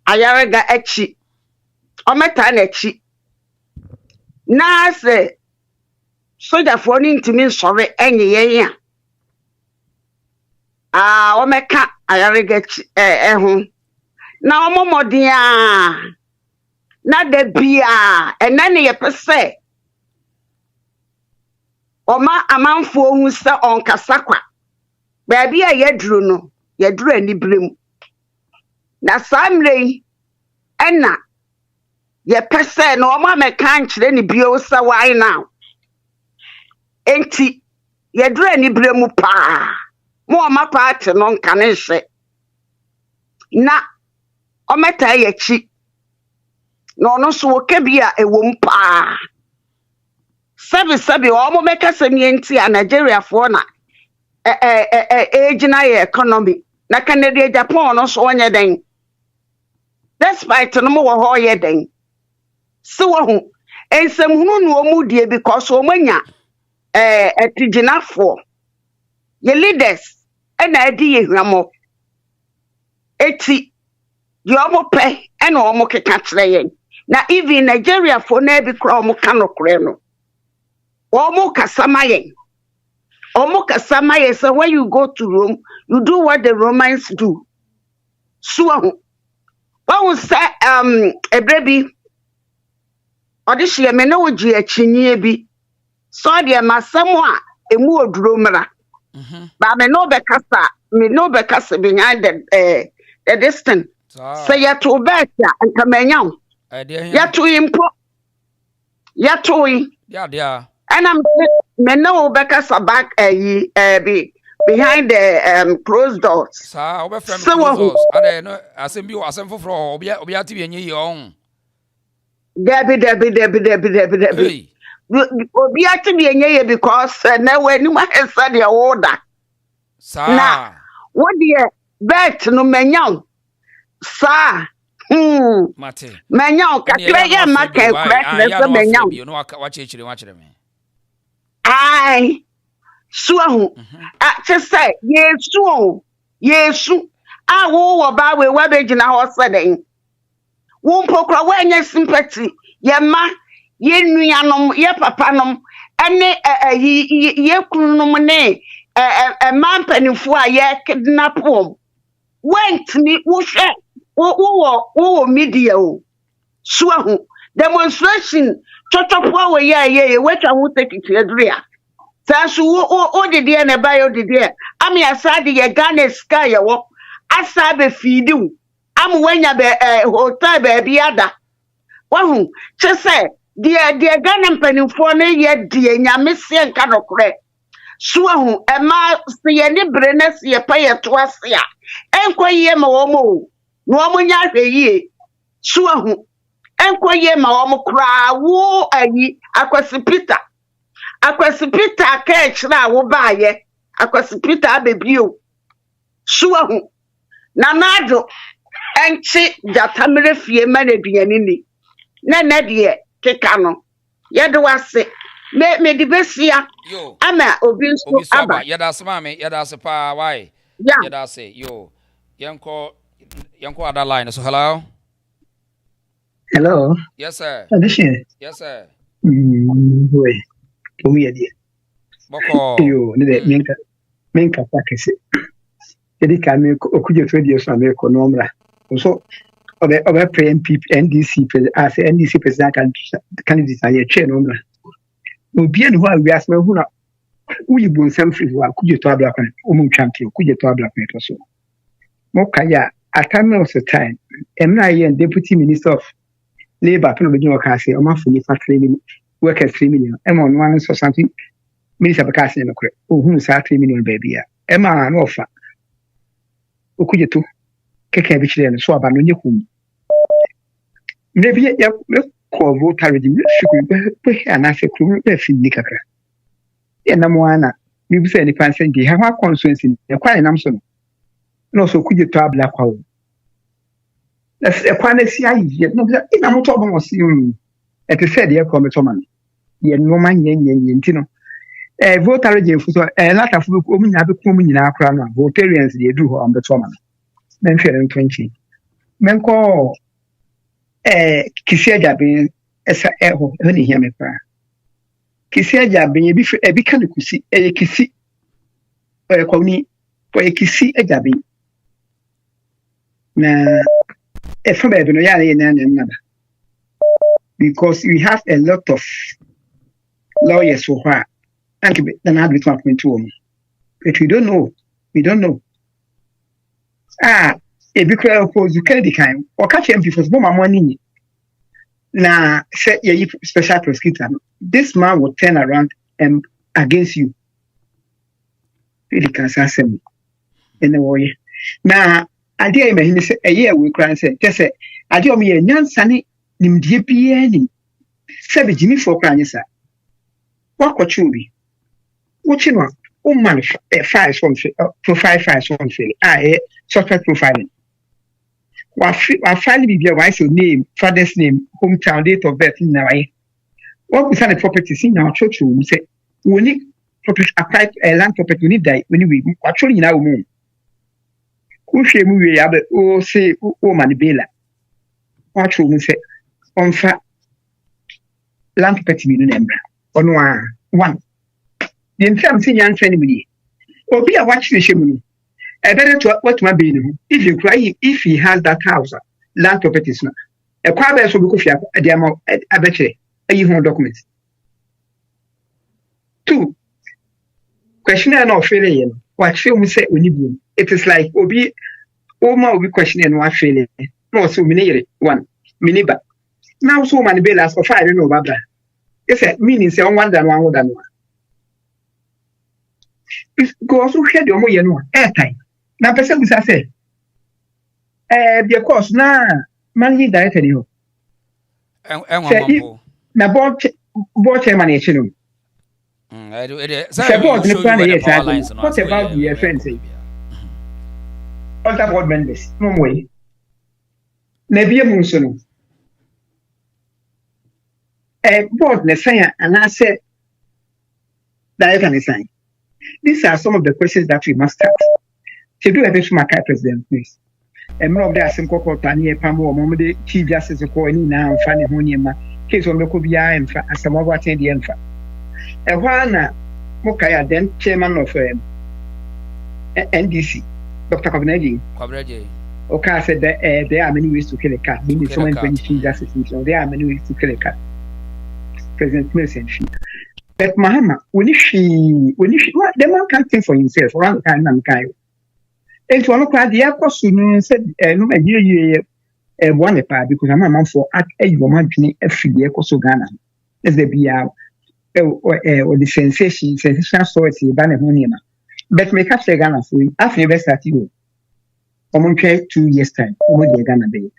Ayarega Echi, Ometan Echi. Na say, soldier for to me sorry, any year. Omeka Ayarega Echi, na omomodia na de bia enane ye pese oma amanfo hu se onkasakwa ba bia yeduru no yeduru anibrem na samre ena ye pese no oma meka nkire ni bio se why now enti yeduru anibrem pa mo oma party no nkane hye na ometa yechi no so kebia ewom pa sabi o mo meka semienti a Nigeria for na ejina ye economy na Canada Japan no so onye den despite no mo wo ho ye den so wo hu ensem hunu no mu die because o manya etijina for ye leaders na adi ye hwamo eti you omo pe and omo keka kire yen na even Nigeria for na bi kra omo kanokre no omo kasamayen so when you go to Rome you do what the Romans do so when say ebrebi odihye me na oji achinye bi so de masamo a emu oduro mra ba me no be kasa behind the distance say ya to better and kamanyam ya to impo ya to yeah and I'm me no be kasa back behind the closed doors sa obe friend closed doors ade no asem bi asem foforo obi ati bi enye yon debi obi ati bi enye because na wani ma hesa de order sa na what the bet no manyam sa mate manyam kakra ya maka correct na manyam you know wa chechire me ai suahu a say yesu a wo ba we wa be gina ho seden wo mpokra wa anya sympathy ye ma ye nuanom ye papanom ene ye kununom ne man panifo a ye kidnap wom went me wo media o suahu demonstration chochopo we ye wetwa wo take it adria Sansu o de de na ba yo de de. Am ya sa de ye Ghana sky ye wo. Asa be feedu. Am wanya be hotel be biada. Wahu, che say de Ghana mpanimfo no ye de nyame se nka nokre. So ahu e ma se ye ne brene se ye pa ye to ase a. Enko ye ma wo mo. No mo nya hweye. So ahu enko ye ma wo mo kra wo ayi akwasi Peter. Akwasi Peter ka ekira wo baaye. Akwasi Peter abebio. So ahu na nado enchi jatamere fie ma na duane ni. Na de keka no. Ye de wase me di besia ama obi so aba yada asema me yada asepa why yada ase yo yanko other line so hello yes sir yes sir boy omi yadi boko yo ne de menka pakese edi ka me okuje radio so me ko nomra so obe pre MPP NDC president candidate aye twe nomra obi anu ho awias ma hu na uyibu nsam free wa kuje to abla kan omu champion kuje to abla kan to so mo kaya at time emna ye deputy minister of labor to be no ka say o ma funi factory ni workers 3 million em on one so something minister ka say no kure o hu sa 3 million baby ya ema na ofa o kuje to keke bi chire no so aba no nyekum nebi ya ko voter regime shuku be ana se kru be fini kakra ya na mo ana mi bi se ni pansen di ha constituency e kwa nam so no so kuje to abla kwa wo e kwa na si ayi no bi ina mo to bo si e te se de e ko me to man ye no man nyen ntino voter regime fu so lata fu ko mu nya be ko mu nyina akra no votarians de edu ho ambe to man men fere 20 men ko kisi ajabe esa eho ni hia me pa kisi ajabe ebi kan kusi kisi ko ni kisi ajabe na from ebe no ya na because we have a lot of lawyers who are and then have to appoint to them but we don't know ebi kra oppose Kennedy kan o catch him before so mama money na say you special prosecutor this man will turn around and against you really can say in the way na ade me him say eye we kran say just say ade o me nyansa ne nimdie bia ni say be jimi for kran say wakochu obi wuchi no o man files from profile files from software profiling wa file bibia why so name father's name hometown date of birth na why what we the property see now church we say we need property acquire land property we need die when we actually na wo ku hwe mu we ya be o say o man bela what we say on fa land property we no number on one the entire thing yan training me obi a watch the shemu better to what my be if you cry if he has that house land properties na e kwa be so be kofia e dey ma abeche ayi ho documents 2 questionnaire no fail yen what show me say onibu it is like obi questionnaire no fail no so me yere 1 miniba now so man be last of 5 no baba if it meaning say on one than one go so head your mo yen no airtime na person we say the course na managing director ni ho na board chairman e chino say board ni plan yes what about the friends say all the board members no way na bia mu so no board na say and say director ni say these are some of the questions that we must ask. She do a bit from my president, please. A more of the simple company, Pamo, Momode, Chief Justice of Coini now, Fanny Honima, case on the Kubia and some of what in the Enfa. A one Mokaya, then chairman of NDC, Dr. Covenedi. Oka said that there are many ways to kill a cat. Meaning so many Chief Justice, so there are many ways to kill a cat. President Milson. But Mahama, when she, the man can't think for himself. One kind and kind. And to one the air soon said, no, my dear, one part because I'm a man for at a woman every year so Ghana. As they be out or the sensation stories, Banahoniana. But make up the Ghana for you. I've never started you. I'm 2 years' time. What you're gonna be.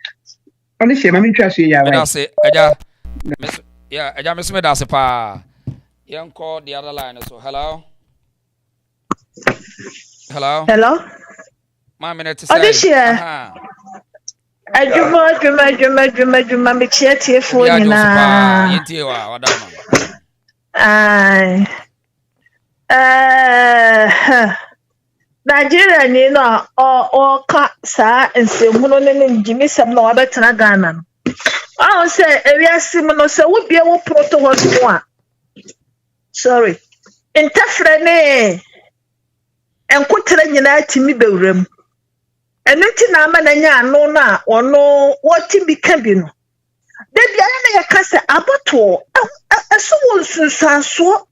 Honestly, I'm interested. Yeah, I just made us a pa. Young call the other line. So, hello. Hello. My minute to say. Adwuma me tie phone na. Nigeria ni no o ka sa nsehunu ne njimisem na wabetena Ghana no. I say ewiase mu no se wo bia wo protocols mo a. Sorry. Interfere enkotere nyina timi bewrem. Enenti na ama na nya anu na ono woti bi ka bi no. De bia na yakase abato eso won sunsanso.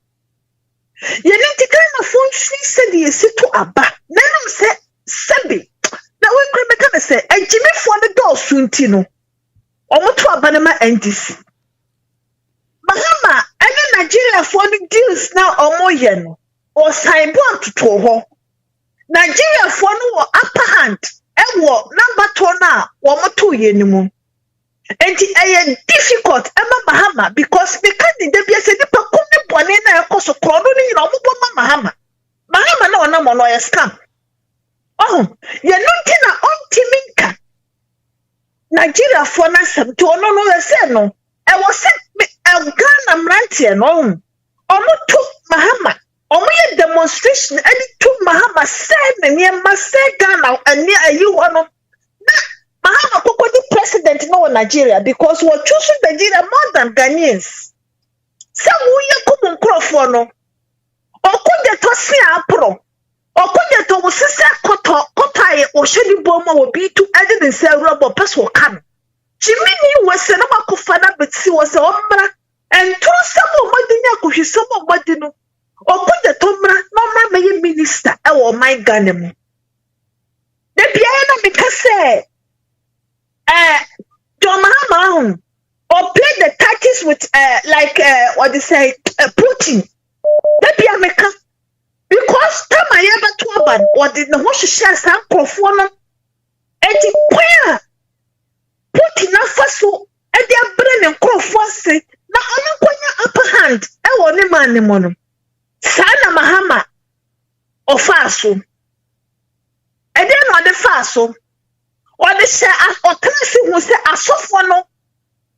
Yenenti kana fon se de yesitu aba. Nanum se sebi. Na we kure me ka se ejimifo ne do sunti no. Omoto aba na ma NDC. Mahama ene Nigeria for the deals now omoye no. O sign bon to ho. Nigeria for no upper hand. Ewo number 2 na womoto ye ni mu. Enti eye difficult ema Mahama because the candidate be say the pakome bone na ekoso krodo ni na omobo Mahama. Mahama na ona mo no ye scam. Oh, ye no tina ontiminka. Nigeria for na sem to ono no ye say no. E was say Ghana mrantie no. Omoto Mahama. Omoye demonstration any to Mahama said na say Ghana and you ono. Mahama koko the president no Nigeria because we choosing Nigeria more than Ghanaians. Say we come nkrofo no. Okunde to si apro. Okunde to sise kotai o shedi boma obi to edin say robo person kan. Jimini was na makofa na beti was omra and to some modini akohwe some modino. Okunde to mra no mra me minister e wo my Ghana mu. De bia na me ka say Dormaahene or play the tactics with what they say Putin. That be America because time I ever to ban or did the wash share some profound and the Putin na faso and they are brain and crow say na only upper hand I want man mono Sana Mahama or faso and then on the faso. Or they say, or Tennessee who say, I suffer no.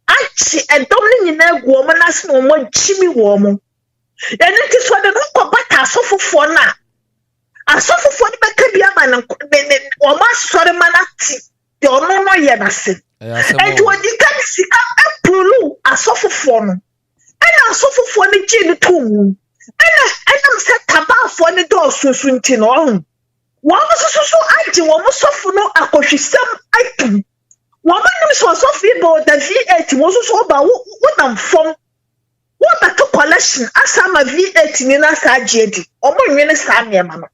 Achi, and Dominion woman as no more Jimmy woman. And it is what the local but I suffer for now. I suffer for the Bacabiaman or Master Manati, the honor Yanasi. And what you can see, Pulu, I suffer for no. And I suffer for the Jimmy too. And I'm set about for the door so soon to know. One was so anti one so no akoshisem item. One man so feeble that V8 was so about what I'm from. What a to collection as I'm a V8 in a sajedi or more in a Samia mamma.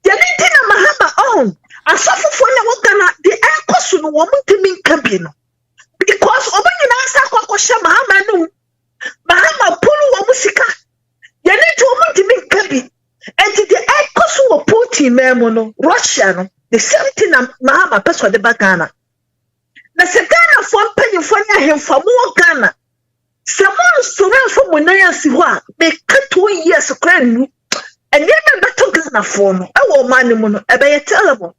Yanitina Mahama own. I suffer for the air cost no woman to mean cabin. Because over in Asa Mahama Mahama Pulu Musika. You need to woman to mean cabin. And the air cost will put in Memono, Russia, the same thing Mahama person the Bagana. The Sagana for penny for him for more Ghana. Someone surround from when I see what they cut 2 years of crime and then better Ghana for no. I will money mono, a bay terrible.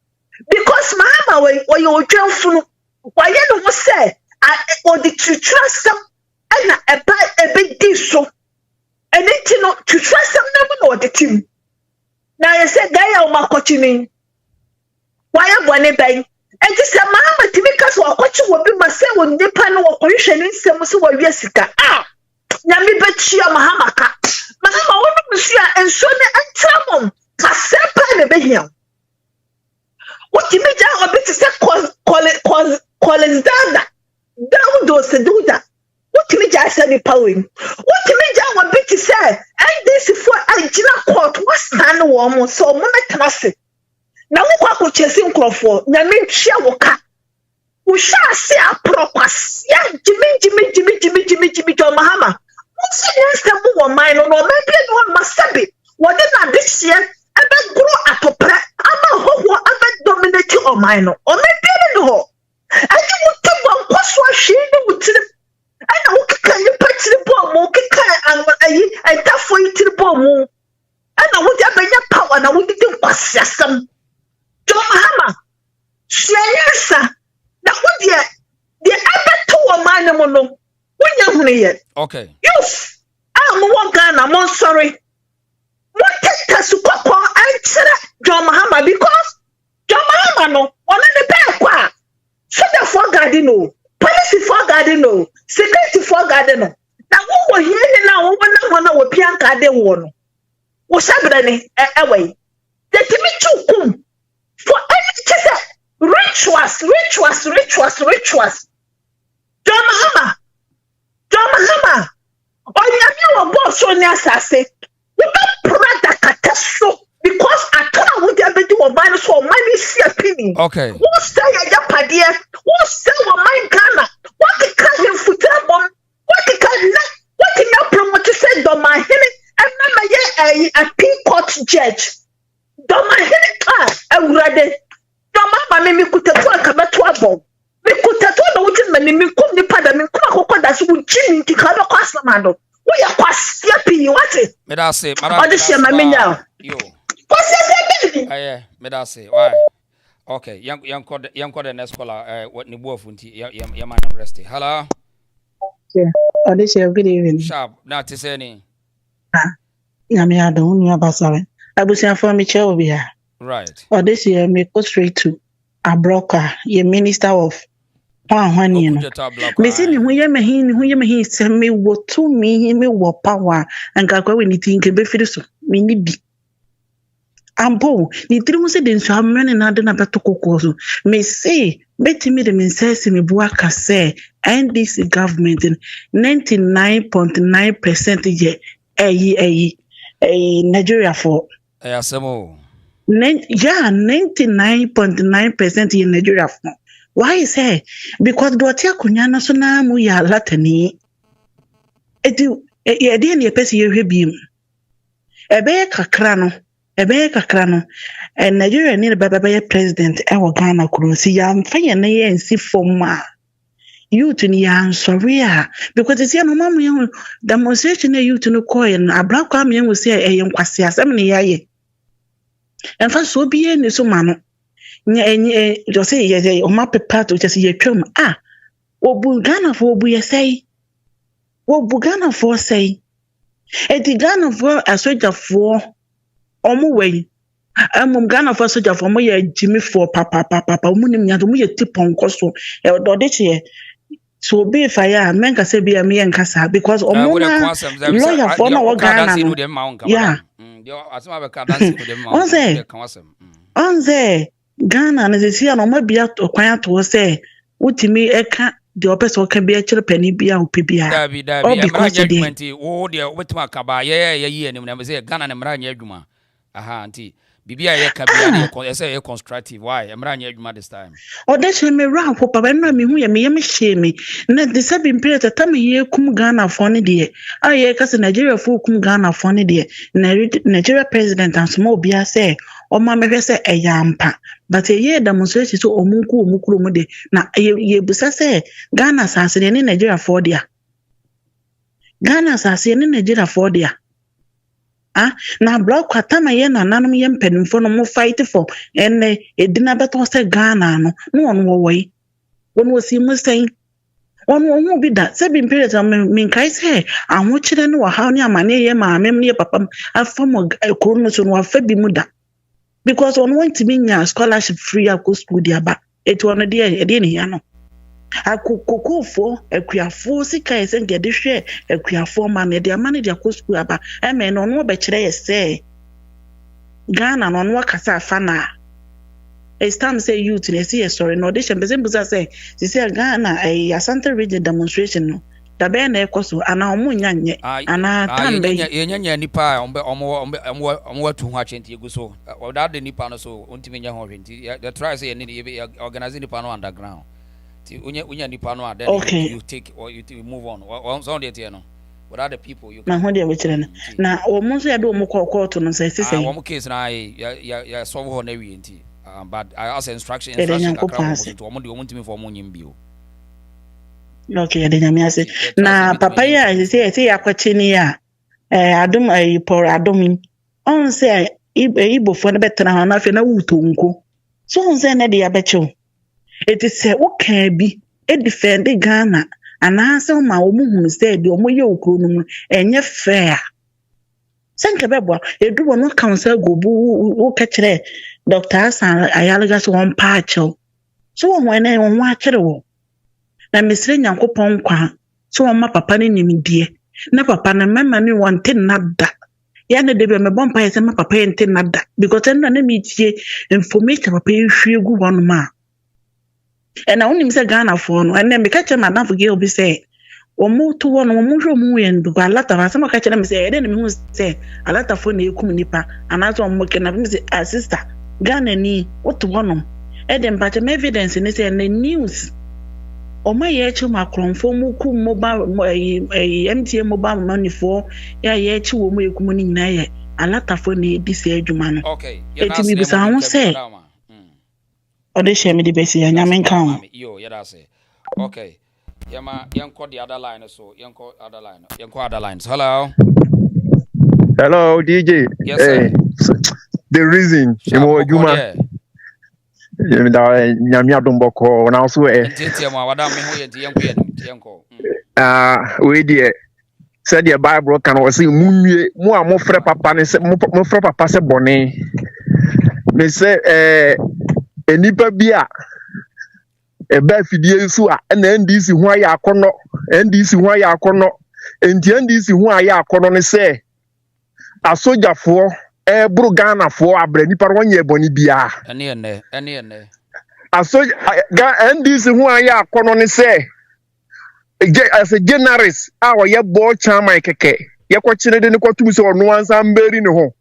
Because Mahama, or your girlfriend, why you don't say, I or the to trust them and a big dish so. And it's not to trust them or the team. Now I said, Gaya or Makotini. Why am one bay? And this a mamma to make us what you will be myself when the panel or pollution in some so Jessica. Ah, Yami Betchia Mahamaka. Mahama would see and show me and Tramon. Casempa and Behim. What you made out of it is call it Dada. Down those to do that. What me just say nipa we? What me just want be to say? And this for Agina court was stand warm so mo na tenase. Na wo kwa ko chesi nkrofo, na me hwia wo ka. Wo hwa se apropas. Ya jimi Dormaahene. What's the next step of mine or maybe one must be? What did not this year? I bet grow at a prayer. I'm a whole other dominating or mine or maybe no. I do take one post she would tell them. I know can you put to the bomb, and I tough for you to the bomb. I know what you have your power and I would do was some Dormaahene. Sir, now what the other two of mine. Okay. Yes, I'm one Ghana. I'm sorry. What take us to Coco and Dormaahene because Dormaahene no on the back. So the for Gardino, police for Gardino, security for Gardino. Now we were here now. One of Pianca de one was happening away. The Timmy Chukum for any rituals. Dormaahene. Oh, you are both so near Sassy. We don't prada catasso because I told you that you were minus for money, see a penny. Okay. What's that, your padia? What's that, my Ghana? What the kind of football? What can you promote to say, Dormaahene? And I'm a Pink Court judge. Dormaahene, I'm ready. Dormaahene, me could talk about trouble. Me could tell what you mean, me could be pardon me, that's what Jimmy to cover Quaslamando. We are quite happy, what it? May I say, Madame, this year, my minion. You. What's that, baby? May I say, why? Okay, young code and scholar, what Nibo Funti, your man resting. Hello? Yeah, this year, good evening. Sharp, not to say any. Yamia, don't know about sorry. I was here for me, chair here. Right. Or this year, me go straight to a broker, your minister of. One you know. Missing who you may send me what to me power and go anything can be finished. Me need be. Ambo, the three said in some men and other about to cocoa. May say, betty me the says me buaka say, and this government in 99.9% a Nigeria for. Yes, more. Yeah, 99.9% in Nigeria for. Why is he? Because Dotia Kunyana Sona Muya Latani. Edu, a dear person you beam. A bear crano, and Nigeria need a Baba president, our Ghana Kurusi, yam fire and see for ma. You to Nian Soria, because it's your mamma demonstration you to no coin, a black woman will say a young Quasia, 70 years. And for so be any so mamma. Just say yes, or my paper to just ye trim. What Bugana for we say? What Bugana for say? At the Ghana for a soldier for way. I'm Ghana for soldier for my Jimmy for papa, munim yadumu tip on costo, this year. So be fire, menka say be a me and Cassa because lawyer for no Ghana. Yeah. On there. Ghana and the Sia no might be out or quiet to say, what to me, a cat, the opposite can be a penny be out PBI. Or because the dear, what my cabba, and never say Ghana and Marania Juma. Aha, auntie. BBI can be a constructive. Why? I'm running this time. Or that's me round for Papa me who me shame me. Net the same period at time ye come Ghana funny dear. I cast Nigeria for come Ghana funny dear. Nigeria president and small beer say, or mamma say a yampa. But a year demonstration to Omunku Mukurumude. Now ye busa say Ghana assassin in Nigeria for dear. Ghana assassin in Nigeria for dear. Na block katama ye na nanum ye mpanimfo no mo fight for and e dina beto say Ghana no one wo way one was him saying one won't be that 7 periods min kai say ahwo kire no ha ne amane ye ma amem ne papa afom ekoro so no afa bi mu da because on want to be nya scholarship free akọ school dia ba etu ono de e de ne ya no akokofo akuafo sika ese ngede hwe akuafo ma ne de amane de akọ school aba e me no no be kire ye say Ghana no no kasa afa na it's time say youth ne say sorry no de shembe buza say Ghana a Asante region demonstration no dabe na ekoso ana omunya nye ana tambe yenya nipa omwe tu ho achenti eguso without the nipa no so ontimi nya ho hwenti the try say ye organize nipa no underground ti unya nipa no then you take or you move on so dey tie no without the people you na ho dey wechire na wo mo so ya do mo court no say sisi wo mo case na ya solve ho na wi enti but as instruction to wo dey ontimi for mo nyimbio. Okay, the nyamiase na papa ya say akwachini ya adom por adomi on say ibo fo na betena ha na afi na wutonko so on say na de abecho it is say wo kan bi e defend Ghana ana say ma wo muhunu say de omo ye okro no enye fair senke bebo edubo no council go bu wo ka kire Dr. Asan Ayalega so on paacho so won na won wa kire wo na misre nyankopon kwa so won ma papa ne nimdie na papa na mama ne wonte nada ya ne de be me bompa yese ma papa yente nada because na me tie information papa hwie gu won ma na wonim se Ghana for no na me ka che madam for girl be say o mu to won o mu hwe mu yendu ba lata ba se ma ka che na me say e de me hu say alata for na ekum nipa ana so mo ke na me say sister Ghana ni what won e de mpa che evidence ni say na news Oma yechi makronfo mu ku mobile MTN mobile money for ya yechi wo mu ekumu ni nyina ye alatafo na edisi adwuma no okay eti mi bisa ho se ode she me de besi ya nyame kan yo ya da say okay yama yanko the other line so yanko other lines hello DJ yes sir. The reason imo adwuma nyame adomboko na so ntitia ma wada me ho yenti yanko we die said the Bible can was say munwie mu a mo frɛ papa ne se mo frɛ papa se bone me se enipa bi a eba fidie nso a na NDC ho aye akono enti NDC ho aye akono ne se asojafo buru Ghana for abra nipa wonye boni bia ene aso NDC hu aya akono ne se as a generous awo ye bo chairman keke ye ko kire de ne kwatum se ono ansa mberi ne ho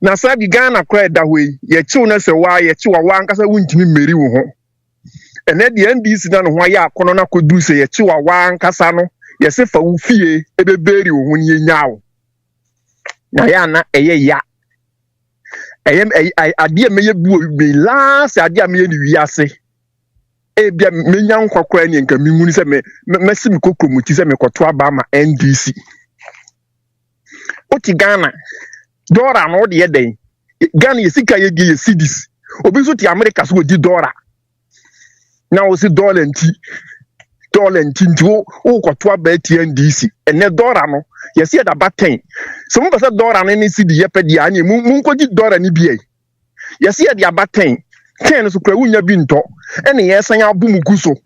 na sa bi Ghana kra da hoi ye chiw na se wa ye chiwa wa ankasa wuntimi meri wo ho ene de NDC na no ho aya akono na kodu se ye chiwa wa ankasa no ye se fa wo fie ebeberi wo ho ne ye nyaawo na ya na ya ade meye buo bi last ade meye ni wiase bia menya nkokora ni nka mimuni se mesi mikokomuti se mekoto aba ma NDC oti Ghana dollar no de yeden Ghana yesika yegi yesidis obi so ti America so di dollar na o si dollar nti o koto aba ti NDC ene dollar no yesi da baten so mo pese dollar no ni si di yepedi ani mu nkoji dollar ni bie yesi da abaten ken so kra wunya bi nto ene yesan abumu guso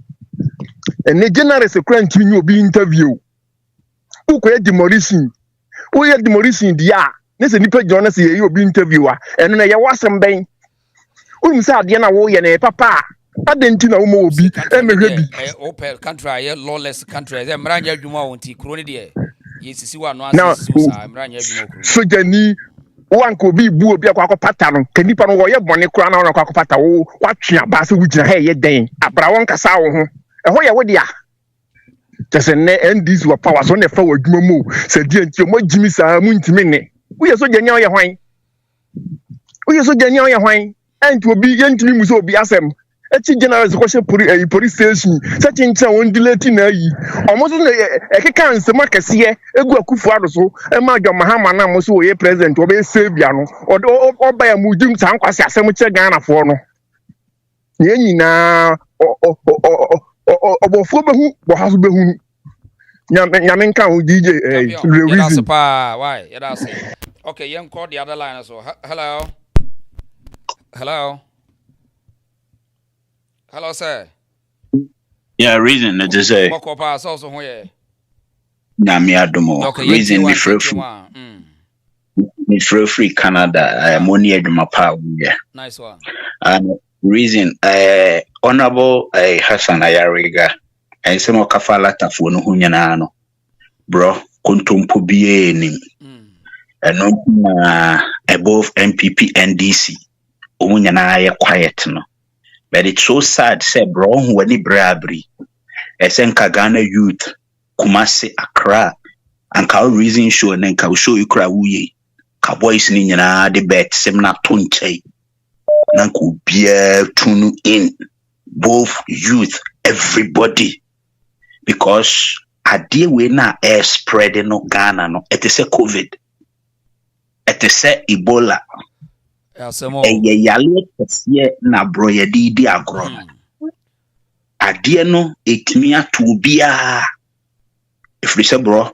ene general secretary ntimi obi interview ukoye demolition dia ne se nipa jona se ye obi interview a ene na ye wasem ben unsa ade na wo ye na papa adenti na wo obi emehwe bi opel country ye lawless country ze mranya adwuma wonti kro ne de yesisi wa no asisi sa mranya adwuma kro so jani wanko bi bu obi akwa pata no kanipa no wo ye bone kro na akwa pata wo watwe aba se wugina he ye den abra won kasa wo ho eho ye wo dia tese ne NDC wa power so ne fa wadwuma mu se die nti mo jimi sa mu ntimi ne wo ye so janya ye hwan enti obi ye ntimi mu so obi asem echi general ko police station such incha won delete na yi omoso ekeka nsem akase egu akufu ado so e ma Dormaahene na mo so ye president obe savia no oba ya mujim san kwase asem che Ghana for no ye nyina obofo behu bo haso behu nyame nka ho DJ reason why ya da say okay yen call the other line so hello sir. Yeah, reason to say. Na me adomo. Reason me free Canada. I am only aduma pa. Nice one. And reason honorable Hassan Ayariga I say no kafa lata fo no ho nyina no bro kontompo bie nim eno above MPP NDC omu nyina ye quiet no but it's so sad say bro who ani brabri esenka Ghana youth Kumasi Accra and ka reason show and ka show you kra wuye ka boys ni nyina de bet sem na tonchai na ku bia tunu in both youth everybody because adie we na air spread no Ghana no it is a COVID it is a Ebola ye yale tsie na bro ye di agro adie no etimi atu bia if we say bro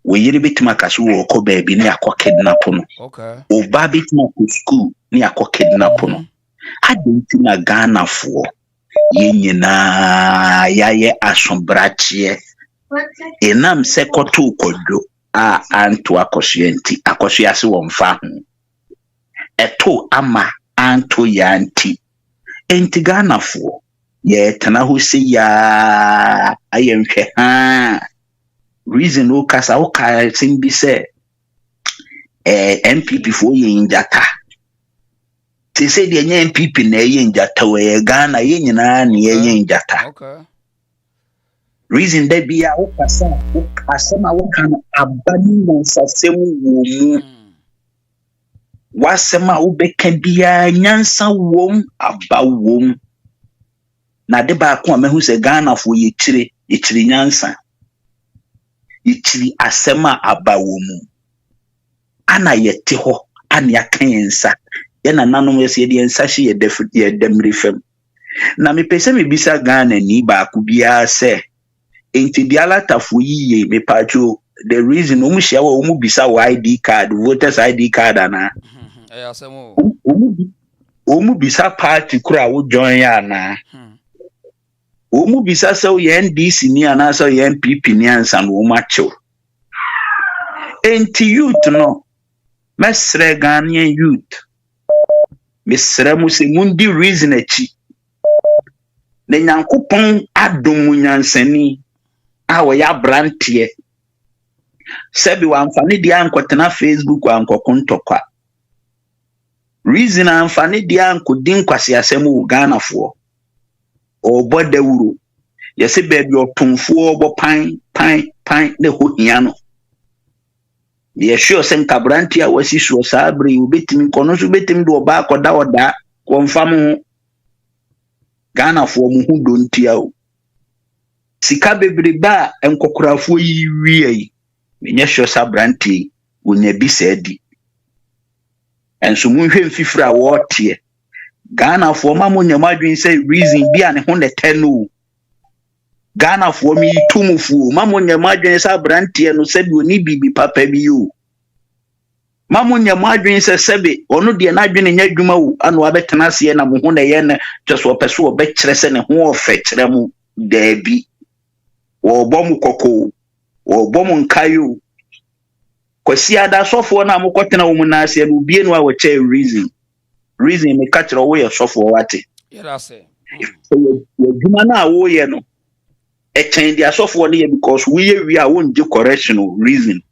we yiri bitima kaso wo ko baby na yakọ kidnap no okay o ba bitima ko school na yakọ kidnap no adenti na Ghana fo ye nyina yaye asombrachie enam se koto kodo a anto akosienti akosiase wo mfa ho eto ama anto yanti enti Ghana fo ye tana ho se ya ayenhwe ha reason o kasa o ka tin bi say MPP for ye njata te say de nye MPP na ye njata we Ghana ye nyina na ye njata okay reason that be a o kasa ma o kan abani no sasem wo mu wasema o beka bia nyansa wom aba wom na de ba ko amahu se Ghana fo ye chire nyansa ichiri asema abawomu ana yete ho ana yakansa ye na nanom ye de ensa hye ye defit ye demri fam na me pese me bisa Ghana ni ba ku bia se enti diala tafu yiye me pacho the reason omu hia wa omu bisa wa ID card voters ID card ana asemo omu bisa party kura wo join ya na omu bisa so ye NDC ni ana so ye MPP ni ansa no macho enti youth no mesre Ghanaian youth mesre mu se mundi reason achi ne nyankopon adom nyansani a wo ya brantie sebi wa amfani dia ankotena Facebook wa ankokontokwa reason amfani dia ankodin kwase asemu Ghana fo obo dawuro yesi baby otumfo obo pan ne ho hia no ye sure sen kabranti a wasi so sabre ubetimi kono so betimi do ba akoda oda konfam Ghana fo mu hu do ntia o sika bebre ba enkokorafo yi wiei menye sure sabranti wonya bi saadi enso mu hwe mfifira wo tie Ghana fo ma mo nyamadwen say reason bia ne ho ne tenu Ghana fo mi tumufu ma mo nyamadwen say brantie no sabi oni bibi papa bi yo ma mo nyamadwen say sabi ono de na adwen nya adwuma wo anu abetena se na mo ho ne ye ne twaso opeso obekire se ne ho ofekire mu dabi wo bom kokko wo bom nkayo kwasi ada sofo na mo kotena wo mu na ase no bie no a wo che reason me catch the way sofo wate yeah say you duma na wo ye no e change the sofo no because we are won the correctional reason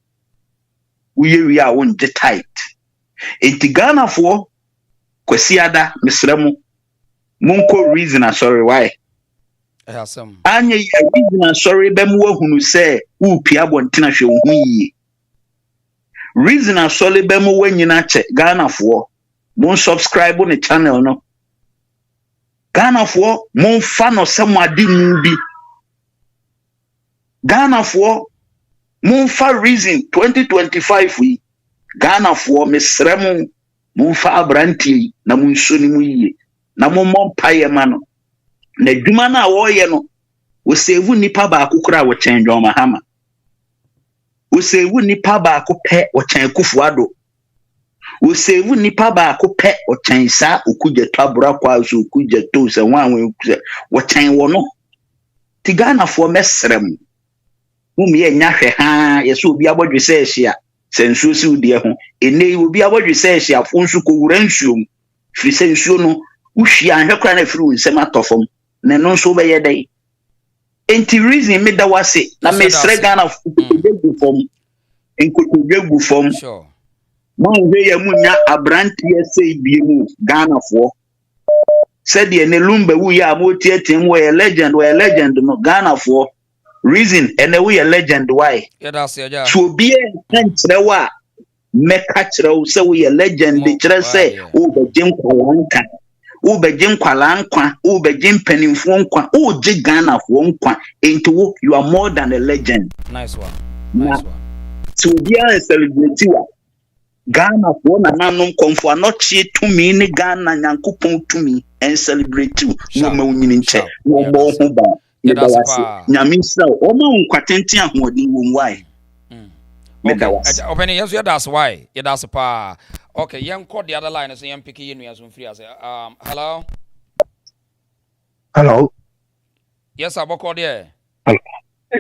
we are won the tight enti Ghana fo kwasi ada mesremu munko reason sorry why asem anya ya reason sorry be mu ahunu say wo pia bontina hwe wo yi reason sorry be mu wanyina che Ghana fo mon subscribe on the channel no Ghana for mon fan of somebody movie Ghana for mon fa reason 2025 we Ghana for mesrem mon fa abranti na mon soni mu yi na mon paye mano na dwuma na wo ye no wo save nipa ba akukura wo chen Dormaahene wo save nipa ba akopɛ wo chen Kufuado wo save nipa ba akopɛ wo chen sa okugyeto abrakwa so okugyeto se wanwe wo chen wo no ti Ghana fo mesrem mum ye nya hwe ha ye so obi abodwe se ehia sensuo si udi ho ene obi abodwe se ehia fo nsu ko wura nsuom fi se nsuo no uhwi anhwe kra na firi nsem atofom ne no nso be ye dai enti reason me da wase na me sre Ghana fu from nkotodwe from sure man we ya munya abrantie sei biemu Ghana fo said ye ne lumba wu ya motietem we legend no Ghana fo reason ene we a legend why yeah that's yeah so be en trewa meka trew se we a legend kire se o begin kwalanka o begin kwalankwa o begin penimfo nkwa o je Ghana fo nkwa into you are more than a legend. Nice one. So be a celebrity wa Ghana for na nanom komfo anochie tumi ni Ghana nyankopon tumi en celebrate no ma unyini nche no bo ho ba nyamisa o ma nkwatenti ahodi wo nwai okay open yes that's why yeah that's pa okay yen call the other line so yen pick you as free as hello yes aboko there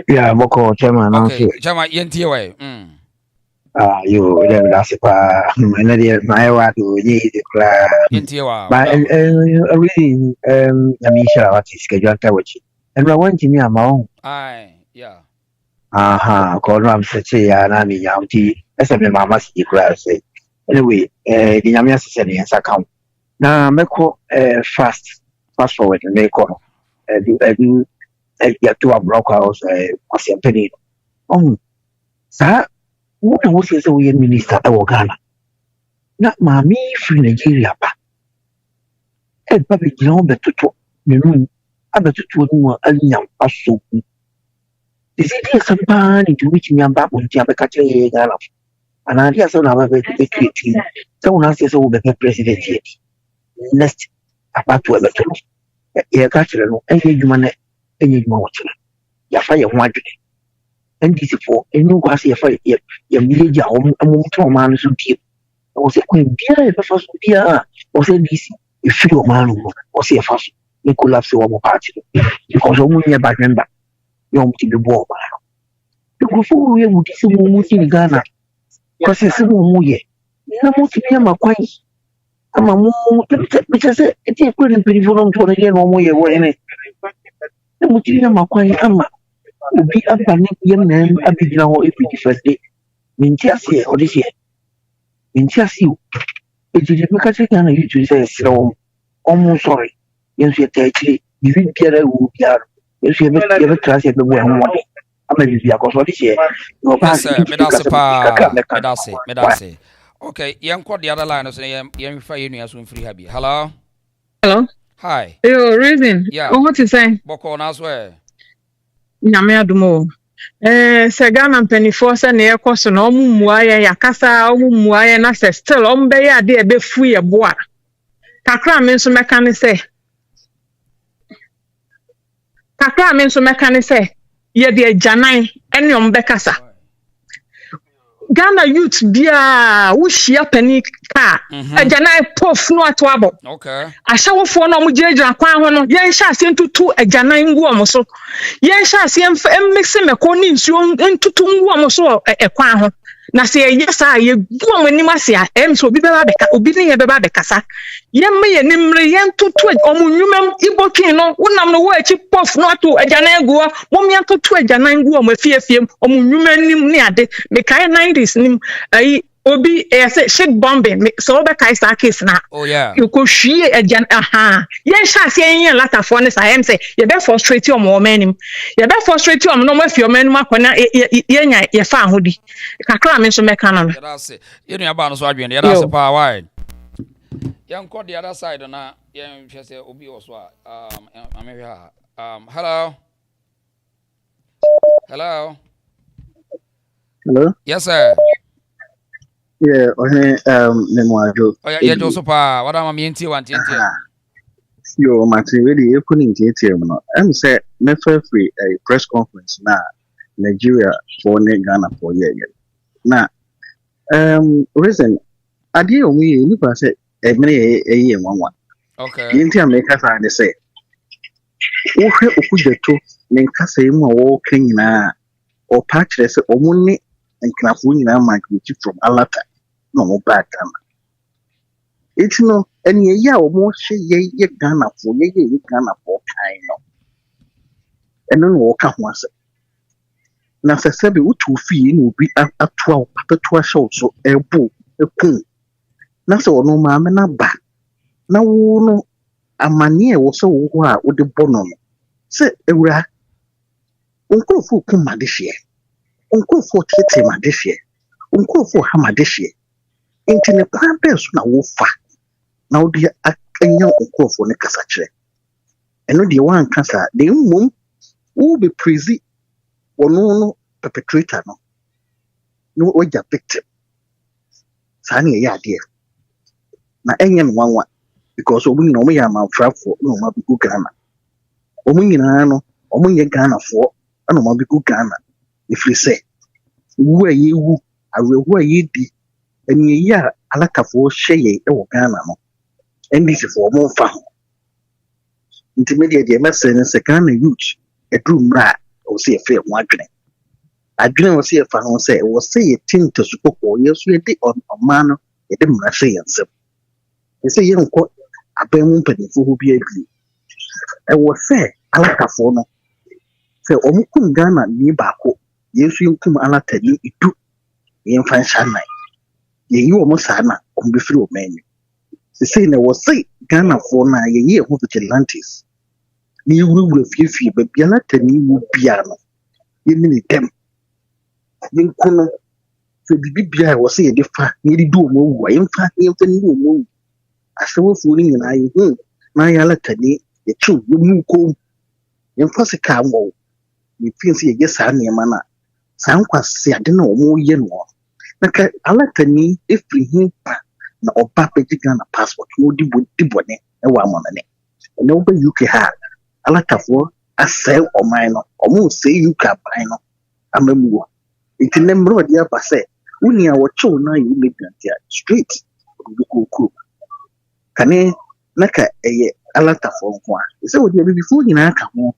yeah aboko chairman okay chairman yen tie way you that's pa na dia my wa to ni kra but really I mean sure what is schedule tawachi and I want me amount yeah ko no am say ya na mi yamti ese me mama si kra say anyway the nyame asese ne yansa count na meko fast forward meko ya to a broker house kwasiampeni sa what was say we minister e Ghana na mami free Nigeria pa ba bi gino betuto nenu abetuto no anyam aso is it here somebody to which me am back on the catching Ghana and I just na be creating so una say so be president here next about to betuto ya catch no enye juma watch ya fa ye ho adwene NDC for enu kwase ya fa ya village amu man so tie o se ko bia e fa so bia o se DC e free o man o se fa so e collapse o mo party because o mu nye back member yo mu ti be bo ba e go fu ye mu ti se mu ti Ghana because se mu ye na mu ti be makwan ama mu because se e ti ko ni pedi fo no to ye no mu ye wo ene mu ti be makwan ama obi abane yem na abigina ho every first day mintiase odise mintiase o ejije meka cheka na YouTube say siro omo sorry yenso yetachiri bibi biara wo biara yenso yebe class yebe bo ho wode ama bibi akoso odise no pass medase okay yen call the other line so yen fa yenu aso free habi hello hi yo reason what you say boko na so nyame adumo se Ghana mpanifo se na yekoso na omumua ye yakasa omumua ye na se still ombe ye ade ebe fu ye boa kakra me nso meka ne se ye de ajanan ene ombe kasa Ghana youth bia wo hia pani ka ajanan pof no atoabo okay ashawofo na omo jeejira kwan ho no ye nhya ase ntutu ajanan ngu omo so ye nhya ase mix meko ni nsuo ntutu ngu omo so kwan ho na se ye sa ye gu omo ni mase a so obi beba beka obi ne ye beba bekasa ye me ye nimre ye ntutu omo nwumem ibokin no wonam no wo achi pof no ato ajanan gu mo me ntutu ajanan gu omo fiefiem omo nwumem nim ne ade me kai 90s nim ai obi say shit bombing so be kai sa case na oh yeah you go hwie ajan yen sha se yen lata for ne sa em say ye be frustrate your manim ye be frustrate your no mafi your manim akona yenya ye fa ahodi kakra me so meka na no ye that's it you know about no so adwen ye that's pa why yen call the other side na yen hwe say obi also amehwe hello yes sir yeah Nemoajo yeah Josepa what am I yo Martin really you couldn't get here no I'm say me free a press conference na Nigeria for Ghana for year na reason ade o mi ni pa say e mene e one okay yinti America fa de say wo hwe okujeto ne nkasa yi mu wo kanyina o patch say o munni nkrafo nyina migrate from Alata no mo back Ghana it's no any ya o mo hwe ye Ghana for ye Ghana for kind no ɛno na wɔka ho asɛ na sɛ sɛbe wotu fie na obi atoa wo apɛtoa hyɛ wo so ɛbo ɛkum na sɛ ɔno maame no ba na wo no amane ɛwɔ sɛ wo hɔ a wode bɔ no no sɛ awura nkurɔfoɔ kum madehyeɛ nkurɔfoɔ tete madehyeɛ nkurɔfoɔ ha madehyeɛ nti ne kwan bɛɛ so na wofa na wode anya nkurɔfoɔ no kasa kyerɛ ɛno deɛ woanka saa de mmom wobɛpresi ɔno no perpetrator no na wagya victim saa ne ɛyɛ adeɛ na ɛnyɛ no nwanwa because ɔmo nyinaa ɔmo yɛ amanfrafoɔ na ɔmo abɛgu Ghana ɔmo nyinaa no ɔmo nyɛ Ghanafoɔ na ɔmo abɛgu Ghana ɛfiri sɛ wu a yɛwu awerɛhu a yɛdi ɛneɛyi a alakafoɔ hyɛ yɛ ɛwɔ Ghana no NDCfoɔ ɔmo mfa ho nti deɛ mɛsɛ ne sɛ Ghana youth ɛduru mmerɛ a ɛwɔ sɛ yɛfrɛ ho adwene wɔ sɛ yɛfa ho sɛ ɛwɔ sɛ yɛte ntasukɔkɔɔ yɛ so yɛde ɔman no yɛde mmara hyɛ yɛn nsam ɛsɛ yɛnkɔ aban mu mpanimfoɔ hɔ bi adwiri ɛwɔ sɛ alakafoɔ no sɛ ɔmo kum Ghana ni baako yɛnso yɛnkum alatani edu yɛmfa nhyɛ anan yɛyi wɔn saa na ɔmo bɛfiri ɔman anim sɛ na ɛwɔ sɛ Ghanafoɔ no a yɛyi ɛho vigilantes na yɛwurawura fiefie baabi alatani mu biara no yɛne ne dɛm yɛnko no sɛ biribi biara ɛwɔ sɛ yɛde fa na yɛde di ɔmo awu a yɛmfa ne ɔmo awu asɛwofoɔ no nyinaa yɛhu na yɛ alatani yɛkyew yɛmu kom yɛmfa sika nwɔ yɛfiri sɛ yɛyɛ saa nneɛma no a saa nkwase ade na ɔmo yɛ no na ka alatani ɛfiri ho pa na ɔba bɛgye Ghana passport na ɔdi bɔne ɛwɔ amamane ɛnɛ wobɛ UK ha alatafoɔ asɛe ɔman no ɔmo nsɛe UK aban no amamuo nti ne mmerɛ ɔde aba sɛ woni a wɔkyew no ayɛ immigrant a straight ɔbɛkɔkuro kane na ka ɛyɛ alatafoɔ nko a ɛsɛ wɔde abibifoɔ nyinaa ka ho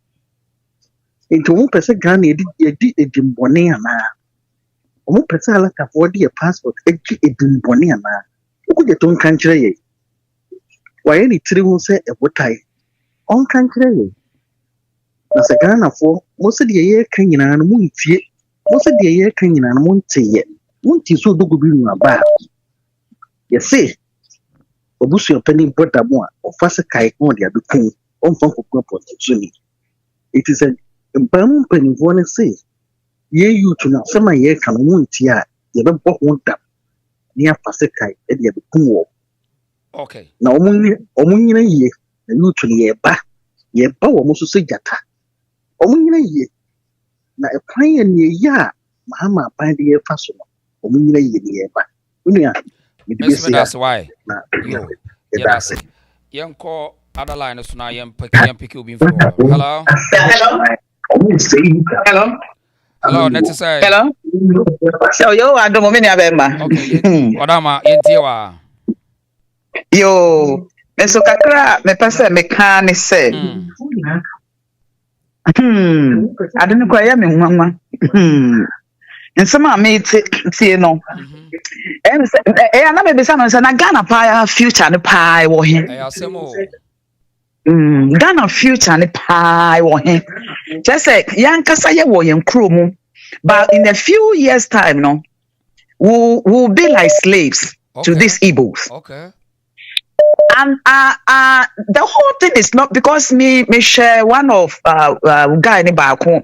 nti ɔmo pɛ sɛ Ghana yɛdi edimbɔne anaa ɔmo pɛ sɛ alatafoɔ de yɛ passport agye edimbɔne anaa wokɔgye to nka nkyerɛ yɛ wayɛ ne tiri ho sɛ ɛbotae ɔnka nkyerɛ yɛ na sɛ Ghanafoɔ mo sɛ deɛ yɛreka nyinaa no montie mo sɛ deɛ yɛreka nyinaa no monteyɛ montie sɛ ɔdɔgo bi nu aba a yɛse ɔbusua panin bɔda mo a ɔfa sɛ kae na ɔde abɛkum ɔmfa nkɔkura pɔnte so ni ɛti sɛ mpaamu mpanimfoɔ no se yɛyutu no asɛm a yɛreka no montie a yɛbɛbɔ ho dam ne afa sɛ kae ɛde abɛkum wɔ na ɔmo nyina yie na yutu no yɛba wɔ mo so sɛ gyata ɔmo nyina yie na ɛkwan yɛ neɛyi a mahama aban de yɛfa so no ɔmo nyina yie ne yɛba wonua mede bɛsia na yɛdase yɛnkɔ other line so na yɛmpɛke obi mfiri hɔ hello net say hello so yo adomo me ni abema okay odama yentie wa yo meso kakra me pese me kan ne se adene kwa ya me nwanwa nsema me tie no na me bisa no se na Ghana pa future ne pa wo he asemo Ghana future ne pa wo he just say yankasa ye wo yen kromu but in a few years time no we'll be like slaves to these Igbos. And the whole thing is not because me share one of guy in the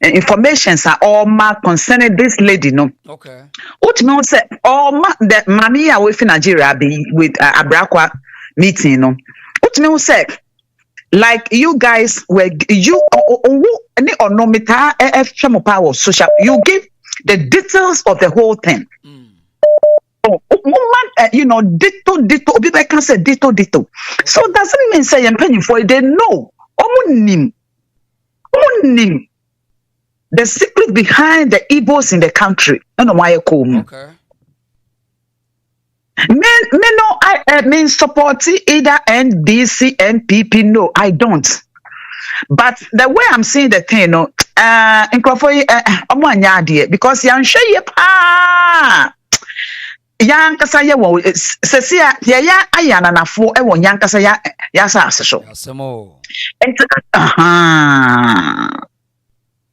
informations are all marked concerning this lady no. What me say all the money away from Nigeria be with Abrakwa meeting no. What me say like you guys were you or no meter power social you give the details of the whole thing. You know, ditto, people can say ditto. So doesn't mean say I'm paying for it. They know. Omunim. The secret behind the Igbos in the country. I don't know why I come. Okay. I mean support either NDC, NPP. No, I don't. But the way I'm seeing the thing, no, because I'm sure you yankasa ye wo sesia ya ayana nafo e wo yankasa ya sa aseso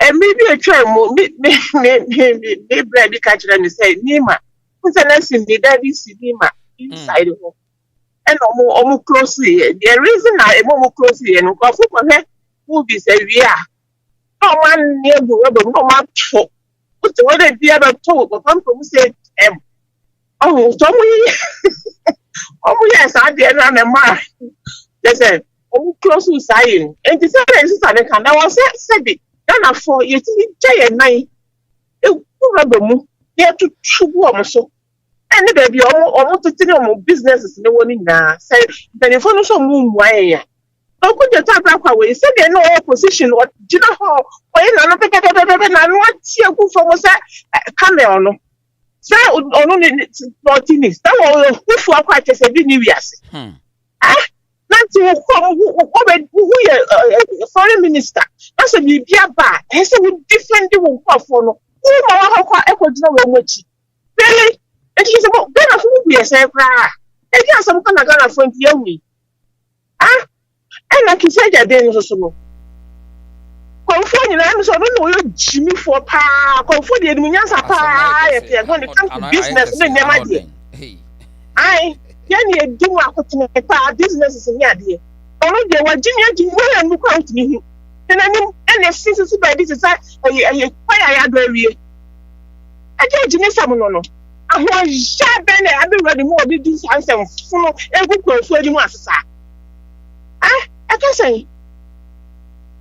maybe a term, me bread catcher and say, Nima, who's an essence, the daddy Nima inside the home. And almost closely. The reason I am more closely and go for her will be say, yeah. No one near the rubber, no one talk. What's the other the other talk? But come from say, oh, oh, yes, I did not mind. They said, oh, close to saying, and the same is I was said it. Then for you to be jay and night. You rubber, here to chew warm so. And the baby almost to tell businesses no one in there. Say, then if you so moon way. Don't put your tap away. Say there no opposition or Gina Hall or in another and what you go for was that camera. Say, only 14 is that all who for quite a new years. Not to who foreign minister. That's a new bad. That's a different for no. Who are how really? And he's about Ghana for we say, and he has some kind of Ghana for you. And like you said, there is also. Confound, I'm so I don't know Jimmy for pa, confound the Minas when it comes to business, then never did. I, Yanni, do what business is in the idea. Only there were Jimmy and look out me. And I know, and the sisters by this is a fire very. I can't Jimmy Samono. I was sharp and I've been ready more than this handsome full of every person was. I can say,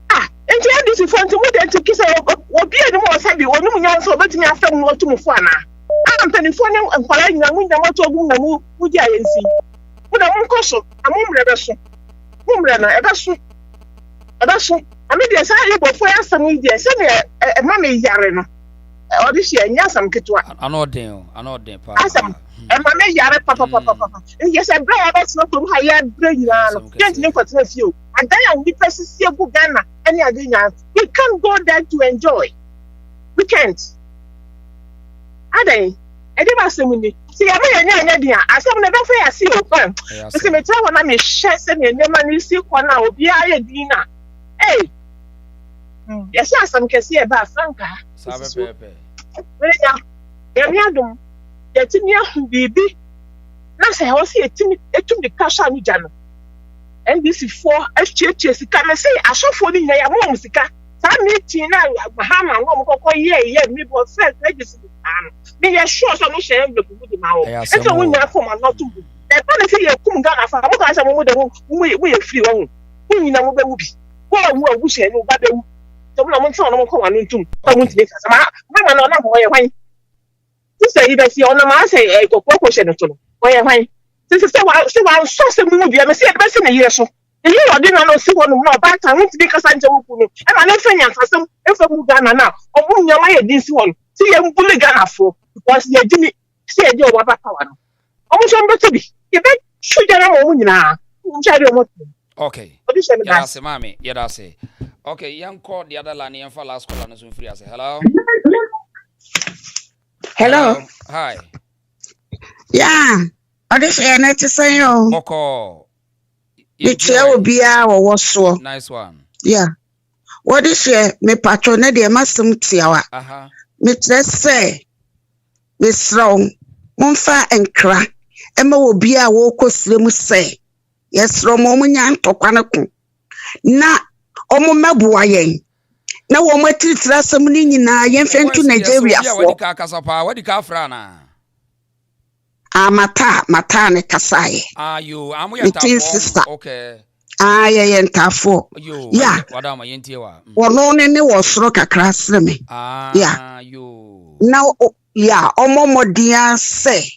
and you have this in front of me to kiss or be the more happy or no one else or letting me after more to Mufana. I'm telephone and calling them when they want to move with the INC. When I won't cause a I mean, there's a little for some media, send a mammy yarn. Or this year, yes, I'm get to an ordain, Papa. And my yard, Papa. Yes, I bring that's not from higher brain. Can't live for you. And then I'm depressed, see a good Ghana. Any other, we can't go there to enjoy. We can't. Are they? I never say me. See, I'm idea. I said, never fair. I see your friend. The cemetery when I'm a chest and never need see one now. Be a dinner. Hey. Yes, some can see about Franca. Yamiadum, Yatimia, baby. Now say, I was here to the cash on Jano. And this is for a church. Can I say, I shall fall in your musica. Some meeting now, Mahama, me was said, legislative. Me are sure some share of the good mouth. And so when you come and not to be. The penalty of Kungana for what I said, we are free on. We know what be. What we share no better. The woman saw no come on to. I want to make us. Mamma, no, why? This is even see on the mass, I go question to why. This is so I saw some movie. I see a best in a year so. The year I didn't know see one more back. I want to make a sign to open. And I'm not saying for some if I'm Ghana now. Or whom you might this one. See, I'm bully Ghana for because you're Jimmy. See a job about power. Almost better be. You bet should get a woman now. Okay. Yeah, say, mommy. Yeah, that's it. Okay, young call the other line and for last call on the Zoom free. I say hello. Hello. Hi. Yeah. What is your net to say? Moko. The chair will be our was nice one. Yeah. What is your me patron? The massum tiawa. Me let's say Miss Wrong, Monfa and Cra. Emma will be a walk slim say. Yes, Romomunian Tokanaku. Na Omo Mabuayen. Na woman treat some na yen fen to Nigeria. What the Cafrana? Matane Kasai. You, I'm with sister. Okay. Yeah, entafo. Yeah. Madam Yentiwa. One was rock across me. Yeah. You. Now, yeah, Omo dia say.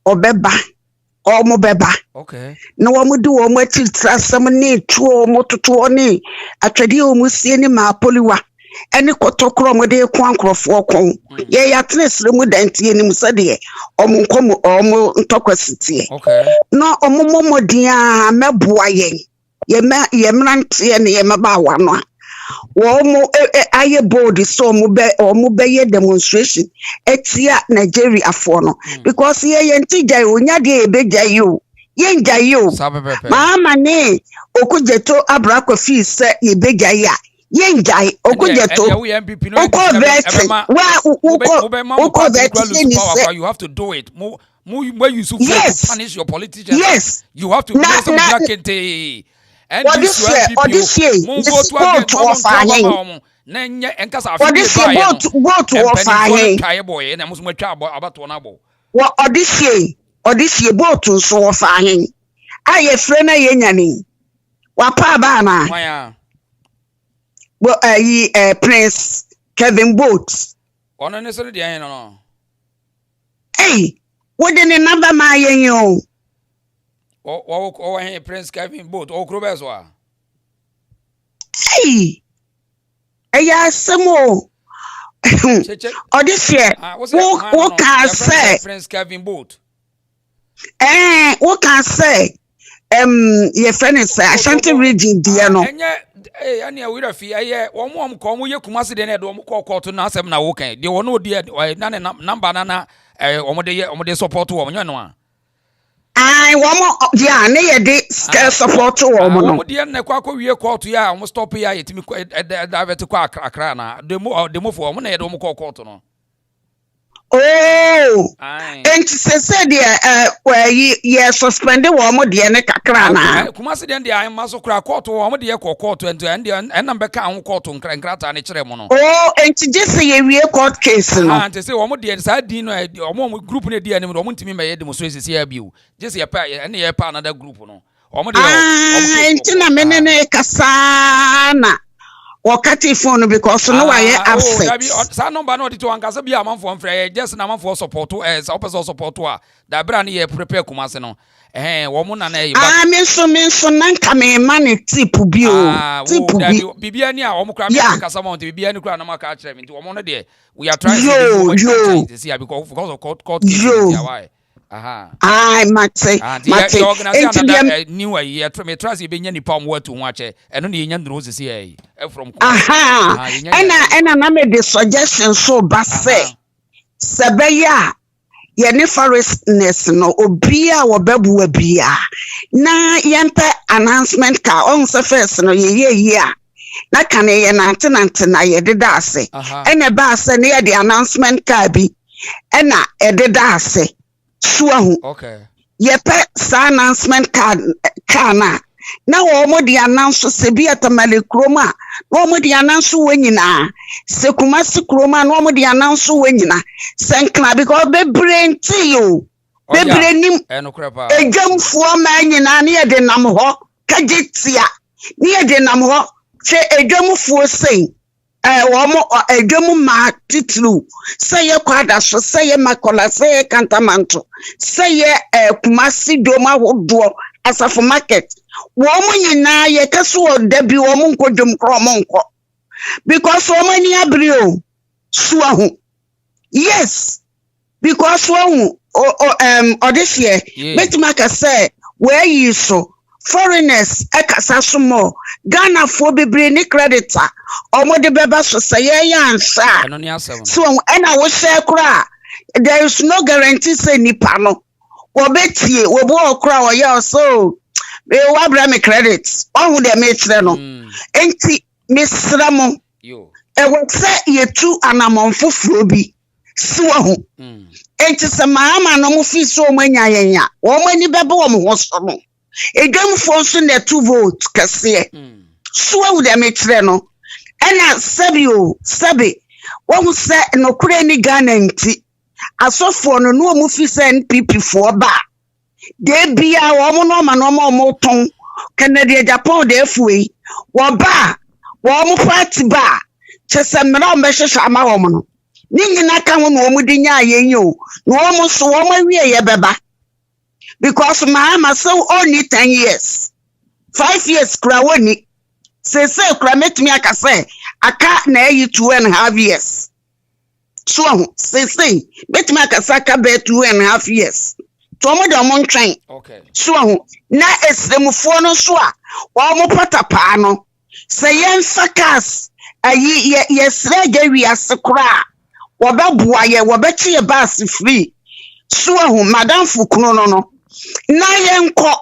Obeba. Omo beba. Okay. No one would do omo till some need 2 or more to 20. A tradio musiani ma poliwa. Any kotokro de kwankro for kon. Ye at least remudent in Musadi. Omo ntokwasiti. Okay. No omo dia mebuayen. Ye mranti and ye mabawa no. Womo aye body so mube ye demonstration. Etia Nigeria for no. Because ye yentija unya de beja you. Yenja you. Mama ne okujeto abrakwa fi se ye beja ya. yenjai okujeto oko vet oko vet you have to do it where you to punish your politicians. Yes, you have to do something like it. And this year, boat so fine. I friend yenani. Wapa bana. Well, Prince Kevin Boat. Hey, what did the number my yo? Oh, Prince Kevin Boat, oh, Crobeswa. Hey, some more. Or this year, what can I say? Prince Kevin Boat. What can I say? Your friend is Ashanti region, Diano. Hey, I near with a fear. One more come with your Kumasi, then I don't call to Nasem now. Okay, they were no dear, number nana, or the support to woman. I want yeah, near the support to woman. Dear Nequaco, we are called to ya, almost stop here at me at to quack a crana. The more for one, I don't call to. Oh, and said where ye suspended one more dear Necacrana. Kumasi then I must crack court or one dear court and number count court on Crankrata and Cheremono. Oh, and to just say a real court case. And to say one more dear side dinner or more group in the dear and want to me by demonstrations here. Just a pair and a part another group. No, and Tina Casana. Wakati phone because no I upset. Some number not to Ankasa be a man for just a man for support to as opposite support to that brand here prepare Kumaseno. Woman and I mean so nanka me money tip bio. Bibiania Omocra Casamon to be any grandma catch them into one day. We are trying to see because of court. I might say, the organization new year me trust you being any palm word to watch it and only young roses here from and I made the suggestion so basse Sabeya Yenny forestness no obia or bebu bia na yempe announcement ka on surface no ye na can ye nantenante na ye did ase and a bass near the announcement ka bi and na e did ase okay. Yepe sa announcement kana. Na womo di announce sebi atamale kroma. Womo di announce wenyina. Se Kumasi kroma no womo di announce wenyina. Senkna because be brain ti yo. Be brain nim. Ejamfo ma nyina na ye de nam ho. Kajetia. Ni ye de nam ho. Se ejamfo sei. Womo edwemu ma titlu say ye kwada so say ye makola say ye kantamanto say ye Kumasi doma wodo asafo market womo nyina ye kaso odabi womo nkodwom kromo nko because womo ni abrio suwa hu yes because womo this year metimaka say where you so foreigners ekasa sumo Ghana for bebre ni creditor omo de beba so say yansa so and I will say kra there is no guarantee say nipa no obetie obo okra oya so we wa bra me credit ohu de me kire no enti misra mo yo e wo say ye tu anamon foforo bi so hu enti se maama no mo fi so manya yenya wo mani beba wo mo ho so no Edem fonso ne 2 votes kase. So we dem etre no. Ena sabi won se no kure ni Ghana nti. Asofo no no mu fi se NPP fo ba. De bia wo no ma no mo ton. Canada Japan de fuwe. Wo ba, wo mu party ba. Chese mra o mehwehwe ama wo no. Ni nyina ka ho no mu di nya ayenyo. No mo so wo ma wie ye beba. Because my mama so only 10 years. 5 years krawoni. Say kra met me aka say aka na you 2.5 years. So say met me aka say aka be 2.5 years. To mo do mo ntwen. Okay. So na esremfo no so a wo mo patapa no. Say yen sakas ayi yesra gawi asekra. Wo ba bua ye wo be tie bus free. So madam fukuno no. Na yenko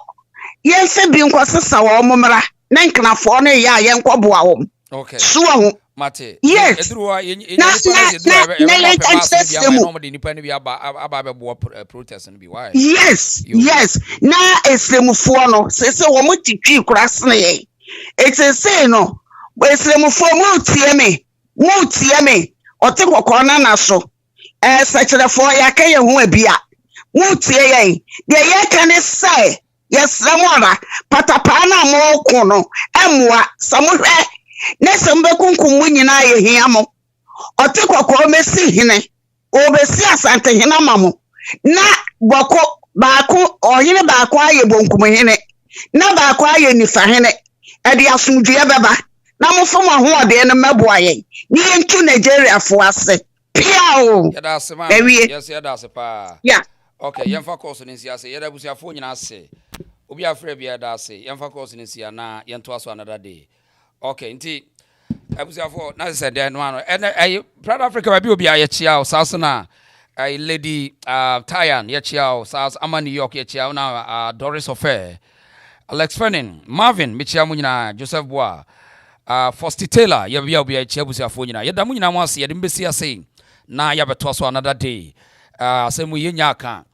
yense bi nko sesa wo momra na nknafo no ya yenko boa wo Okay. So Mate. yes. Yes. Yes. Na esremufoɔ no sese wɔn mo titwi kura sene. It's a say no. Esremufoɔ mo tie me. Mo tie me. Ɔte kɔkɔɔ na na so. Sɛkyerɛfoɔ yɛ aka yɛ ho abia. Mo tie yɛn. Deɛ yɛka ne sɛ yɛsrɛmɔra patapaa na mo ko no. Ɛmoa samohwɛ. Nese mbekunkum mu nyina ye hia mo ote kokoro mesi hene obesi asante hene mamo na boko baako ohene baako aye bonkum hene na baako aye nifa hene e de asumdue beba na mo fom ahoode ne meboa ye ni entu Nigeria fo ase piao yada asema yes yada asepa yeah okay yemfa course ni siase yada busiafo nyina ase obi afre bia da ase yemfa course ni sia na yento aso another day. Okay, nti abusiafo na se de no ano and Proud Africa ba bi obi a ye chia o sasa na lady Tyan ye chia o sasa ama New York ye chia na Doris Ofe Alex Fanning Marvin me chia mu nyina Joseph Boa Fosti Taylor ye bia obi a chia abusiafo nyina ye da mu nyina mo ase ye de mbesi ase na ya beto so another day asemu ye nya aka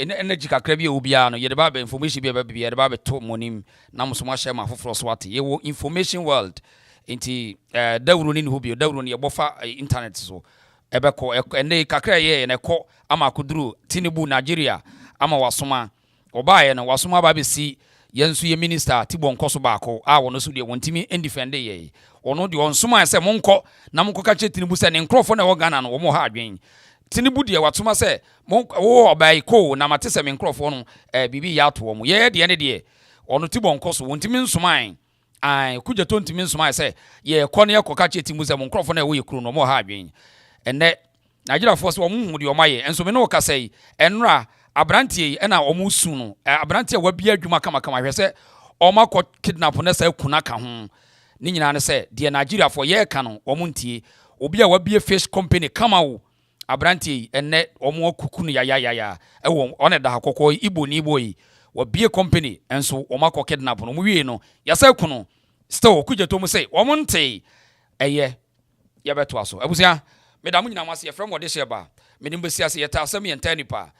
energy kakra bi obia no ye de ba information bi be ye de ba beto monim na mo so ma share ma foforo so ate ye wo information world inti dawru ni hu bi dawru ni ye bofa internet so ebeko ene kakra ye ne ko ama kuduru Tinubu Nigeria ama wasoma oba ye no wasoma ba be si yensu ye minister Tibon Koso baako a wono so de wontimi indefend ye ono de onsoma se monko na monko ka che Tinubu se ne nkrofo na wo Ghana no wo mo ha adwen Tinubu de watoma se wo obai ko na mate se me nkrofo no bibi ya to wo ye de ne de ono Tibon Koso wontimi nsoman ai kugye to ntimi nsoman se ye ko ne yakoka che Tinubu se mo nkrofo na wo ye kru no mo ha adwen enne Nigeria force wo mu de o maye enso me no ka sei enra abrantie na omusu no abrantie wa bia adwuma kama hwese omakọ kidnap na sa kuna ka ho ni nyina ne se de Nigeria for ye ka no omuntie obi a wa bia fish company kama wo abrantie enne omo kuku no ya ewo one da hakoko Igbo ni Igbo yi wa bia company enso omakọ kidnap no mu wie no ya sa kuno still kugye to mu se omuntie eye ya beto aso abusia medam nyina mo ase ye frem wode sheba medim besi ase ye ta asem ye ntanipa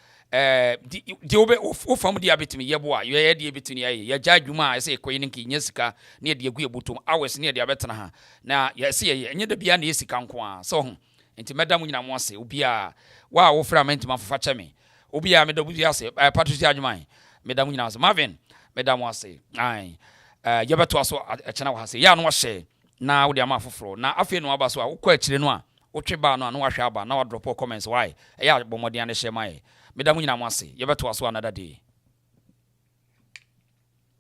di obe ofam di abetimi yebo a ye de betuni ye gya adwuma a se ekoyi nki nyesika ne de egu ebutum awes ne de abetena ha na ye se ye enye da bia na yesika nko a so ho enti medam nyina mo ase obi a wa wo fra mentima fafa cheme obi a medam bia ase Patricia adwuma medam nyina ase Marvin medam ase ai ye beto aso echena wa ase ya no hye na wo de ama foforo na afi no aba so a wo kwa akire no a wotwe ba no na wahwe aba na wa drop comments why ya bomodian ne hye mai medam nyina mo ase ye beto aso another day.